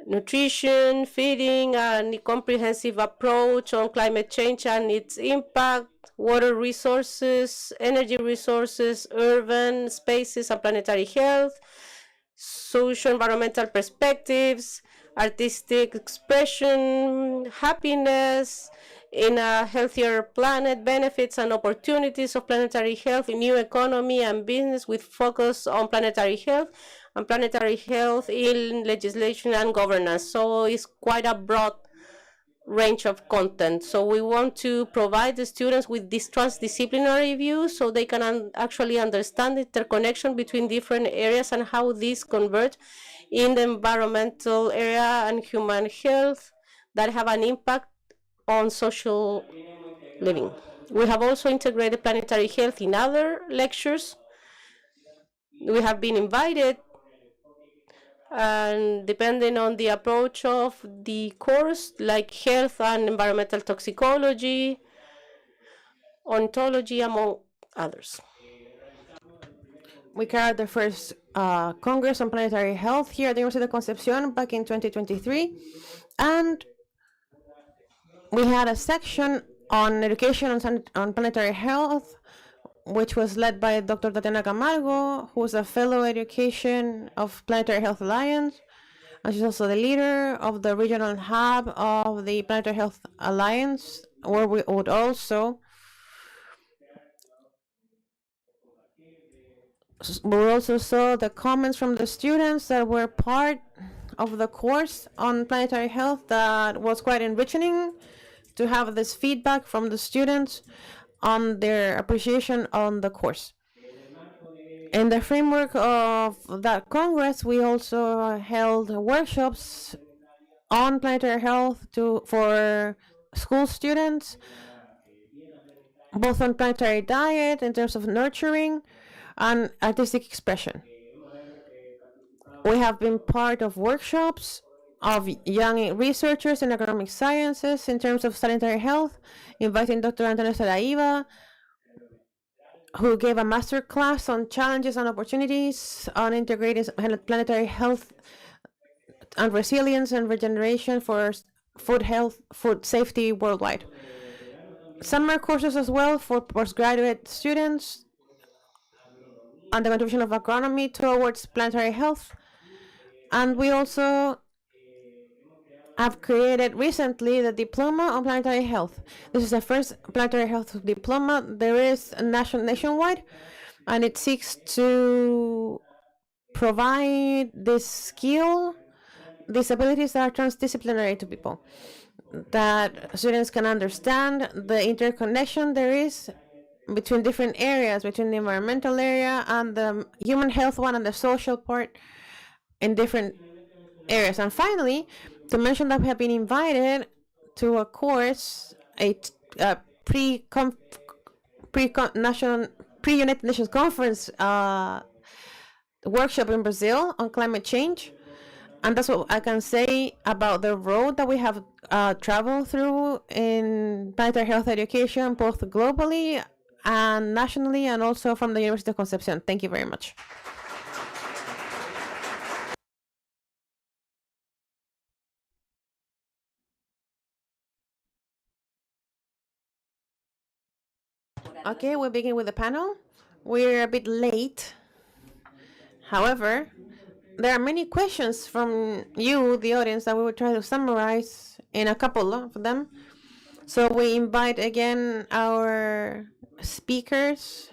nutrition, feeding, and a comprehensive approach on climate change and its impact, water resources, energy resources, urban spaces, and planetary health, socio-environmental perspectives, artistic expression, happiness in a healthier planet, benefits and opportunities of planetary health, new economy and business with focus on planetary health, and planetary health in legislation and governance. So it's quite a broad range of content. So we want to provide the students with this transdisciplinary view so they can actually understand the interconnection between different areas and how these converge in the environmental area and human health that have an impact on social living. We have also integrated planetary health in other lectures. We have been invited, and depending on the approach of the course, like health and environmental toxicology, ontology, among others. We carried the first Congress on Planetary Health here at the University of Concepción back in 2023, and we had a section on education on planetary health, which was led by Dr. Tatiana Camargo, who is a fellow education of Planetary Health Alliance, and she's also the leader of the regional hub of the Planetary Health Alliance, where we would also saw the comments from the students that were part of the course on planetary health. That was quite enriching to have this feedback from the students on their appreciation on the course. In the framework of that Congress, we also held workshops on planetary health for school students, both on planetary diet in terms of nurturing and artistic expression. We have been part of workshops of young researchers in economic sciences in terms of sanitary health, inviting Dr. Antonio Saraiva, who gave a master class on challenges and opportunities on integrating planetary health and resilience and regeneration for food health, food safety worldwide. Summer courses as well for postgraduate students on the contribution of agronomy towards planetary health. And we also have created recently the Diploma on Planetary Health. This is the first planetary health diploma there is nationwide, and it seeks to provide this skill, these abilities that are transdisciplinary to people, that students can understand the interconnection there is between different areas, between the environmental area and the human health one and the social part in different areas. And finally, to mention that we have been invited to a course, a pre-United Nations Conference workshop in Brazil on climate change. And that's what I can say about the road that we have traveled through in planetary health education, both globally and nationally, and also from the University of Concepción. Thank you very much. Okay, we'll begin with the panel. We're a bit late. However, there are many questions from you, the audience, that we will try to summarize in a couple of them. So we invite again our speakers,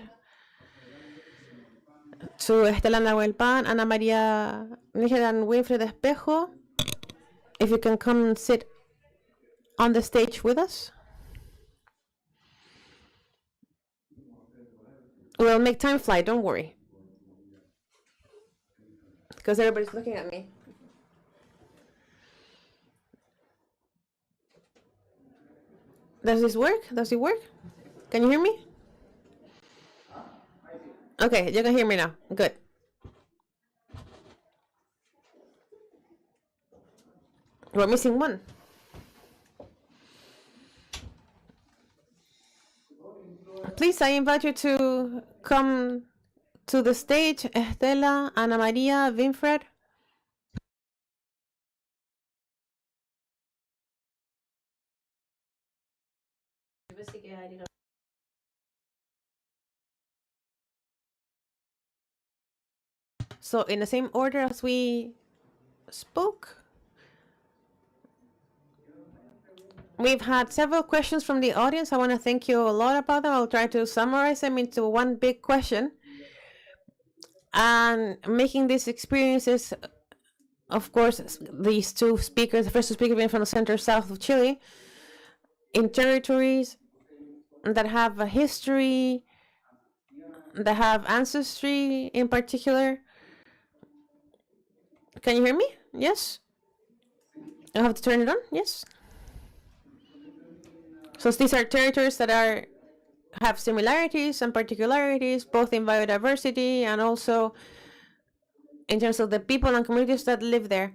to Estela Nahuelpan, Ana María Níger, and Winfred Espejo. If you can come and sit on the stage with us. We'll make time fly, don't worry. Because everybody's looking at me. Does this work? Does it work? Can you hear me? Okay, you can hear me now. Good. We're missing one. Please, I invite you to come to the stage. Estela, Ana Maria, Winfred. So in the same order as we spoke, we've had several questions from the audience. I want to thank you a lot about them. I'll try to summarize them into one big question. And making these experiences, of course, these two speakers, the first two speakers being from the center south of Chile, in territories that have a history, that have ancestry in particular. Can you hear me? Yes? I have to turn it on? Yes? So these are territories that have similarities and particularities, both in biodiversity and also in terms of the people and communities that live there.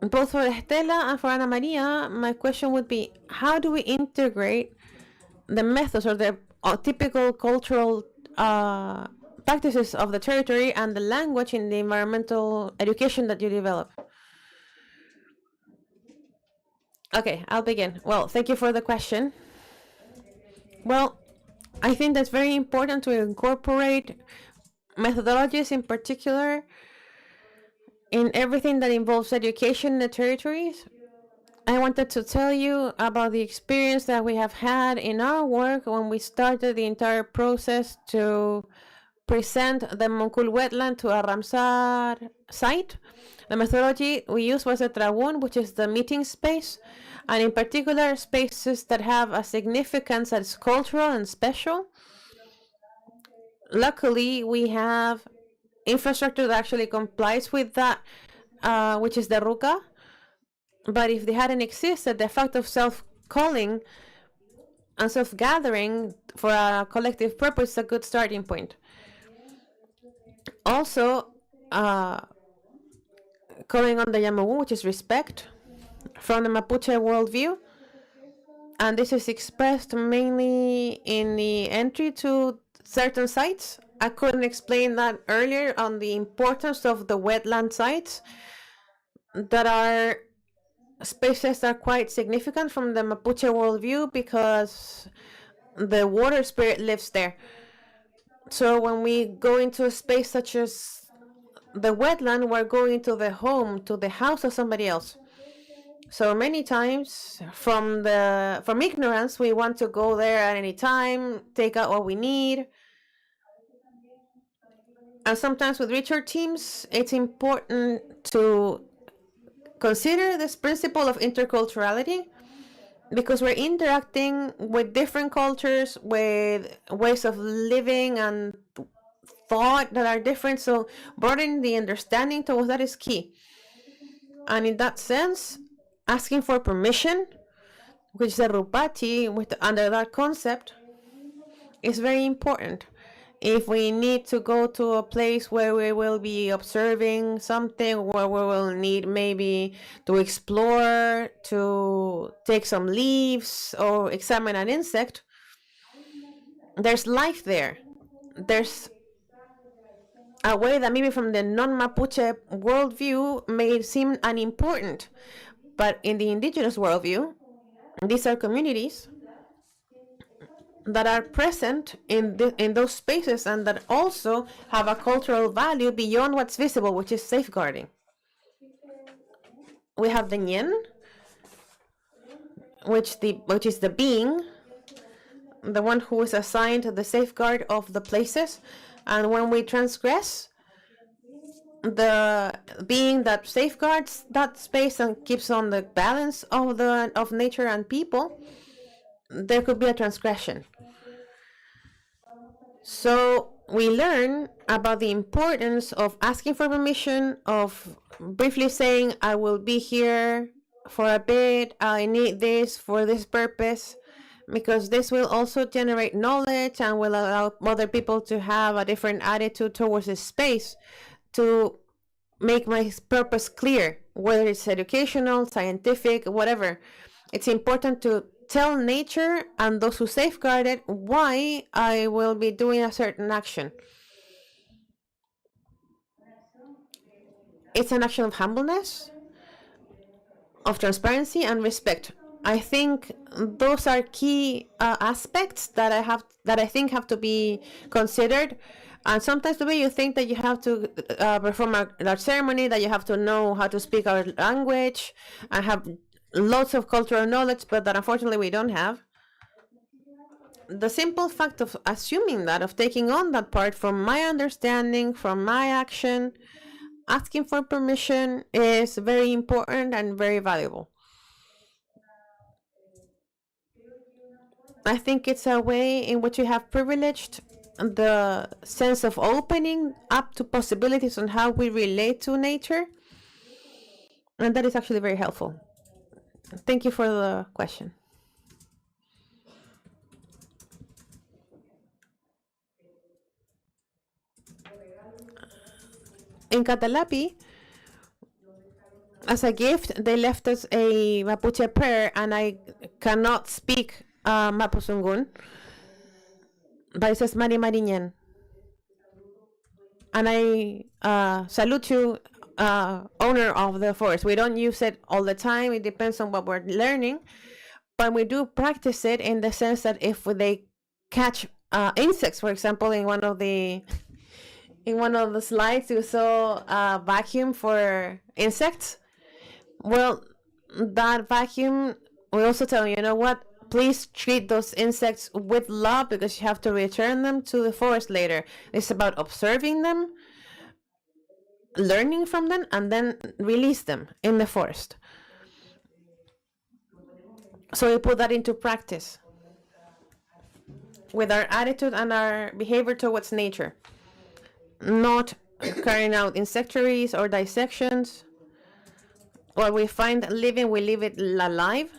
Both for Estela and for Ana Maria, my question would be, how do we integrate the methods or the typical cultural practices of the territory and the language in the environmental education that you develop? Okay, I'll begin. Well, thank you for the question. Well, I think that's very important to incorporate methodologies in particular in everything that involves education in the territories. I wanted to tell you about the experience that we have had in our work when we started the entire process to present the Moncul wetland to a Ramsar site. The methodology we used was a Traún, which is the meeting space, and in particular spaces that have a significance that's cultural and special. Luckily, we have infrastructure that actually complies with that, which is the RUCA. But if they hadn't existed, the fact of self-calling and self-gathering for a collective purpose is a good starting point. Also, calling on the Yamawu, which is respect, from the Mapuche worldview. And this is expressed mainly in the entry to certain sites. I couldn't explain that earlier on the importance of the wetland sites that are spaces that are quite significant from the Mapuche worldview because the water spirit lives there. So when we go into a space such as the wetland, we're going to the home, to the house of somebody else. So many times from ignorance, we want to go there at any time, take out what we need. And sometimes with richer teams, it's important to consider this principle of interculturality because we're interacting with different cultures, with ways of living and thought that are different. So broadening the understanding towards that is key. And in that sense, asking for permission, which is a rupati under that concept, is very important. If we need to go to a place where we will be observing something, where we will need maybe to explore, to take some leaves or examine an insect, there's life there. There's a way that maybe from the non-Mapuche worldview may seem unimportant, but in the indigenous worldview, these are communities that are present in those spaces and that also have a cultural value beyond what's visible, which is safeguarding. We have the Nyen, which is the being, the one who is assigned the safeguard of the places. And when we transgress, the being that safeguards that space and keeps on the balance of nature and people, there could be a transgression. So we learn about the importance of asking for permission, of briefly saying, I will be here for a bit, I need this for this purpose, because this will also generate knowledge and will allow other people to have a different attitude towards this space, to make my purpose clear, whether it's educational, scientific, whatever. It's important to tell nature and those who safeguard it why I will be doing a certain action. It's an action of humbleness, of transparency and respect. I think those are key aspects that I think have to be considered. And sometimes the way you think that you have to perform a large ceremony, that you have to know how to speak our language and have lots of cultural knowledge, but that unfortunately we don't have. The simple fact of assuming that, of taking on that part from my understanding, from my action, asking for permission is very important and very valuable. I think it's a way in which you have privileged the sense of opening up to possibilities on how we relate to nature. And that is actually very helpful. Thank you for the question. In Catalapi, as a gift, they left us a Mapuche prayer, and I cannot speak Mapuzungun, but it says Mari Mariñan. And I salute you, owner of the forest. We don't use it all the time. It depends on what we're learning, but we do practice it in the sense that if they catch insects, for example, in one of the slides you saw a vacuum for insects. Well, that vacuum, we also tell you know what, please treat those insects with love, because you have to return them to the forest later. It's about observing them, learning from them, and then release them in the forest. So we put that into practice with our attitude and our behavior towards nature. Not carrying out insectaries or dissections. What we find living, we leave it alive.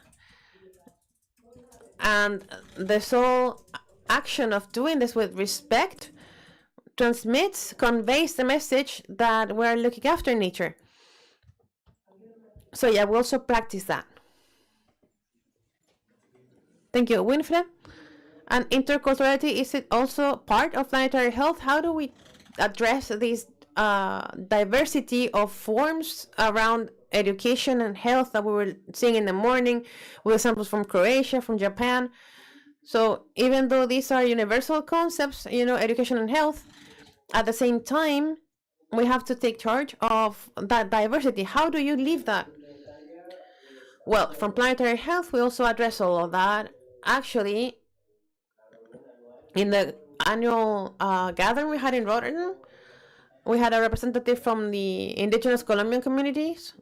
And the sole action of doing this with respect conveys the message that we're looking after nature. So yeah, we also practice that. Thank you, Winfred. And interculturality, is it also part of planetary health? How do we address this diversity of forms around education and health that we were seeing in the morning, with examples from Croatia, from Japan? So even though these are universal concepts, education and health, at the same time, we have to take charge of that diversity. How do you live that? Well, from planetary health, we also address all of that. Actually, in the annual gathering we had in Rotterdam, we had a representative from the indigenous Colombian communities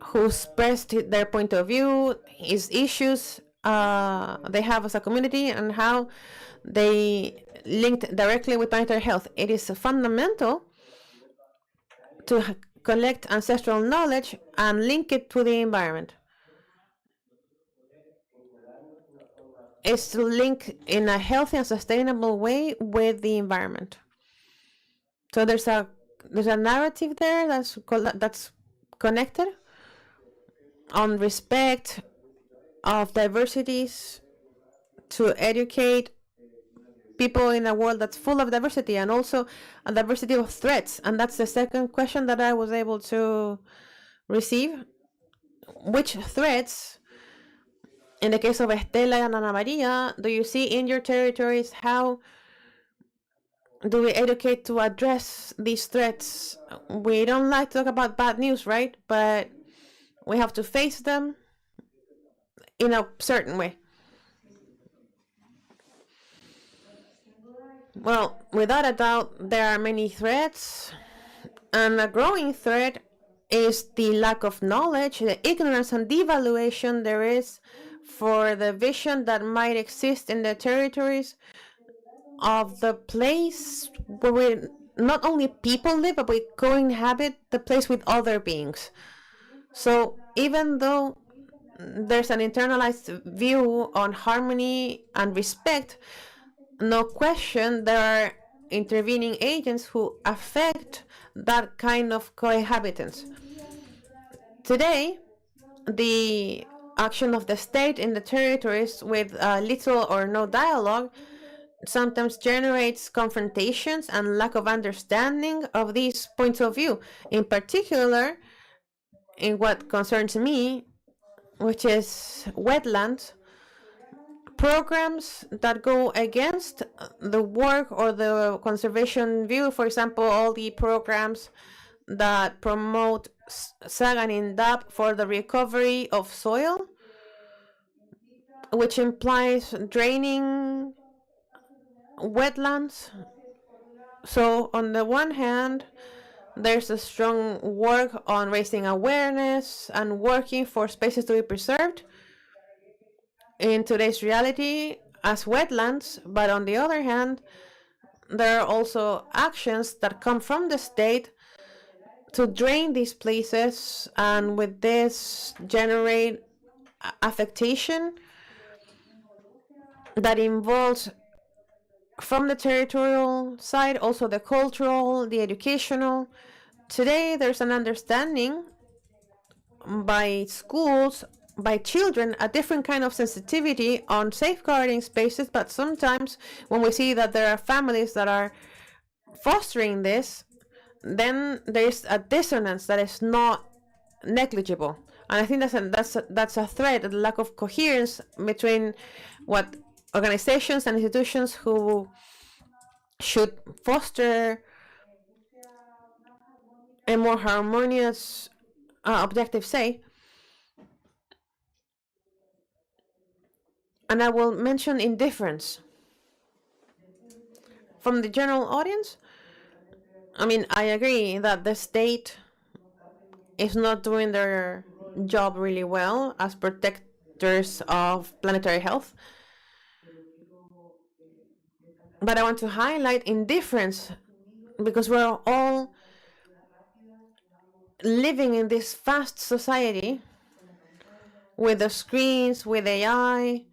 who expressed their point of view, his issues they have as a community, and how they linked directly with planetary health. It is fundamental to collect ancestral knowledge and link it to the environment. It's to link in a healthy and sustainable way with the environment. So there's a narrative there that's connected on respect of diversities, to educate people in a world that's full of diversity, and also a diversity of threats. And that's the second question that I was able to receive. Which threats, in the case of Estela and Ana Maria, do you see in your territories? How do we educate to address these threats? We don't like to talk about bad news, right? But we have to face them in a certain way. Well, without a doubt, there are many threats, and a growing threat is the lack of knowledge, the ignorance and devaluation there is for the vision that might exist in the territories of the place where we not only people live, but we co-inhabit the place with other beings. So even though there's an internalized view on harmony and respect, no question there are intervening agents who affect that kind of cohabitance. Today, the action of the state in the territories with little or no dialogue sometimes generates confrontations and lack of understanding of these points of view. In particular, in what concerns me, which is wetlands, programs that go against the work or the conservation view, for example, all the programs that promote SAG and DAP for the recovery of soil, which implies draining wetlands. So on the one hand, there's a strong work on raising awareness and working for spaces to be preserved in today's reality as wetlands, but on the other hand, there are also actions that come from the state to drain these places, and with this generate affectation that involves from the territorial side, also the cultural, the educational. Today, there's an understanding by schools, by children, a different kind of sensitivity on safeguarding spaces, but sometimes when we see that there are families that are fostering this, then there's a dissonance that is not negligible. And I think that's a threat, the lack of coherence between what organizations and institutions who should foster a more harmonious objective say. And I will mention indifference. From the general audience, I mean, I agree that the state is not doing their job really well as protectors of planetary health. But I want to highlight indifference because we're all living in this fast society with the screens, with AI.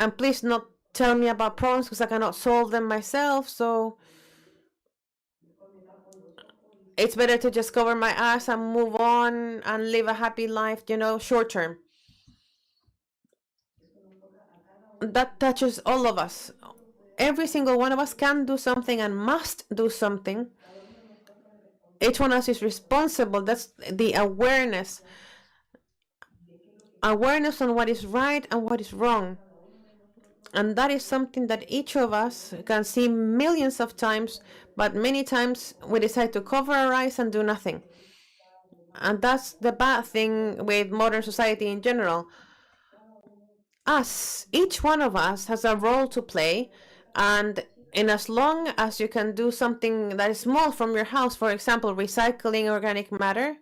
And please not tell me about problems because I cannot solve them myself. So it's better to just cover my ass and move on and live a happy life, short term. That touches all of us. Every single one of us can do something and must do something. Each one of us is responsible. That's the awareness. Awareness on what is right and what is wrong. And that is something that each of us can see millions of times, but many times we decide to cover our eyes and do nothing. And that's the bad thing with modern society in general. Each one of us has a role to play, and in as long as you can do something that is small from your house, for example, recycling organic matter,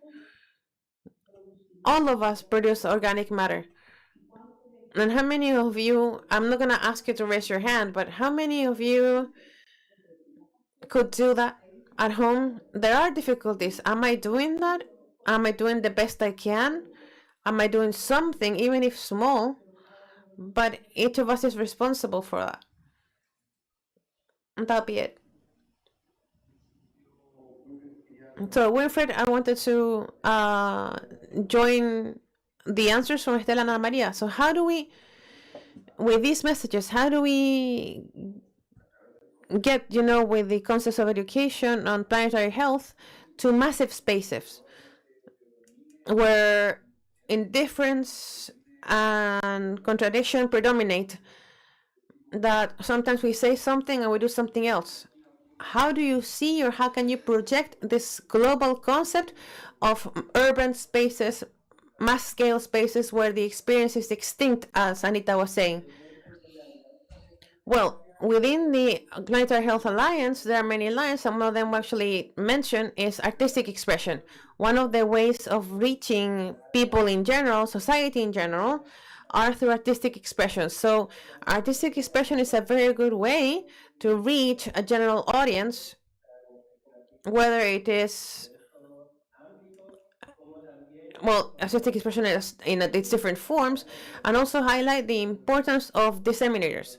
all of us produce organic matter. And how many of you, I'm not going to ask you to raise your hand, but how many of you could do that at home? There are difficulties. Am I doing that? Am I doing the best I can? Am I doing something, even if small? But each of us is responsible for that. And that'll be it. So, Winfred, I wanted to join the answers from Estela and Ana Maria. So how do we, with these messages, how do we get, with the concepts of education on planetary health to massive spaces where indifference and contradiction predominate, that sometimes we say something and we do something else? How do you see, or how can you project this global concept of urban spaces, mass-scale spaces where the experience is extinct, as Anita was saying? Well, within the Planetary Health Alliance, there are many lines. Some of them actually mentioned is artistic expression. One of the ways of reaching people in general, society in general, are through artistic expression. So artistic expression is a very good way to reach a general audience, whether it is, well, artistic expression is in its different forms, and also highlight the importance of disseminators.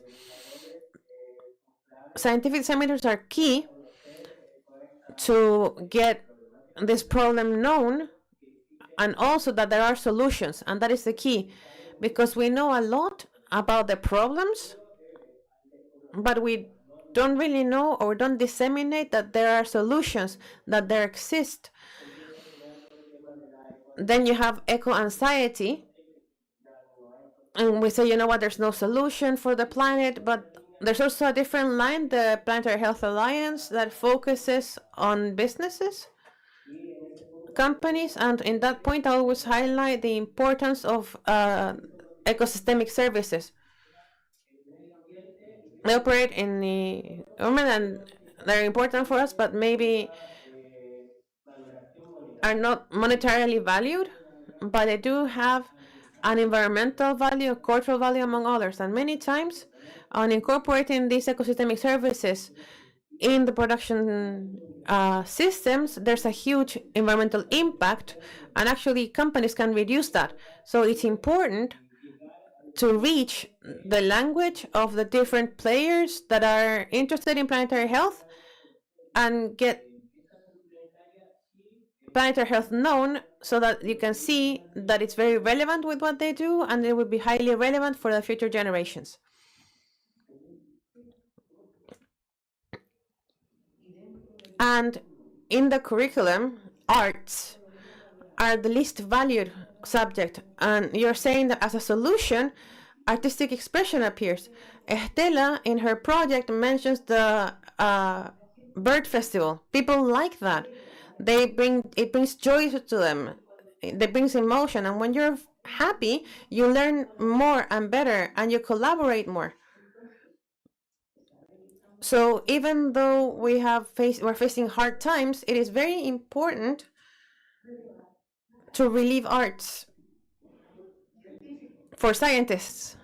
Scientific disseminators are key to get this problem known, and also that there are solutions, and that is the key, because we know a lot about the problems, but we don't really know or don't disseminate that there are solutions, that there exist. Then you have eco-anxiety, and we say, you know what, there's no solution for the planet, but there's also a different line, the Planetary Health Alliance, that focuses on businesses, companies, and in that point I always highlight the importance of ecosystemic services. They operate in the government and they're important for us, but maybe are not monetarily valued, but they do have an environmental value, a cultural value, among others. And many times on incorporating these ecosystemic services in the production systems, there's a huge environmental impact, and actually companies can reduce that. So it's important to reach the language of the different players that are interested in planetary health and get planetary health known, so that you can see that it's very relevant with what they do, and it will be highly relevant for the future generations. And in the curriculum, arts are the least valued subject, and you're saying that as a solution, artistic expression appears. Estela, in her project, mentions the bird festival. People like that. It brings joy to them. It brings emotion, and when you're happy, you learn more and better, and you collaborate more. So even though we're facing hard times, it is very important to relieve arts for scientists.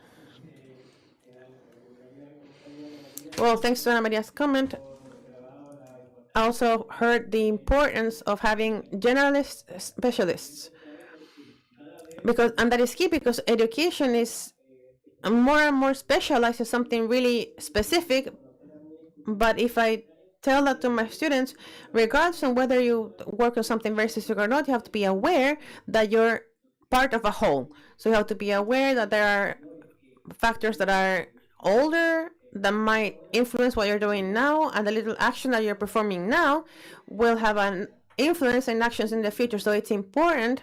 Well, thanks to Ana Maria's comment, I also heard the importance of having generalist specialists, and that is key, because education is more and more specialized to something really specific. But if I tell that to my students, regardless of whether you work on something very specific or not, you have to be aware that you're part of a whole. So you have to be aware that there are factors that are older that might influence what you're doing now, and the little action that you're performing now will have an influence in actions in the future. So it's important,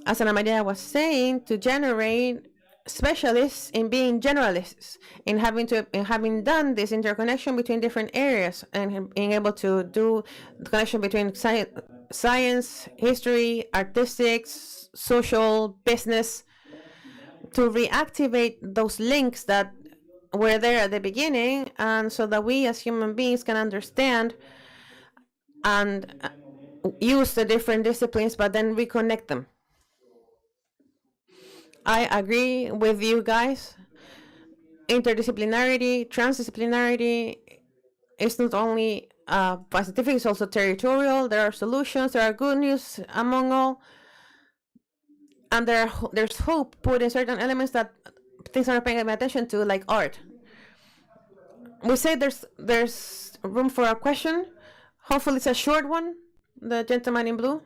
as Ana Maria was saying, to generate specialists in being generalists, in having done this interconnection between different areas, and being able to do the connection between science, history, artistics, social, business, to reactivate those links that were there at the beginning, and so that we as human beings can understand and use the different disciplines, but then reconnect them. I agree with you guys. Interdisciplinarity, transdisciplinarity is not only scientific, it's also territorial. There are solutions, there are good news among all, and there's hope put in certain elements that things are not paying attention to, like art. We say there's room for a question. Hopefully it's a short one. The gentleman in blue.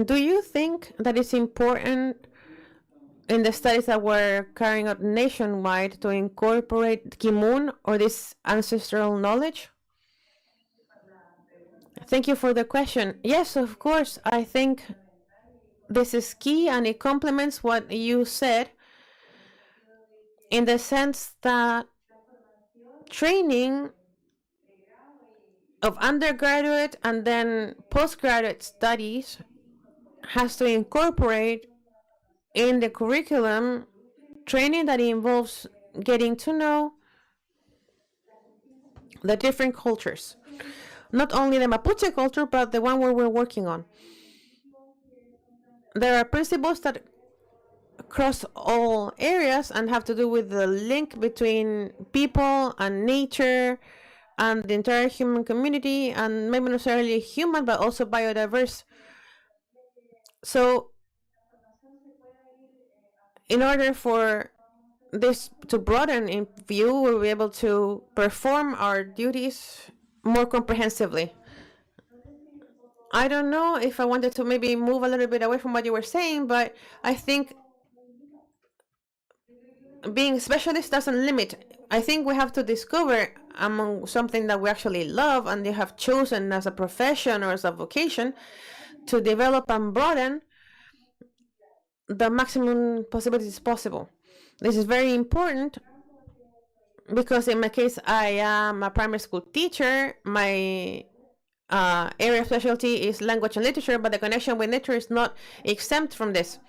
Do you think that it's important in the studies that we're carrying out nationwide to incorporate Kimun, or this ancestral knowledge? Thank you for the question. Yes, of course. I think this is key, and it complements what you said, in the sense that training of undergraduate and then postgraduate studies has to incorporate in the curriculum training that involves getting to know the different cultures, not only the Mapuche culture, but the one where we're working on. There are principles that cross all areas and have to do with the link between people and nature and the entire human community, and maybe not necessarily human, but also biodiverse. So in order for this to broaden in view, we'll be able to perform our duties more comprehensively. I don't know if I wanted to maybe move a little bit away from what you were saying, but I think being a specialist doesn't limit. I think we have to discover among something that we actually love and you have chosen as a profession or as a vocation to develop and broaden the maximum possibilities possible. This is very important because in my case, I am a primary school teacher. My area of specialty is language and literature, but the connection with nature is not exempt from this.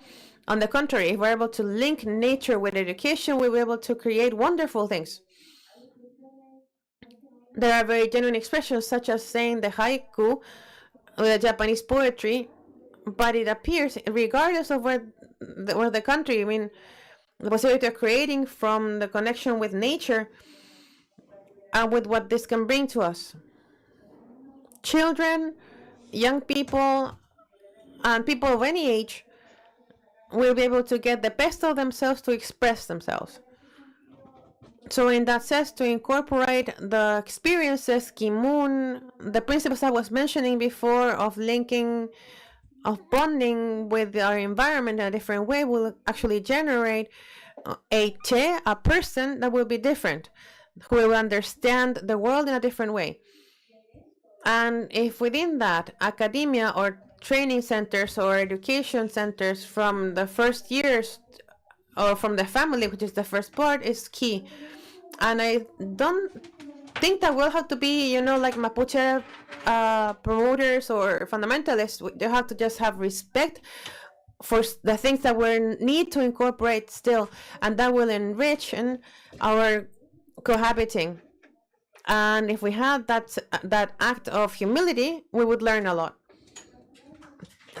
On the contrary, if we're able to link nature with education, we'll be able to create wonderful things. There are very genuine expressions, such as saying the haiku, or the Japanese poetry, but it appears, regardless of where the country, I mean, the possibility of creating from the connection with nature and with what this can bring to us. Children, young people, and people of any age will be able to get the best of themselves to express themselves. So in that sense, to incorporate the experiences, Kimun, the principles I was mentioning before of linking, of bonding with our environment in a different way will actually generate a person that will be different, who will understand the world in a different way. And if within that, academia or training centers or education centers from the first years or from the family, which is the first part, is key. And I don't think that we'll have to be, like Mapuche promoters or fundamentalists. They have to just have respect for the things that we need to incorporate still, and that will enrich our cohabiting. And if we had that act of humility, we would learn a lot.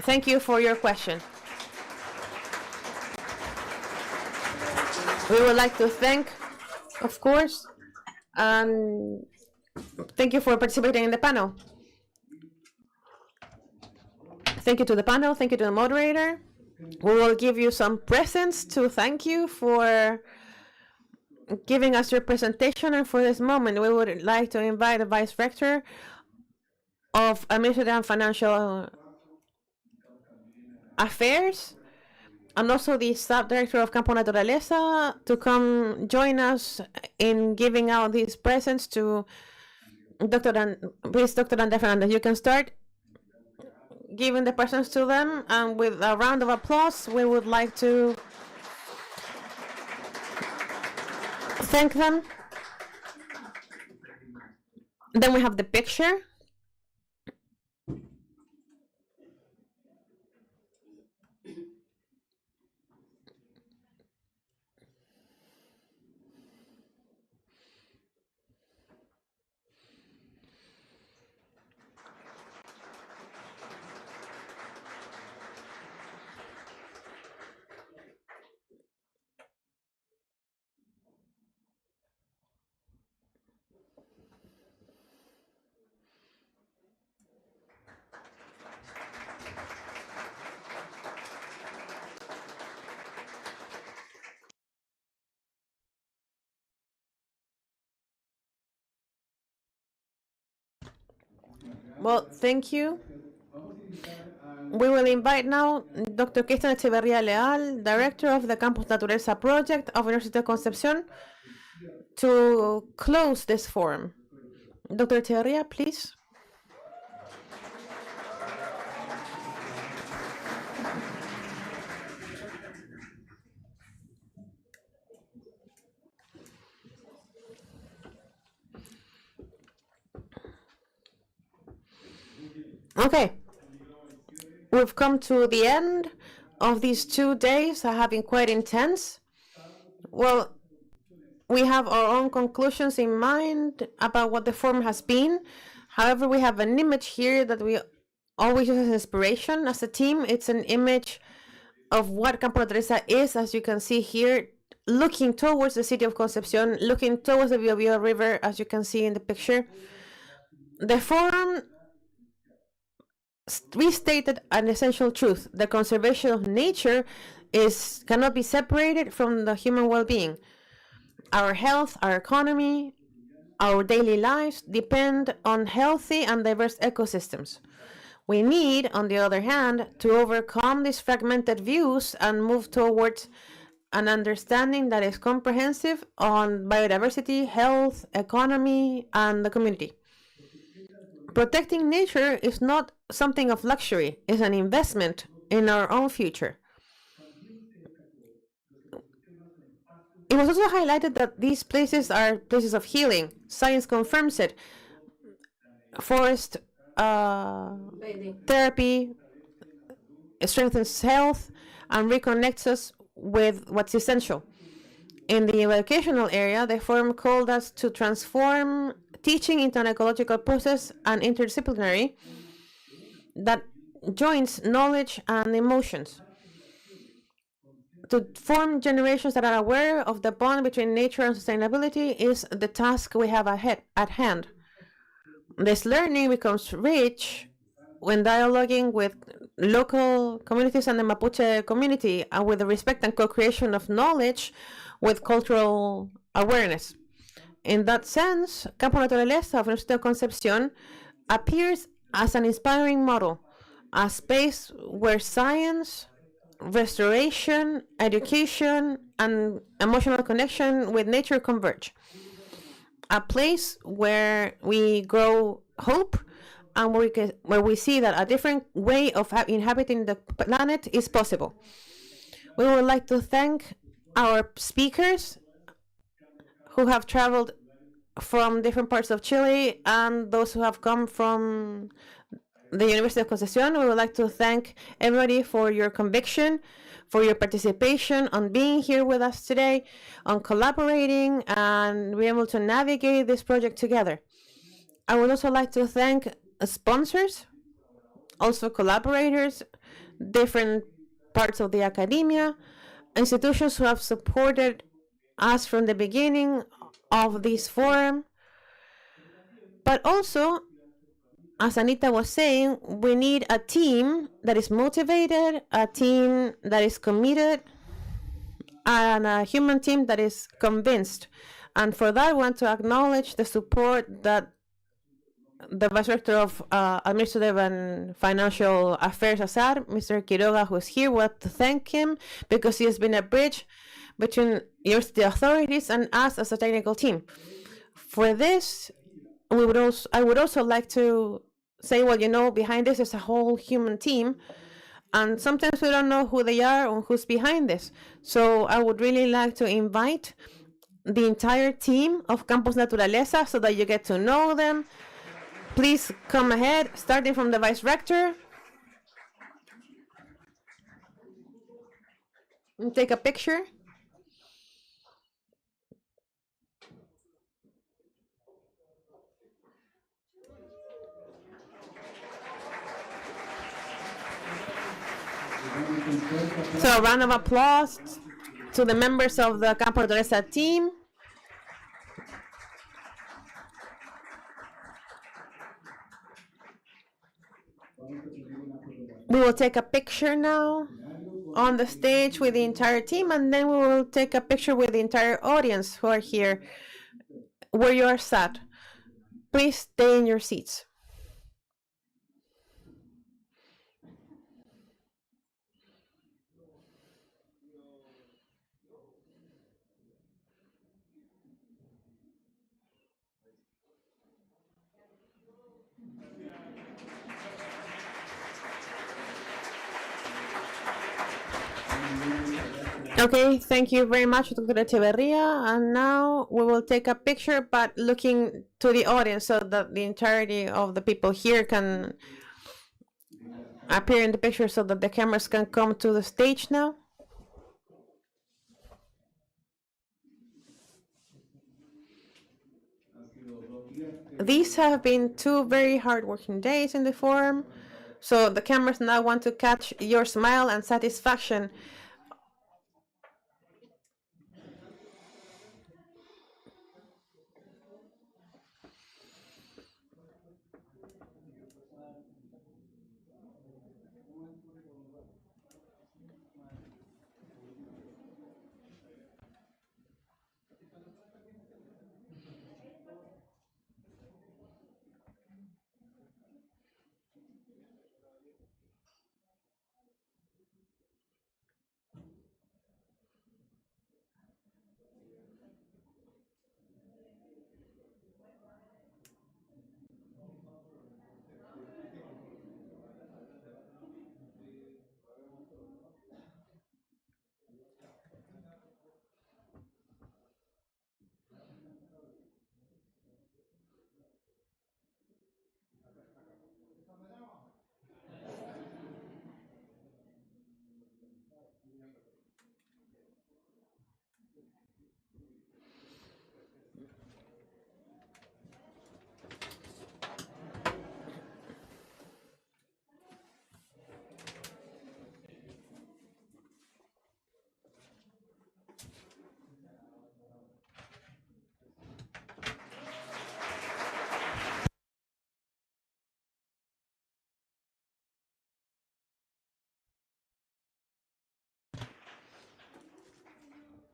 Thank you for your question. We would like to thank, of course, and thank you for participating in the panel. Thank you to the panel. Thank you to the moderator. We will give you some presents to thank you for giving us your presentation and for this moment. We would like to invite the Vice Rector of Administrative and Financial Affairs and also the Sub-Director of Campus Naturaleza to come join us in giving out these presents to Dr. Andrés Fernandez. You can start giving the presents to them, and with a round of applause, we would like to thank them. Then we have the picture. Well, thank you. We will invite now Dr. Cristian Echeverría Leal, Director of the Campus Naturaleza Project of University of Concepción, to close this forum. Dr. Echeverría, please. Okay. we've come to the end of these 2 days that have been quite intense. Well, we have our own conclusions in mind about what the forum has been. However, we have an image here that we always use as inspiration as a team. It's an image of what Campus Naturaleza is, as you can see here, looking towards the city of Concepción, looking towards the Biobío River, as you can see in the picture. The forum restated an essential truth: the conservation of nature cannot be separated from the human well-being. Our health, our economy, our daily lives depend on healthy and diverse ecosystems. We need, on the other hand, to overcome these fragmented views and move towards an understanding that is comprehensive on biodiversity, health, economy, and the community. Protecting nature is not something of luxury, it's an investment in our own future. It was also highlighted that these places are places of healing. Science confirms it. Forest therapy strengthens health and reconnects us with what's essential. In the educational area, the forum called us to transform teaching into an ecological process and interdisciplinary that joins knowledge and emotions. To form generations that are aware of the bond between nature and sustainability is the task we have at hand. This learning becomes rich when dialoguing with local communities and the Mapuche community, and with the respect and co-creation of knowledge with cultural awareness. In that sense, Campus Naturaleza of University of Concepción appears as an inspiring model, a space where science, restoration, education, and emotional connection with nature converge. A place where we grow hope and where we see that a different way of inhabiting the planet is possible. We would like to thank our speakers who have traveled from different parts of Chile and those who have come from the University of Concepción. We would like to thank everybody for your conviction, for your participation, on being here with us today, on collaborating and being able to navigate this project together. I would also like to thank sponsors, also collaborators, different parts of the academia, institutions who have supported us from the beginning of this forum, but also, as Anita was saying, we need a team that is motivated, a team that is committed, and a human team that is convinced. And for that, I want to acknowledge the support that the Vice Director of Administrative and Financial Affairs, ASAR, Mr. Quiroga, who is here. We want to thank him because he has been a bridge between university authorities and us as a technical team. For this, I would also like to say, well, you know, behind this is a whole human team, and sometimes we don't know who they are or who's behind this. So I would really like to invite the entire team of Campus Naturaleza so that you get to know them. Please come ahead, starting from the Vice Rector. And take a picture. So a round of applause to the members of the Campus Naturaleza team. We will take a picture now on the stage with the entire team, and then we will take a picture with the entire audience who are here where you are sat. Please stay in your seats. Okay, thank you very much, Dr. Echeverria. And now we will take a picture, but looking to the audience so that the entirety of the people here can appear in the picture so that the cameras can come to the stage now. These have been 2 very hard-working days in the forum, so the cameras now want to catch your smile and satisfaction.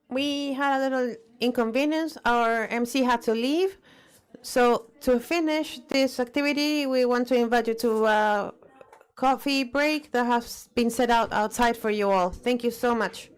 We had a little inconvenience. Our MC had to leave. So to finish this activity, we want to invite you to a coffee break that has been set out outside for you all. Thank you so much.